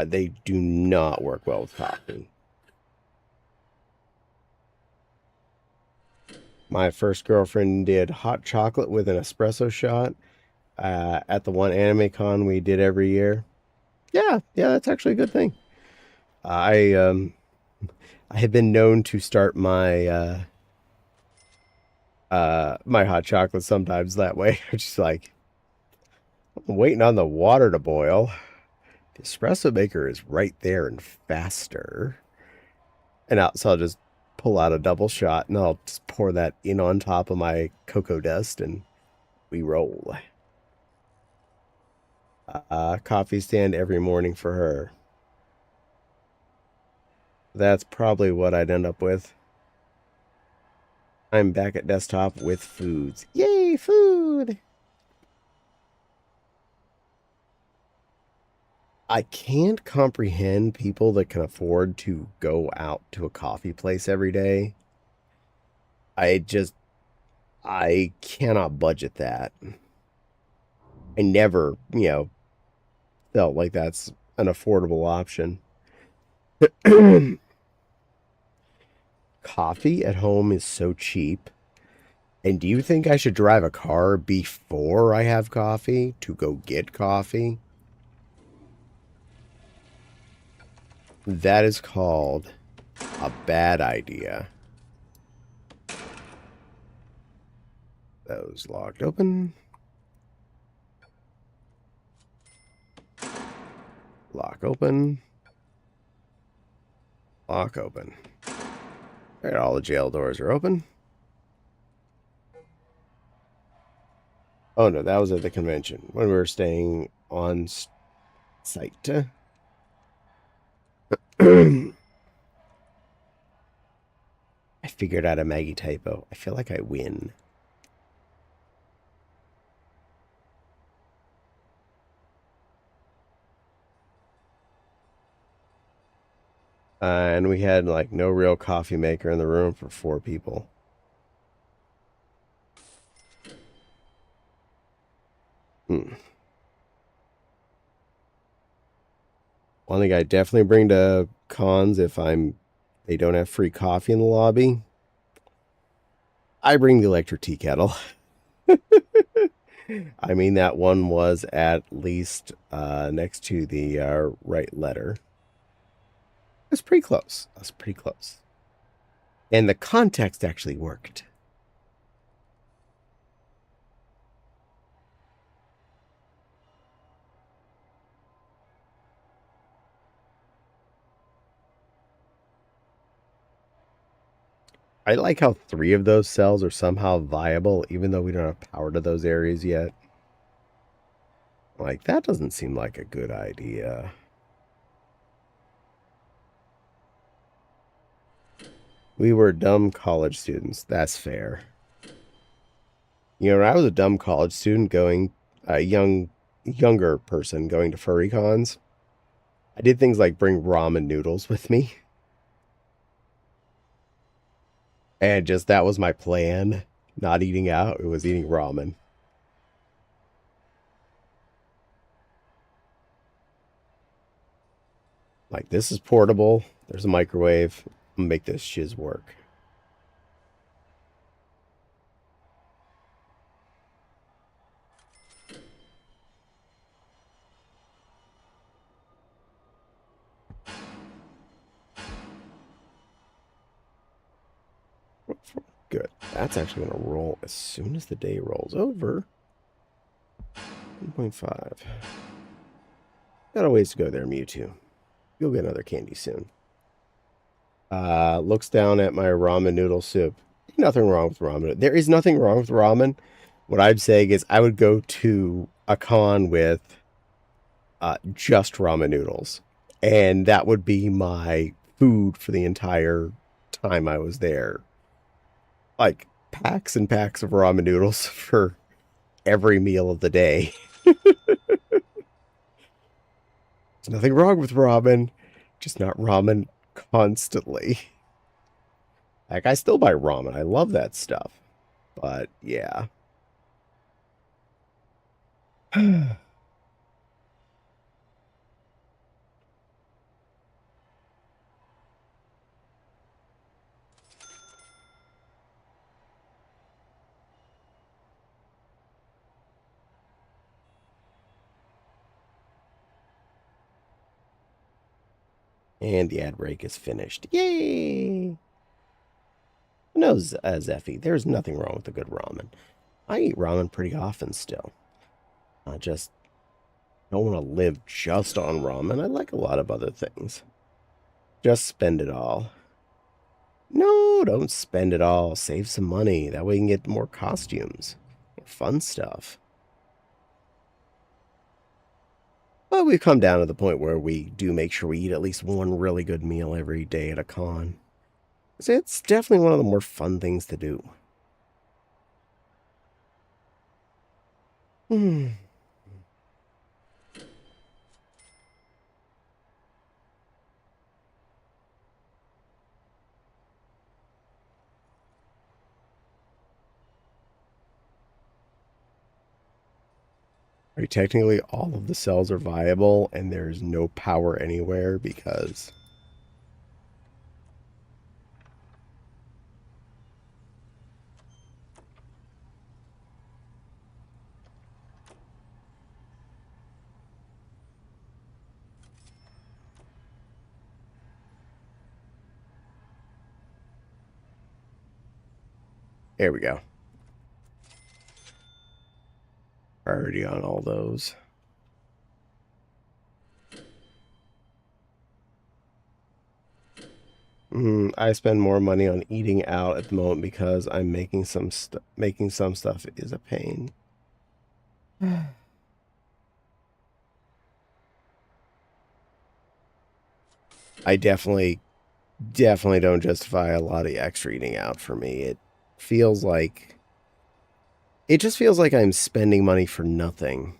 They do not work well with coffee. My first girlfriend did hot chocolate with an espresso shot at the one anime con we did every year. Yeah, that's actually a good thing. I have been known to start my my hot chocolate sometimes that way. I'm just like, I'm waiting on the water to boil. The espresso maker is right there and faster. And so I'll just pull out a double shot and I'll just pour that in on top of my cocoa dust and we roll. Coffee stand every morning for her. That's probably what I'd end up with. I'm back at desktop with foods. Yay, food! I can't comprehend people that can afford to go out to a coffee place every day. I cannot budget that. I never, felt like that's an affordable option. Coffee at home is so cheap. And do you think I should drive a car before I have coffee to go get coffee? That is called a bad idea. That was locked open. Lock open. Lock open. All right, all the jail doors are open. Oh no, that was at the convention when we were staying on site. I figured out a Maggie typo. I feel like I win. And we had like no real coffee maker in the room for 4 people. One thing I definitely bring to cons if they don't have free coffee in the lobby, I bring the electric tea kettle. I mean, that one was at least next to the right letter. It was pretty close. I was pretty close. And the context actually worked. I like how 3 of those cells are somehow viable, even though we don't have power to those areas yet. Like, that doesn't seem like a good idea. We were dumb college students. That's fair. You know, when I was a dumb college student going, a younger person going to furry cons, I did things like bring ramen noodles with me. And just that was my plan. Not eating out, it was eating ramen. Like, this is portable. There's a microwave. I'm gonna make this shiz work. Good. That's actually going to roll as soon as the day rolls over. 1.5. Got a ways to go there, Mewtwo. You'll get another candy soon. Looks down at my ramen noodle soup. Nothing wrong with ramen. There is nothing wrong with ramen. What I'm saying is I would go to a con with just ramen noodles. And that would be my food for the entire time I was there. Like, packs and packs of ramen noodles for every meal of the day. There's nothing wrong with ramen, just not ramen constantly. Like, I still buy ramen. I love that stuff. But, yeah. And the ad break is finished. Yay! No, Zeffy, there's nothing wrong with a good ramen. I eat ramen pretty often still. I just don't want to live just on ramen. I like a lot of other things. Just spend it all. No, don't spend it all. Save some money. That way you can get more costumes. More fun stuff. But we've come down to the point where we do make sure we eat at least one really good meal every day at a con. It's definitely one of the more fun things to do. Technically, all of the cells are viable, and there's no power anywhere because... There we go. Priority on all those. I spend more money on eating out at the moment because I'm making some stuff is a pain. I definitely don't justify a lot of extra eating out for me. It just feels like I'm spending money for nothing.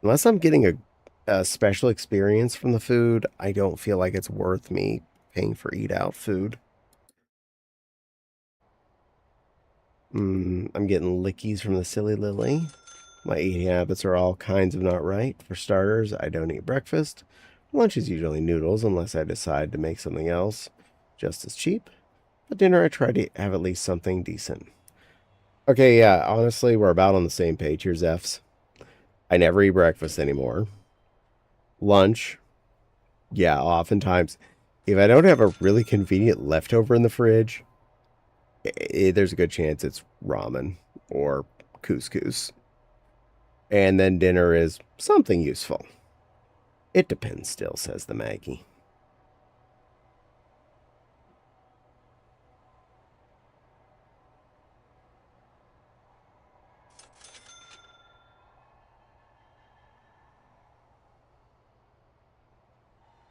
Unless I'm getting a special experience from the food, I don't feel like it's worth me paying for eat out food. I'm getting lickies from the silly lily. My eating habits are all kinds of not right. For starters, I don't eat breakfast. Lunch is usually noodles unless I decide to make something else just as cheap. But dinner, I try to have at least something decent. Okay, yeah, honestly, we're about on the same page. Here's F's. I never eat breakfast anymore. Lunch, yeah, oftentimes. If I don't have a really convenient leftover in the fridge, there's a good chance it's ramen or couscous. And then dinner is something useful. It depends still, says the Maggie.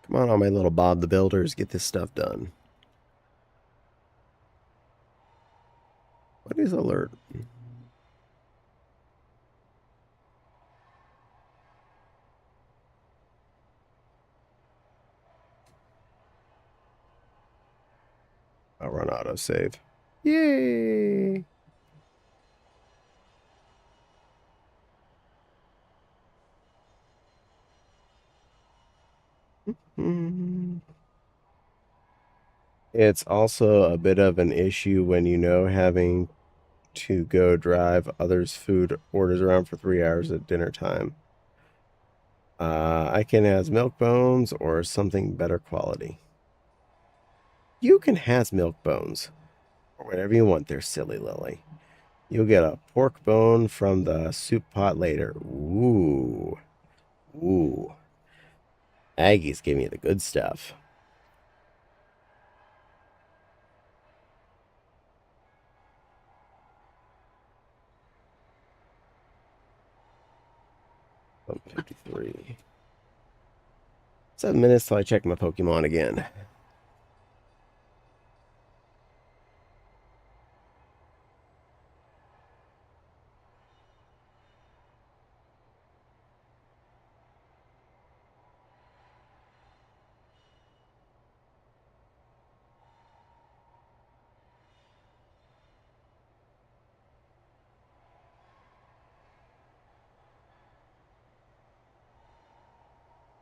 Come on, all my little Bob the Builders, get this stuff done. What is alert? I'll run autosave. Yay! It's also a bit of an issue when having to go drive others' food orders around for 3 hours at dinner time. I can has milk bones or something better quality. You can has milk bones or whatever you want there, silly Lily. You'll get a pork bone from the soup pot later. Ooh. Ooh. Aggie's giving you the good stuff. Oh, 53. 7 minutes till I check my Pokemon again.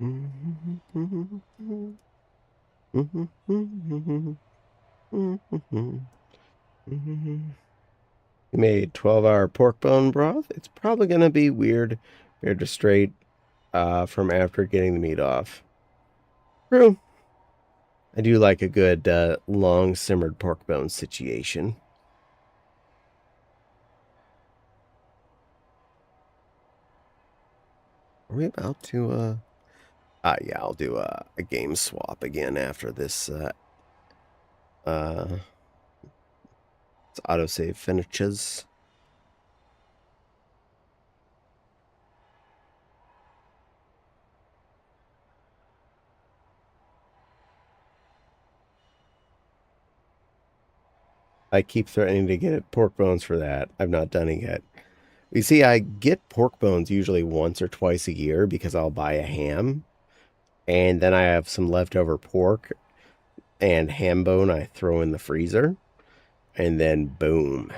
We made 12-hour pork bone broth. It's probably going to be weird compared to straight from after getting the meat off. True. I do like a good long simmered pork bone situation. Are we about to yeah, I'll do a game swap again after this It's autosave finishes. I keep threatening to get pork bones for that. I've not done it yet. You see, I get pork bones usually once or twice a year because I'll buy a ham. And then I have some leftover pork and ham bone I throw in the freezer. And then boom.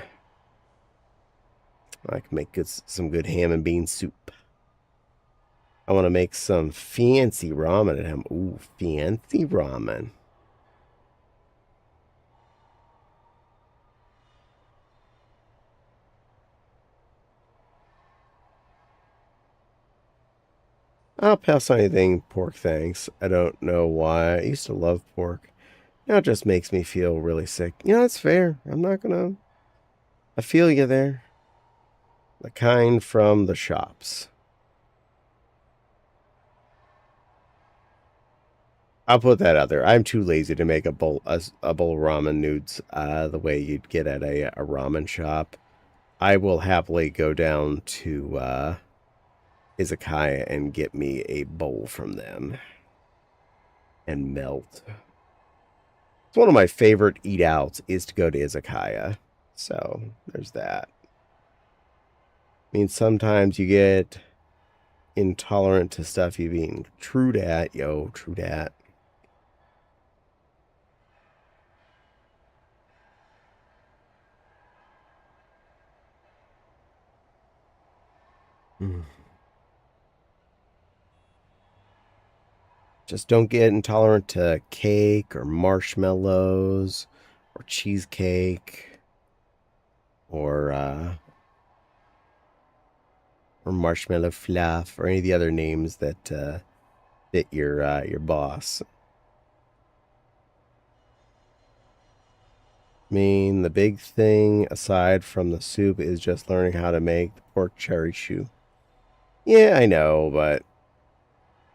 I can make some good ham and bean soup. I want to make some fancy ramen at home. Ooh, fancy ramen. I'll pass on anything pork, thanks. I don't know why. I used to love pork. Now it just makes me feel really sick. You know, it's fair. I'm not gonna... I feel you there. The kind from the shops. I'll put that out there. I'm too lazy to make a bowl of ramen noodles the way you'd get at a ramen shop. I will happily go down to Izakaya and get me a bowl from them and melt. It's one of my favorite eat outs is to go to Izakaya. So there's that. I mean, sometimes you get intolerant to stuff you've eaten. True dat, yo, true dat. Just don't get intolerant to cake or marshmallows or cheesecake or marshmallow fluff or any of the other names that fit your boss. I mean, the big thing aside from the soup is just learning how to make the pork cherry shoe. Yeah, I know, but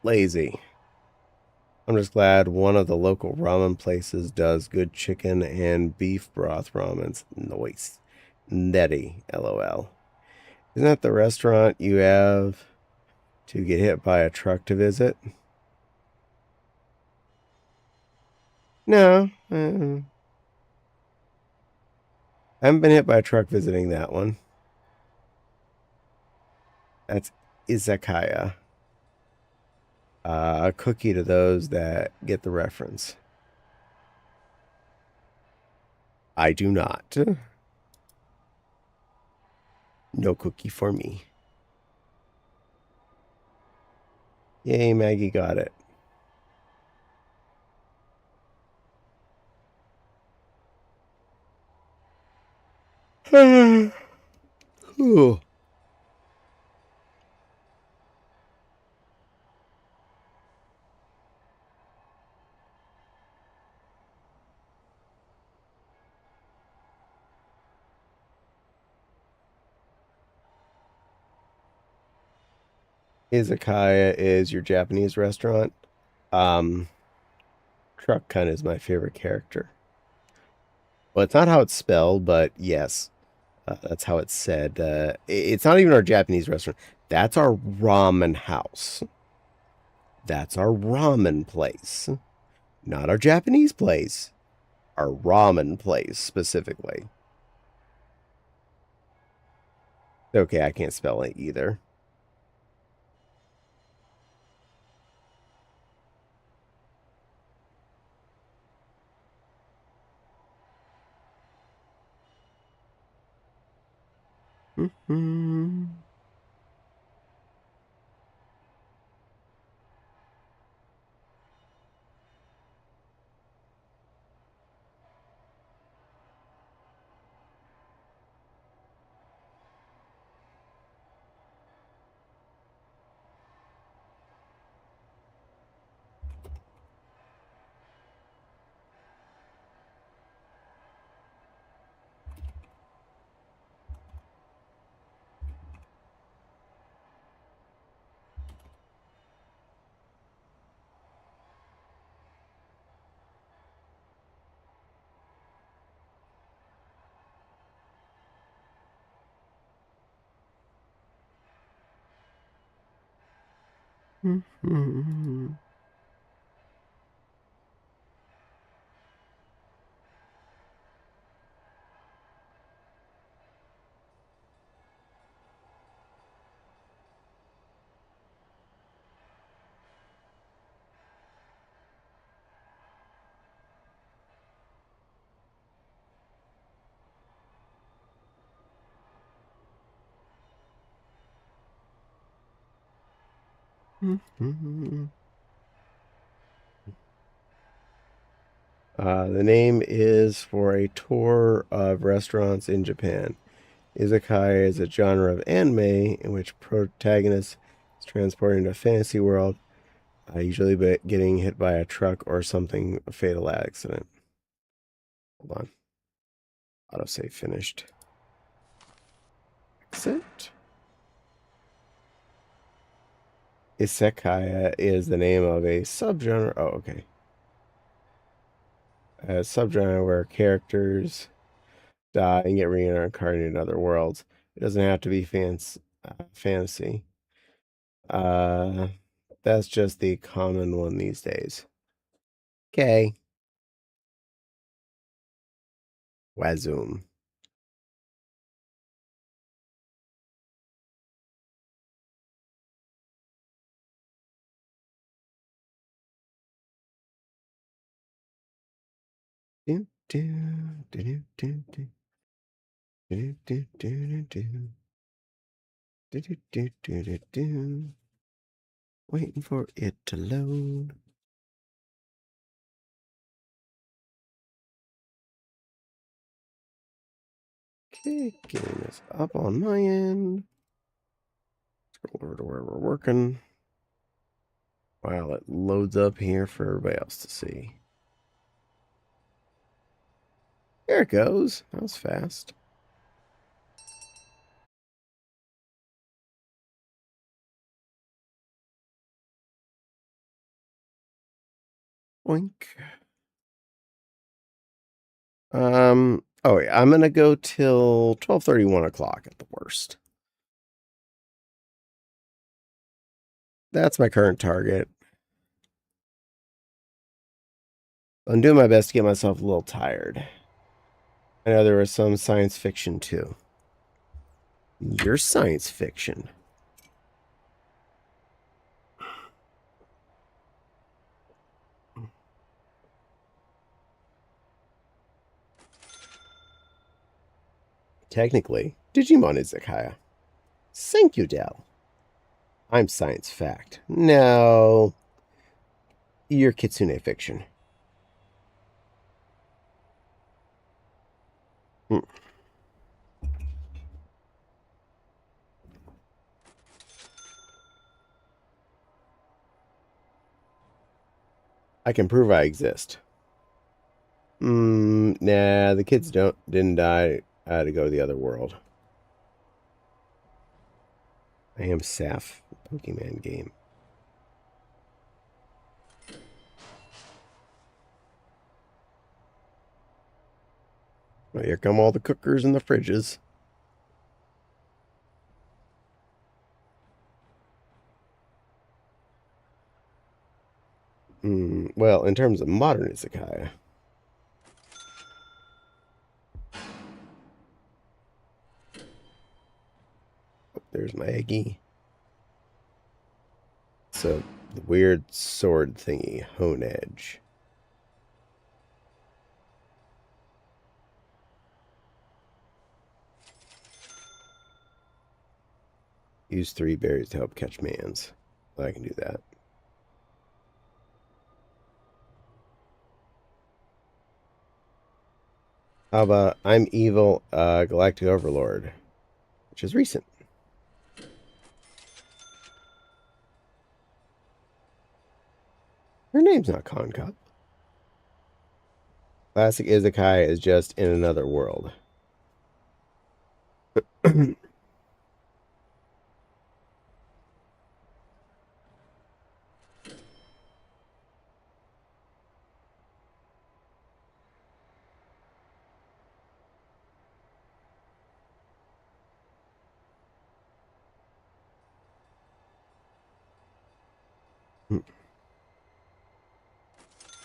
lazy. I'm just glad one of the local ramen places does good chicken and beef broth ramens. Nice. Netty, LOL. Isn't that the restaurant you have to get hit by a truck to visit? No. I haven't been hit by a truck visiting that one. That's Izakaya. A cookie to those that get the reference. I do not. No cookie for me. Yay, Maggie got it. Ooh. Izakaya is your Japanese restaurant. Truck kind is my favorite character. Well, it's not how it's spelled, but yes, that's how it's said. It's not even our Japanese restaurant. That's our ramen house. That's our ramen place. Not our Japanese place. Our ramen place, specifically. Okay, I can't spell it either. The name is for a tour of restaurants in Japan. Izakaya is a genre of anime in which protagonist is transported into a fantasy world, usually getting hit by a truck or something, a fatal accident. Hold on. Autosave finished. Exit. Isekaya is the name of a subgenre. Oh, okay. A subgenre where characters die and get reincarnated in other worlds. It doesn't have to be fantasy. Uh, that's just the common one these days. Okay. Wazoom. Do, do, do, do, do, do, do, do, do, do. Do, do, do, do, do, do. Waiting for it to load. Okay, getting this up on my end. Scroll over to where we're working. While it loads up here for everybody else to see. There it goes. That was fast. Boink. Oh yeah, I'm gonna go till 12:30, 1 o'clock at the worst. That's my current target. I'm doing my best to get myself a little tired. I know there was some science fiction too. Your science fiction. Technically, Digimon is Zakaya. Thank you, Dell. I'm science fact. No, you're Kitsune fiction. Hmm. I can prove I exist. Nah, the kids didn't die. I had to go to the other world. I am Saf, Pokemon game. Well, here come all the cookers and the fridges. Well, in terms of modern izakaya. There's my Eggy. So, the weird sword thingy, Hone Edge. Use 3 berries to help catch mans. I can do that. How about I'm Evil Galactic Overlord, which is recent. Her name's not Concup. Classic izakaya is just in another world.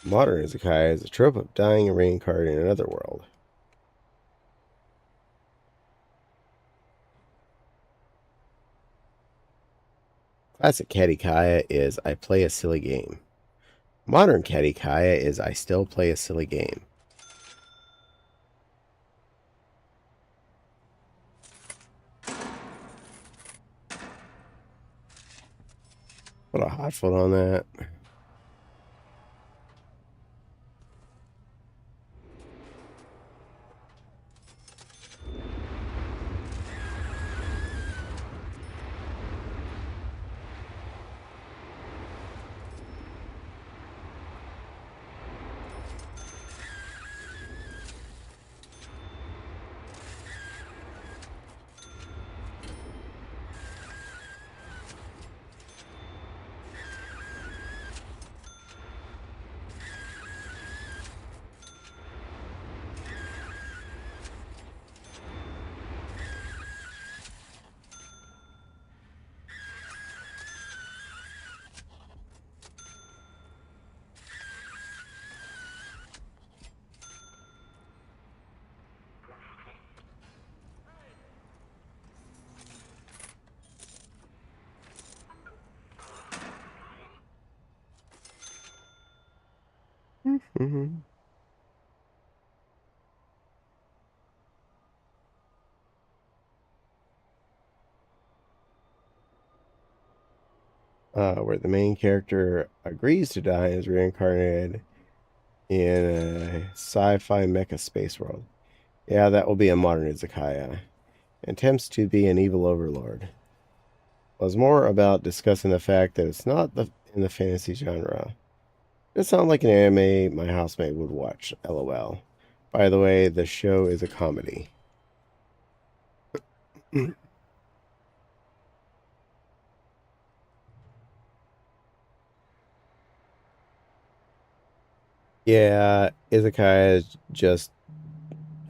Modern izakaya is a trope of dying and reincarnating in another world. Classic Katikaya is I play a silly game. Modern Katikaya is I still play a silly game. Put a hot foot on that. Mm-hmm. Where the main character agrees to die and is reincarnated in a sci-fi mecha space world. Yeah, that will be a modern izakaya. Attempts to be an evil overlord. Was more about discussing the fact that it's not in the fantasy genre. It sounds like an anime my housemate would watch, lol. By the way, the show is a comedy. Yeah, izakaya just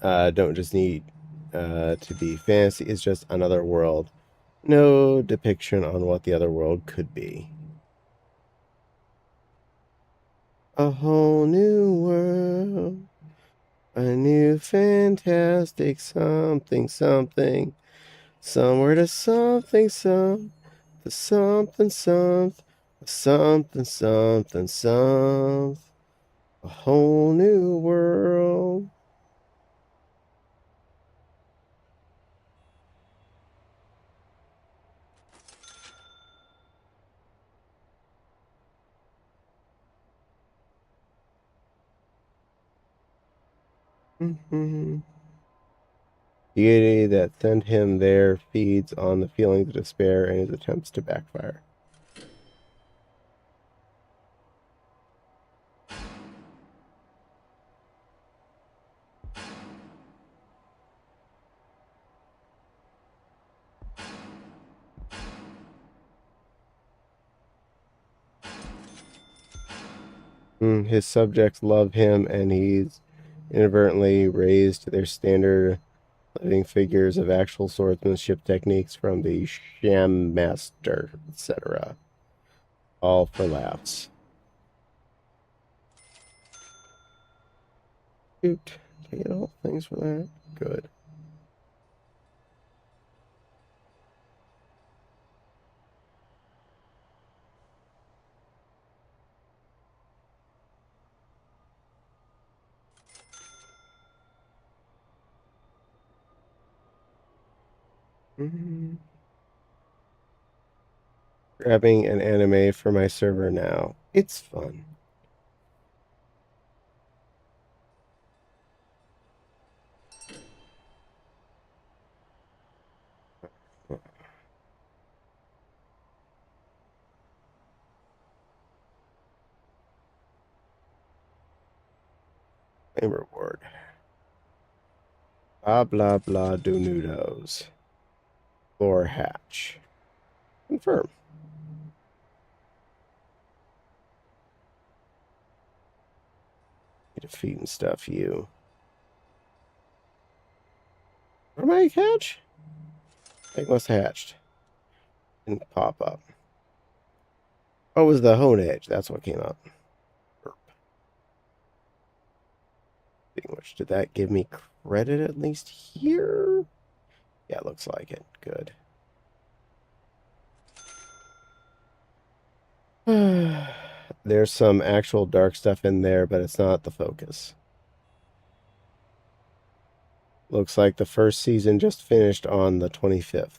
don't just need to be fantasy. It's just another world. No depiction on what the other world could be. A whole new world. A new fantastic something something. Somewhere to something some. To something some. Something something some. A whole new world. Mm-hmm. Deity that sent him there feeds on the feelings of despair and his attempts to backfire. His subjects love him, and he's inadvertently raised to their standard, living figures of actual swordsmanship techniques from the sham master, etc. All for laughs. Shoot. Did I get all things for that? Good. Mm-hmm. Grabbing an anime for my server now. It's fun. Claim reward. Blah blah blah do noodles. Floor hatch. Confirm. You defeating stuff, you. What am I hatch? Egg was hatched. Didn't pop up. Oh, it was the Hone Edge. That's what came up. Which, did that give me credit at least here? Yeah, it looks like it. Good. There's some actual dark stuff in there, but it's not the focus. Looks like the first season just finished on the 25th.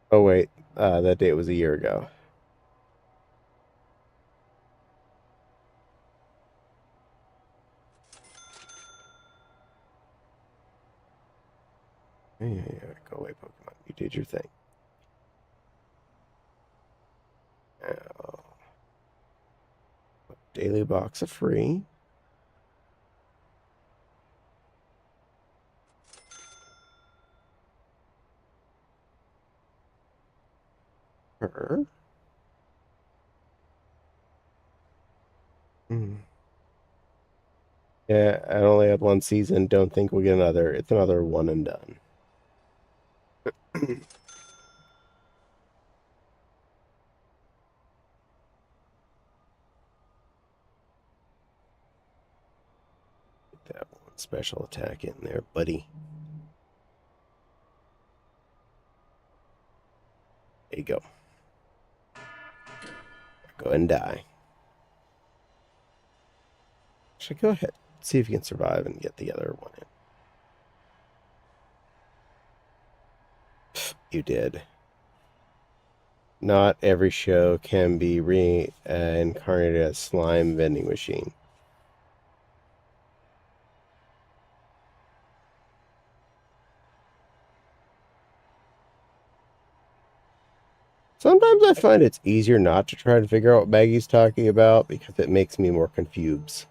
Oh, wait. That date was a year ago. Yeah, go away, Pokemon. You did your thing. Now, daily box of free. Her. Yeah, I only had one season. Don't think we'll get another. It's another one and done. Get that one special attack in there, buddy. There you go. Go and die. Actually, go ahead. See if you can survive and get the other one in. You did. Not every show can be reincarnated as slime vending machine. Sometimes I find it's easier not to try to figure out what Maggie's talking about because it makes me more confused.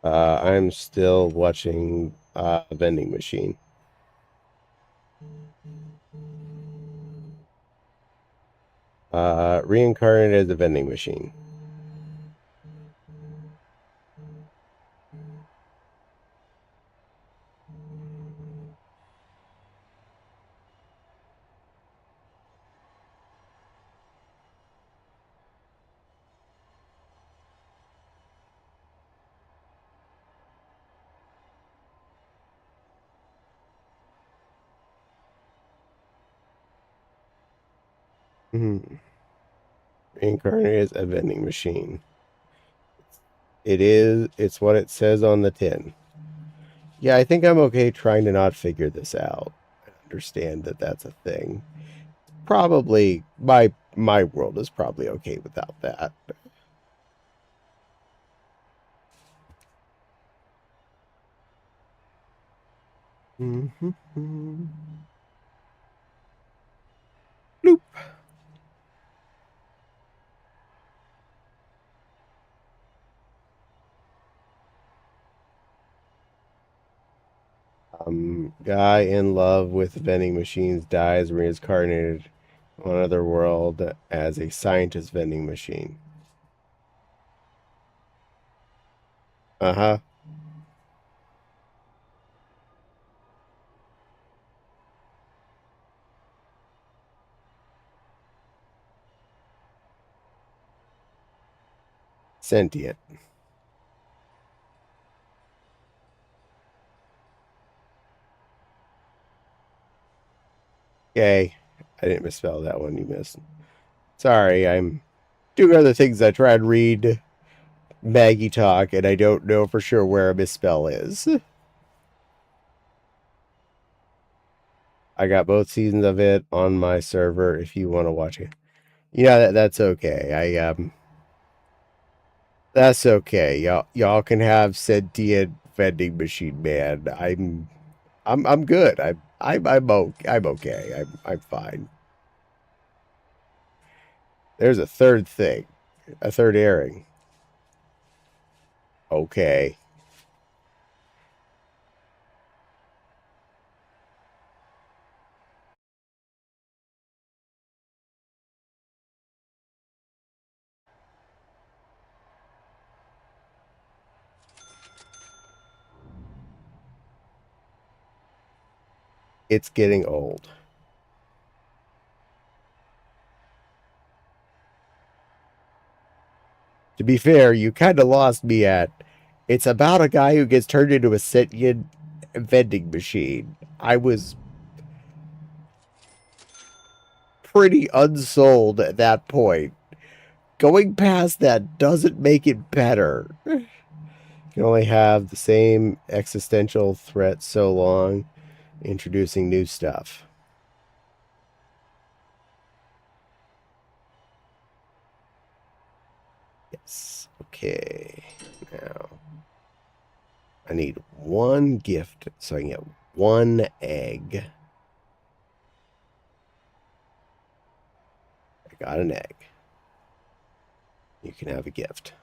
I'm still watching Vending Machine. Reincarnated as a vending machine. Reincarnated as a vending machine. It's what it says on the tin. Yeah, I think I'm okay trying to not figure this out. I understand that that's a thing. Probably, my world is probably okay without that. Bloop. Guy in love with vending machines dies reincarnated on another world as a scientist vending machine. Uh-huh. Sentient. Yay. I didn't misspell that one. You missed. Sorry, I'm doing other things. I try and read Maggie talk, and I don't know for sure where a misspell is. I got both seasons of it on my server if you want to watch it. Yeah, that's okay. That's okay. Y'all can have sentient vending machine man. I'm good. I'm okay. I'm fine. There's a third thing. A third airing. Okay. It's getting old. To be fair, you kind of lost me at, it's about a guy who gets turned into a sentient vending machine. I was pretty unsold at that point. Going past that doesn't make it better. You can only have the same existential threat so long, introducing new stuff. Yes. Okay. Now, I need one gift so I can get one egg. I got an egg. You can have a gift.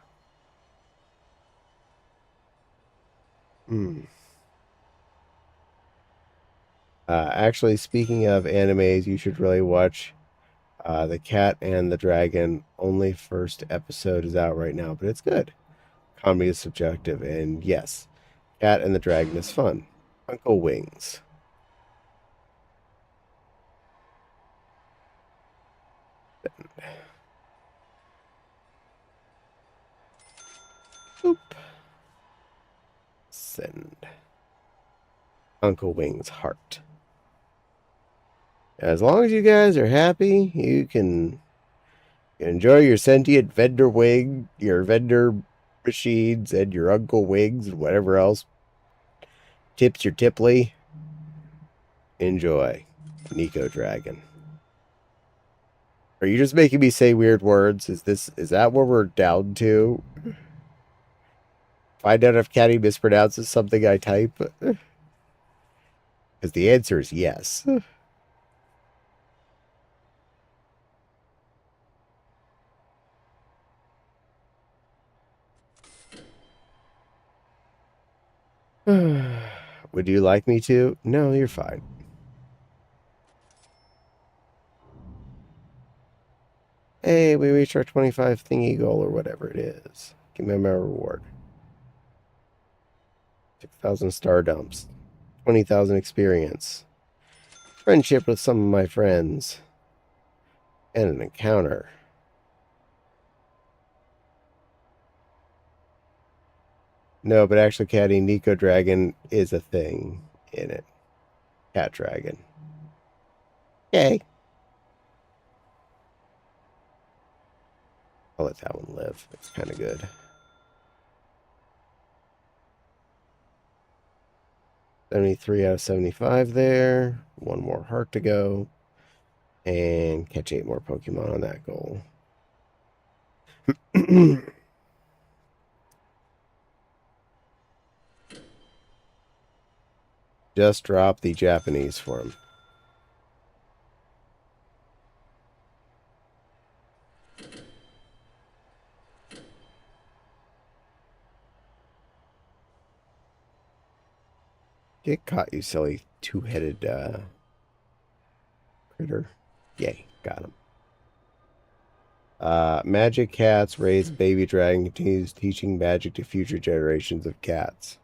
Actually, speaking of animes, you should really watch The Cat and the Dragon. Only first episode is out right now, but it's good. Comedy is subjective, and yes, Cat and the Dragon is fun. Uncle Wings. Boop. Send. Uncle Wings heart. As long as you guys are happy, you can enjoy your sentient vendor wing, your vendor machines, and your Uncle Wings, and whatever else tips your tiply. Enjoy. Nico Dragon. Are you just making me say weird words? Is that what we're down to? Find out if Caddy mispronounces something I type? Because the answer is yes. Would you like me to? No, you're fine. Hey, we reached our 25 thingy goal or whatever it is. Give me my reward. 6,000 star dumps. 20,000 experience. Friendship with some of my friends. And an encounter. No, but actually, Caddy, Nico Dragon is a thing in it. Cat Dragon. Yay. I'll let that one live. It's kind of good. 73 out of 75 there. One more heart to go. And catch 8 more Pokemon on that goal. Just drop the Japanese for him. Get caught, you silly two-headed critter. Yay, got him. Magic cats raise baby dragon continues teaching magic to future generations of cats.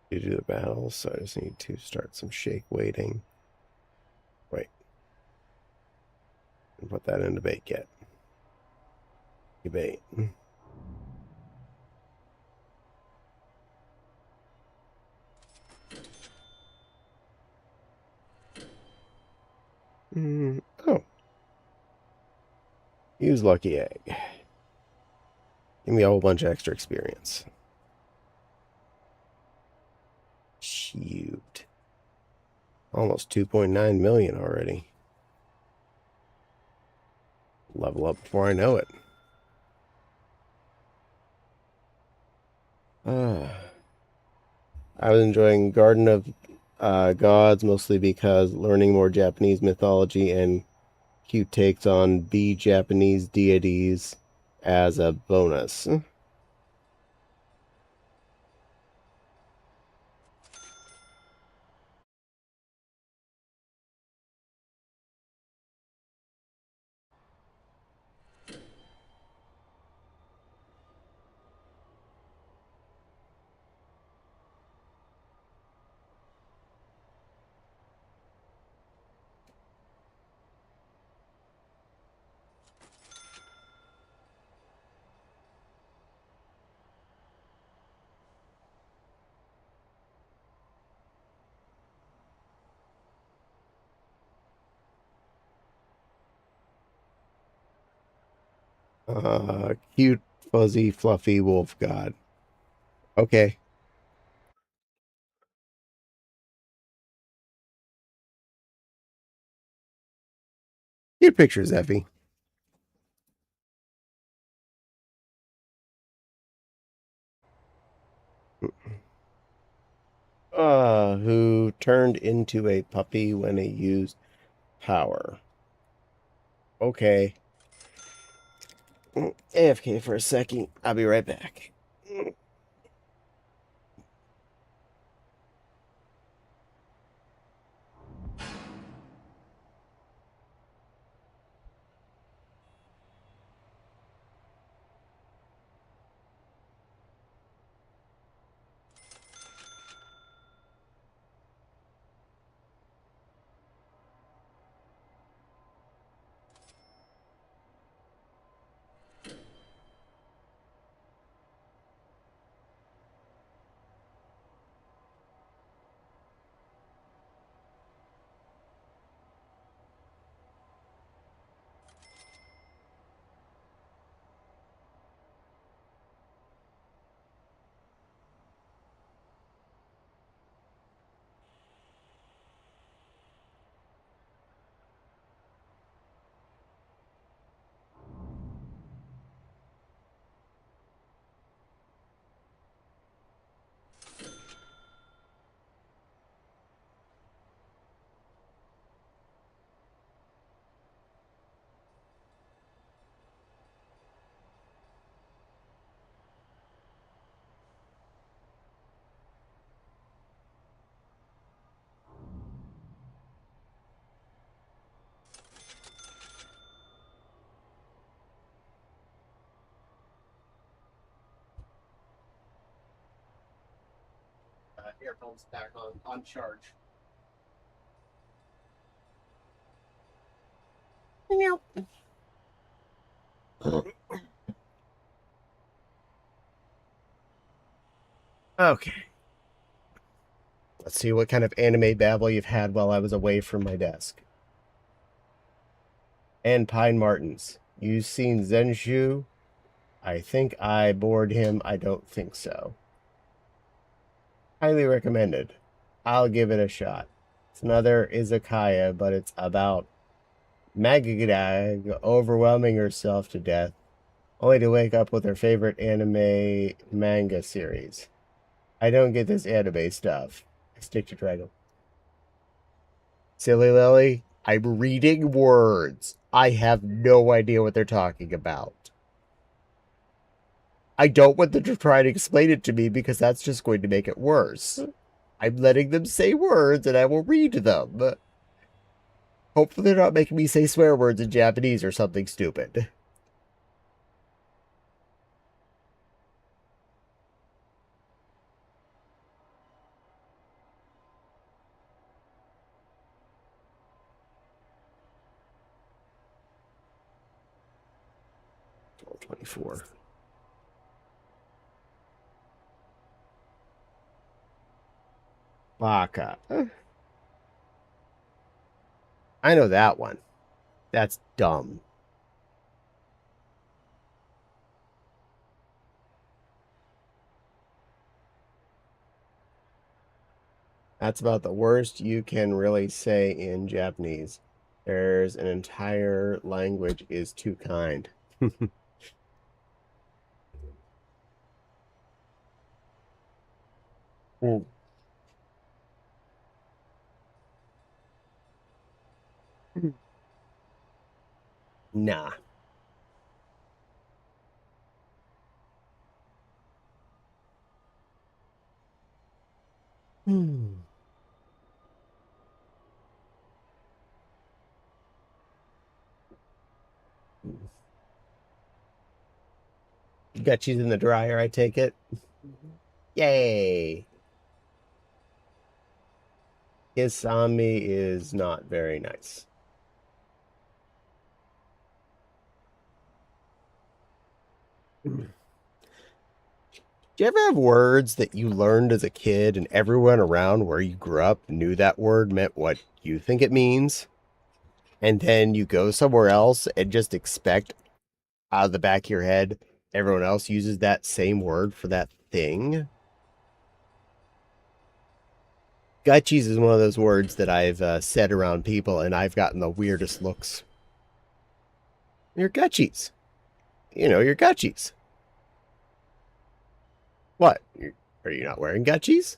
You do the battles, so I just need to start some shake waiting. Wait. And put that into bait yet. You bait. Oh. Use Lucky Egg. Give me a whole bunch of extra experience. Shoot. Almost 2.9 million already. Level up before I know it. I was enjoying Garden of Gods mostly because learning more Japanese mythology and cute takes on Japanese deities as a bonus. Cute, fuzzy, fluffy wolf god. Okay. Cute pictures, Effie. Who turned into a puppy when he used power. Okay. AFK for a second. I'll be right back. Earphones back on charge. Yep. Okay. Let's see what kind of anime babble you've had while I was away from my desk. And Pine Martins. You seen Zenshu? I think I bored him. I don't think so. Highly recommended. I'll give it a shot. It's another izakaya, but it's about Magadag overwhelming herself to death, only to wake up with her favorite anime manga series. I don't get this anime stuff. I stick to Dragon. Silly Lily, I'm reading words. I have no idea what they're talking about. I don't want them to try to explain it to me because that's just going to make it worse. I'm letting them say words and I will read them. Hopefully they're not making me say swear words in Japanese or something stupid. $12.24. Baka. I know that one. That's dumb. That's about the worst you can really say in Japanese. There's an entire language is too kind. Mm. Nah. Hmm. You got cheese in the dryer, I take it. Yay. Isami is not very nice. Do you ever have words that you learned as a kid and everyone around where you grew up knew that word meant what you think it means? And then you go somewhere else and just expect out of the back of your head everyone else uses that same word for that thing? Gut cheese is one of those words that I've said around people and I've gotten the weirdest looks. Your gut cheese. You know, your gut cheese. What? Are you not wearing gut cheese?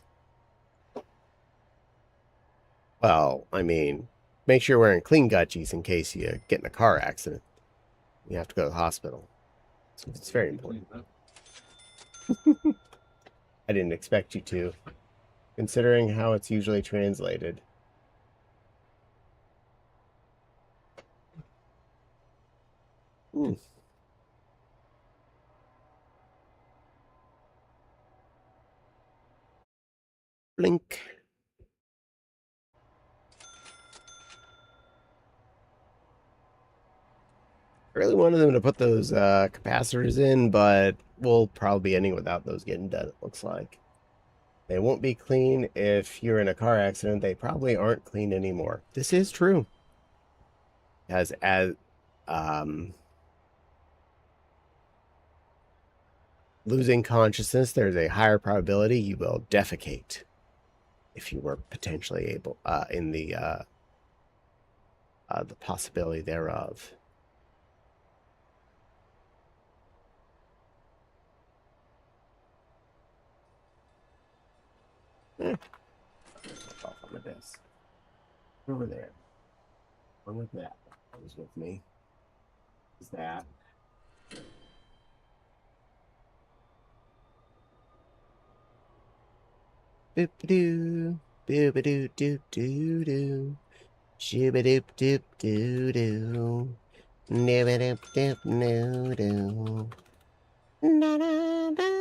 Well, I mean, make sure you're wearing clean gut cheese in case you get in a car accident. You have to go to the hospital. It's very important. I didn't expect you to, considering how it's usually translated. Hmm. Blink. I really wanted them to put those capacitors in, but we'll probably be ending without those getting done, it looks like. They won't be clean if you're in a car accident. They probably aren't clean anymore. This is true. As losing consciousness, there's a higher probability you will defecate if you were potentially able in the possibility thereof. Off on the desk. Over there. One with that. Who's with me? Is that? Boop doo. Boop doo doo doo doo. Shooba doop doop doo doo. Nibba doop doop doo doo. Da da da.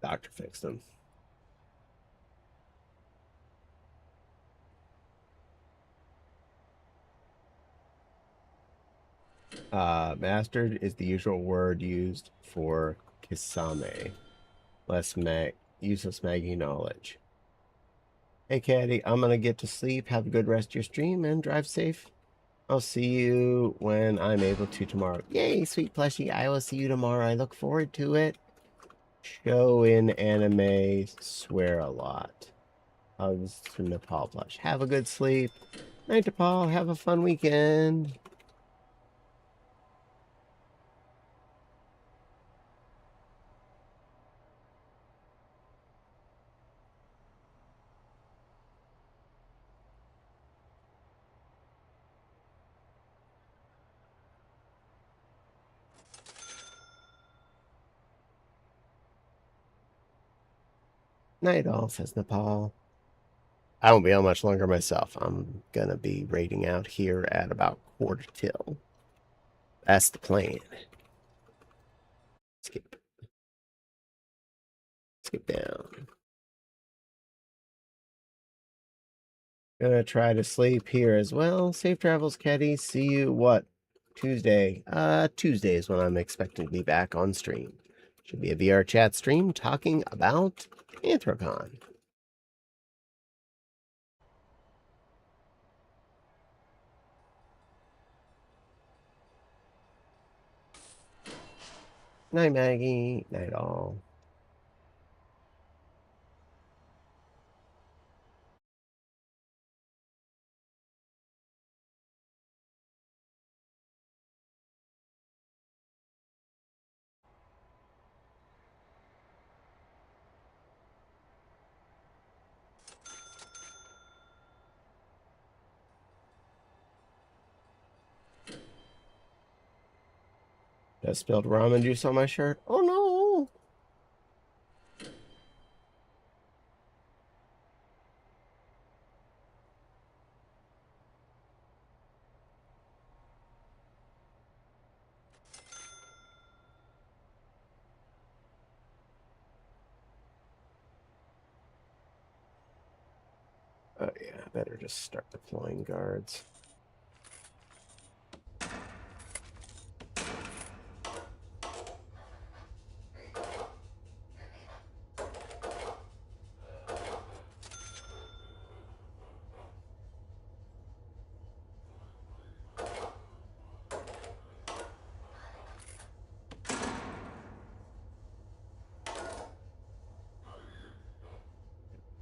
Doctor fixed them. Mastered is the usual word used for kisame. Useless maggie knowledge. Hey, Caddy, I'm gonna get to sleep. Have a good rest of your stream and drive safe. I'll see you when I'm able to tomorrow. Yay, sweet plushie. I will see you tomorrow. I look forward to it. Show in anime, swear a lot. Hugs to Nepal plush. Have a good sleep. Night, Nepal. Have a fun weekend. Night all, says Nepal. I won't be on much longer myself. I'm gonna be raiding out here at about 1:45. That's the plan. Skip. Skip down. Gonna try to sleep here as well. Safe travels, Caddy. See you, what? Tuesday. Tuesday is when I'm expecting to be back on stream. Should be a VR chat stream talking about Anthrocon. Night, Maggie. Night, all. Just spilled ramen juice on my shirt. Oh no! Oh yeah, better just start deploying guards.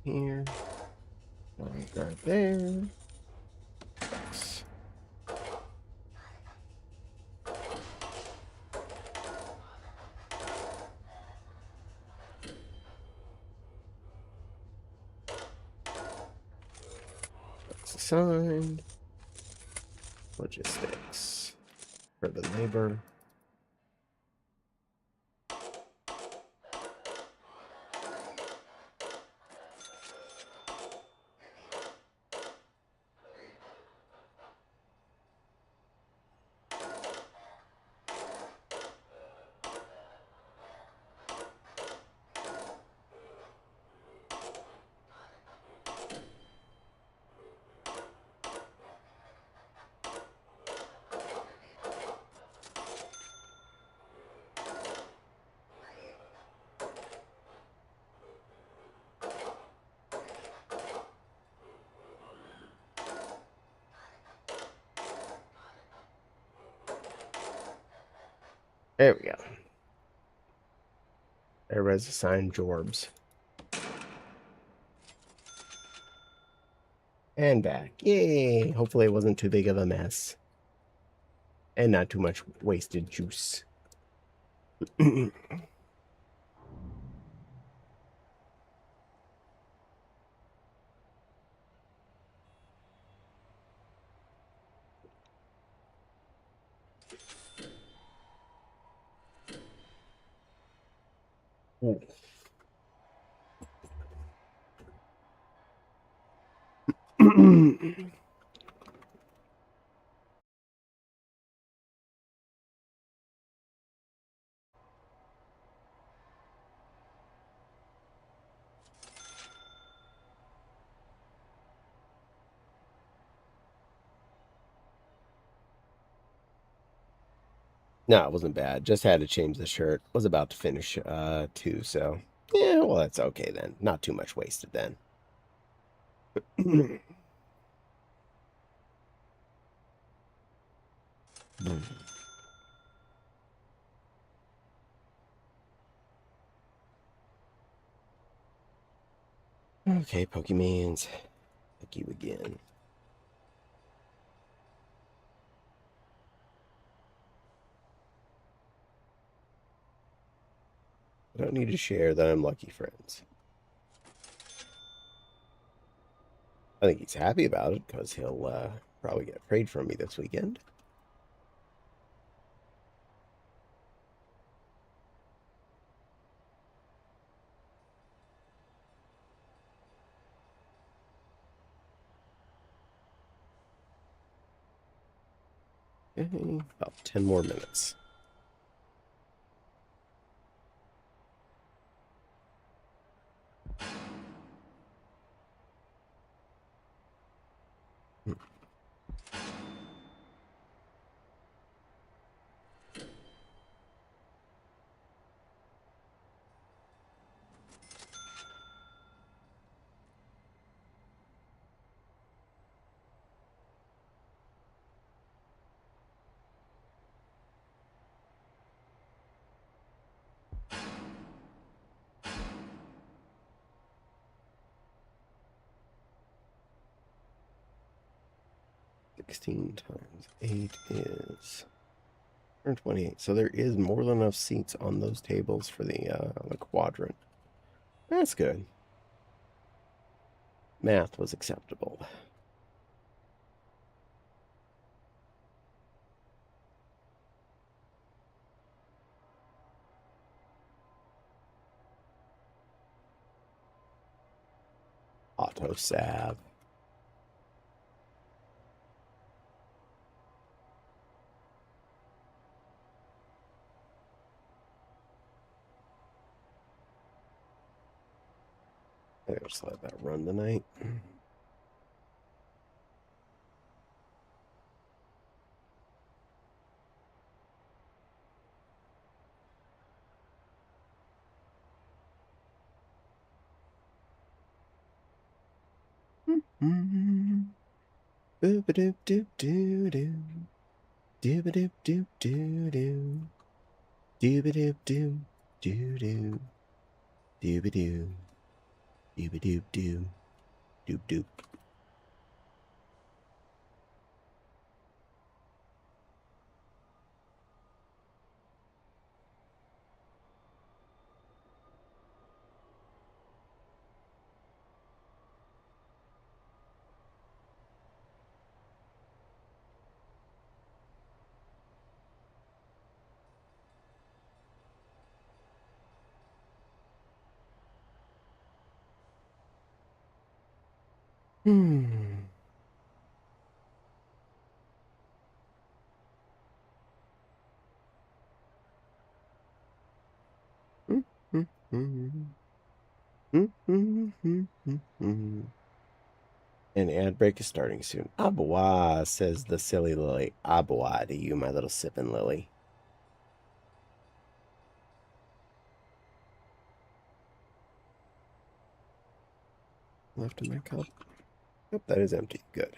Here. Guard there. X. X assigned. Logistics. For the labor. There we go. Everybody's assigned Jorbs. And back. Yay! Hopefully it wasn't too big of a mess. And not too much wasted juice. Ooh. No, it wasn't bad. Just had to change the shirt. Was about to finish too, so yeah, well that's okay then. Not too much wasted then. Okay, Pokemans. Thank you again. I don't need to share that I'm lucky friends. I think he's happy about it because he'll probably get prayed from me this weekend. Okay, about 10 more minutes. $16 times 8 is 128. So there is more than enough seats on those tables for the quadrant. That's good. Math was acceptable. Auto salve. I'll just let that run tonight. Boop-a-doop doop doo doo. Dooba-doop doop doo doo. Dooba-doop doop doo doo. Dooba-doo. Dooba-doop doo. Doop doop. Hmm. An ad break is starting soon. Abawa, says the silly lily. Abawa to you, my little sipping lily. Left in my cup. Yep, that is empty. Good.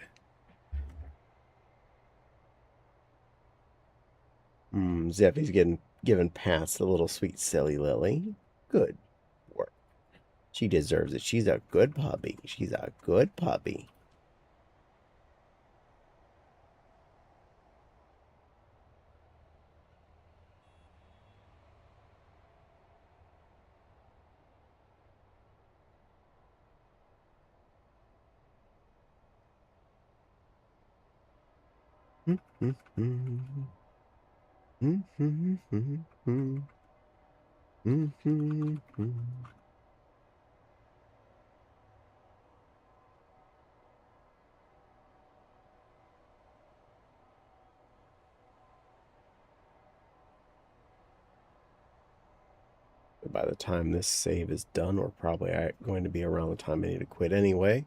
Zeffy's giving pats the little sweet silly lily. Good work. She deserves it. She's a good puppy. She's a good puppy. By the time this save is done, we're probably going to be around the time I need to quit anyway.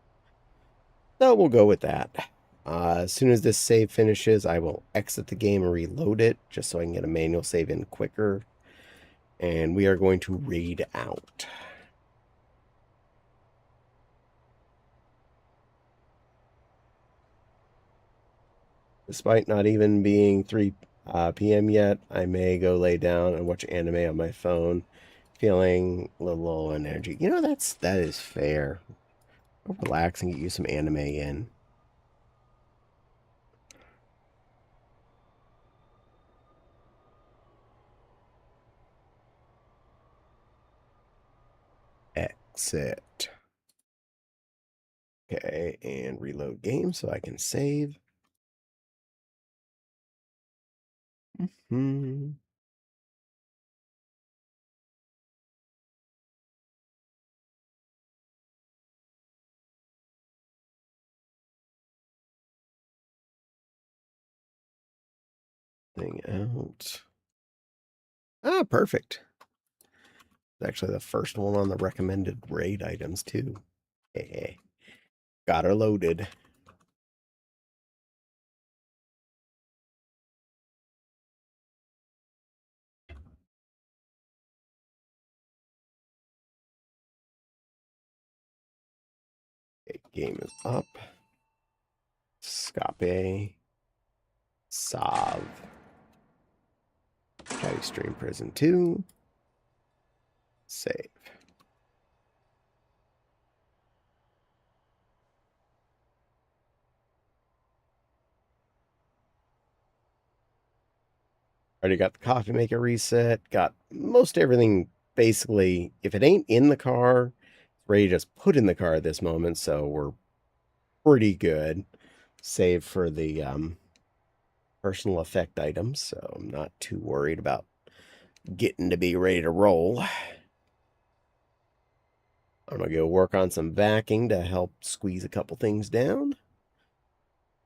So we'll go with that. As soon as this save finishes, I will exit the game and reload it, just so I can get a manual save in quicker. And we are going to raid out. Despite not even being 3 p.m. yet, I may go lay down and watch anime on my phone, feeling a little low on energy. You know, that is fair. I'll relax and get you some anime in. Exit. Okay, and reload game so I can save. thing out. Ah, perfect. It's actually the first one on the recommended raid items, too. Hey, got her loaded. Okay, game is up. Scape. Sav. Chatty Stream Prison 2. Save. Already got the coffee maker reset. Got most everything basically. If it ain't in the car, it's ready to just put in the car at this moment. So we're pretty good. Save for the personal effect items. So I'm not too worried about getting to be ready to roll. I'm going to go work on some vacuuming to help squeeze a couple things down.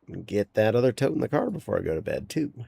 And get that other tote in the car before I go to bed, too.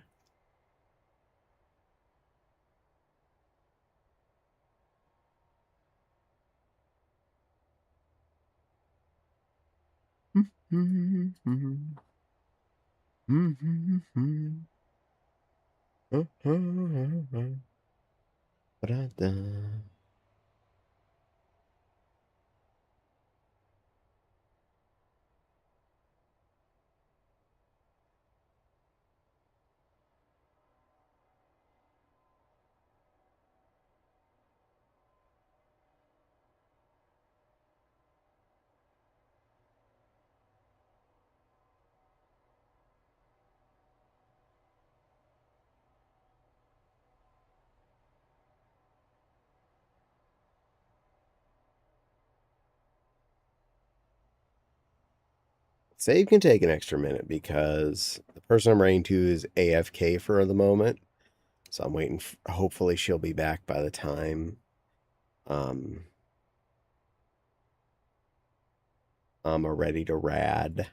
Save can take an extra minute because the person I'm writing to is AFK for the moment. So I'm waiting. Hopefully she'll be back by the time I'm ready to rad.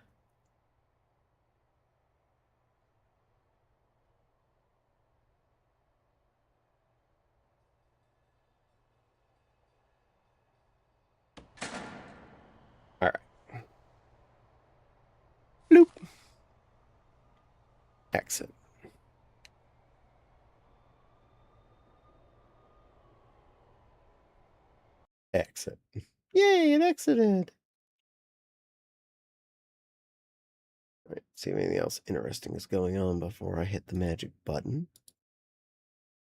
All right. Bloop. Exit. Exit. Yay, it exited. All right, see if anything else interesting is going on before I hit the magic button.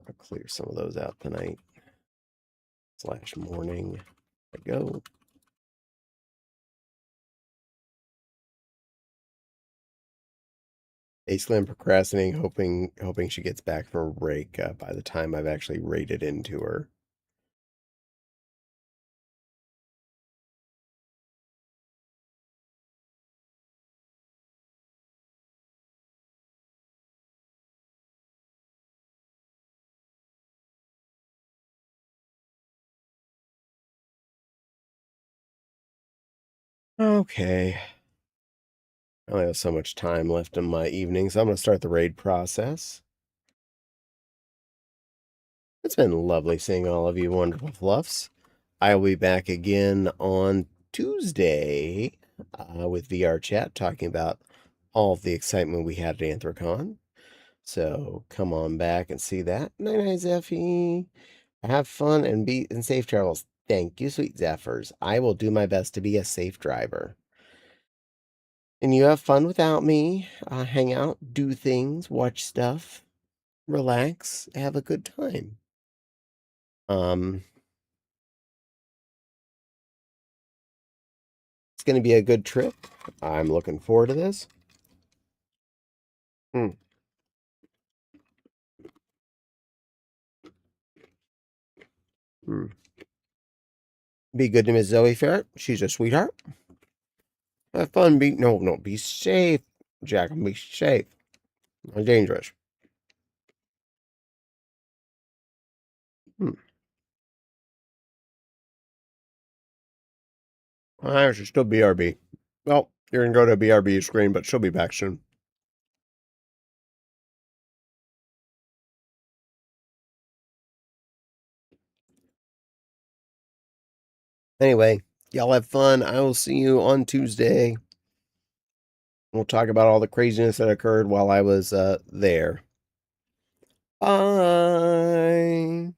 I'll clear some of those out tonight. / morning. There we go. Basically, I'm procrastinating, hoping she gets back from a break by the time I've actually raided into her. Okay. I only have so much time left in my evening, so I'm going to start the raid process. It's been lovely seeing all of you wonderful fluffs. I will be back again on Tuesday with Vee Arr Chat, talking about all of the excitement we had at Anthrocon. So come on back and see that. Night-night, Zeffy. Have fun and be in safe travels. Thank you, sweet Zephyrs. I will do my best to be a safe driver. And you have fun without me. Hang out, do things, watch stuff, relax, have a good time. It's going to be a good trip. I'm looking forward to this. Hmm. Be good to Miss Zoe Ferret. She's a sweetheart. Have fun. Be safe, Jack. Be safe. Not dangerous. I should still BRB. Well, you're going to go to BRB screen, but she'll be back soon. Anyway, y'all have fun. I will see you on Tuesday. We'll talk about all the craziness that occurred while I was there. Bye.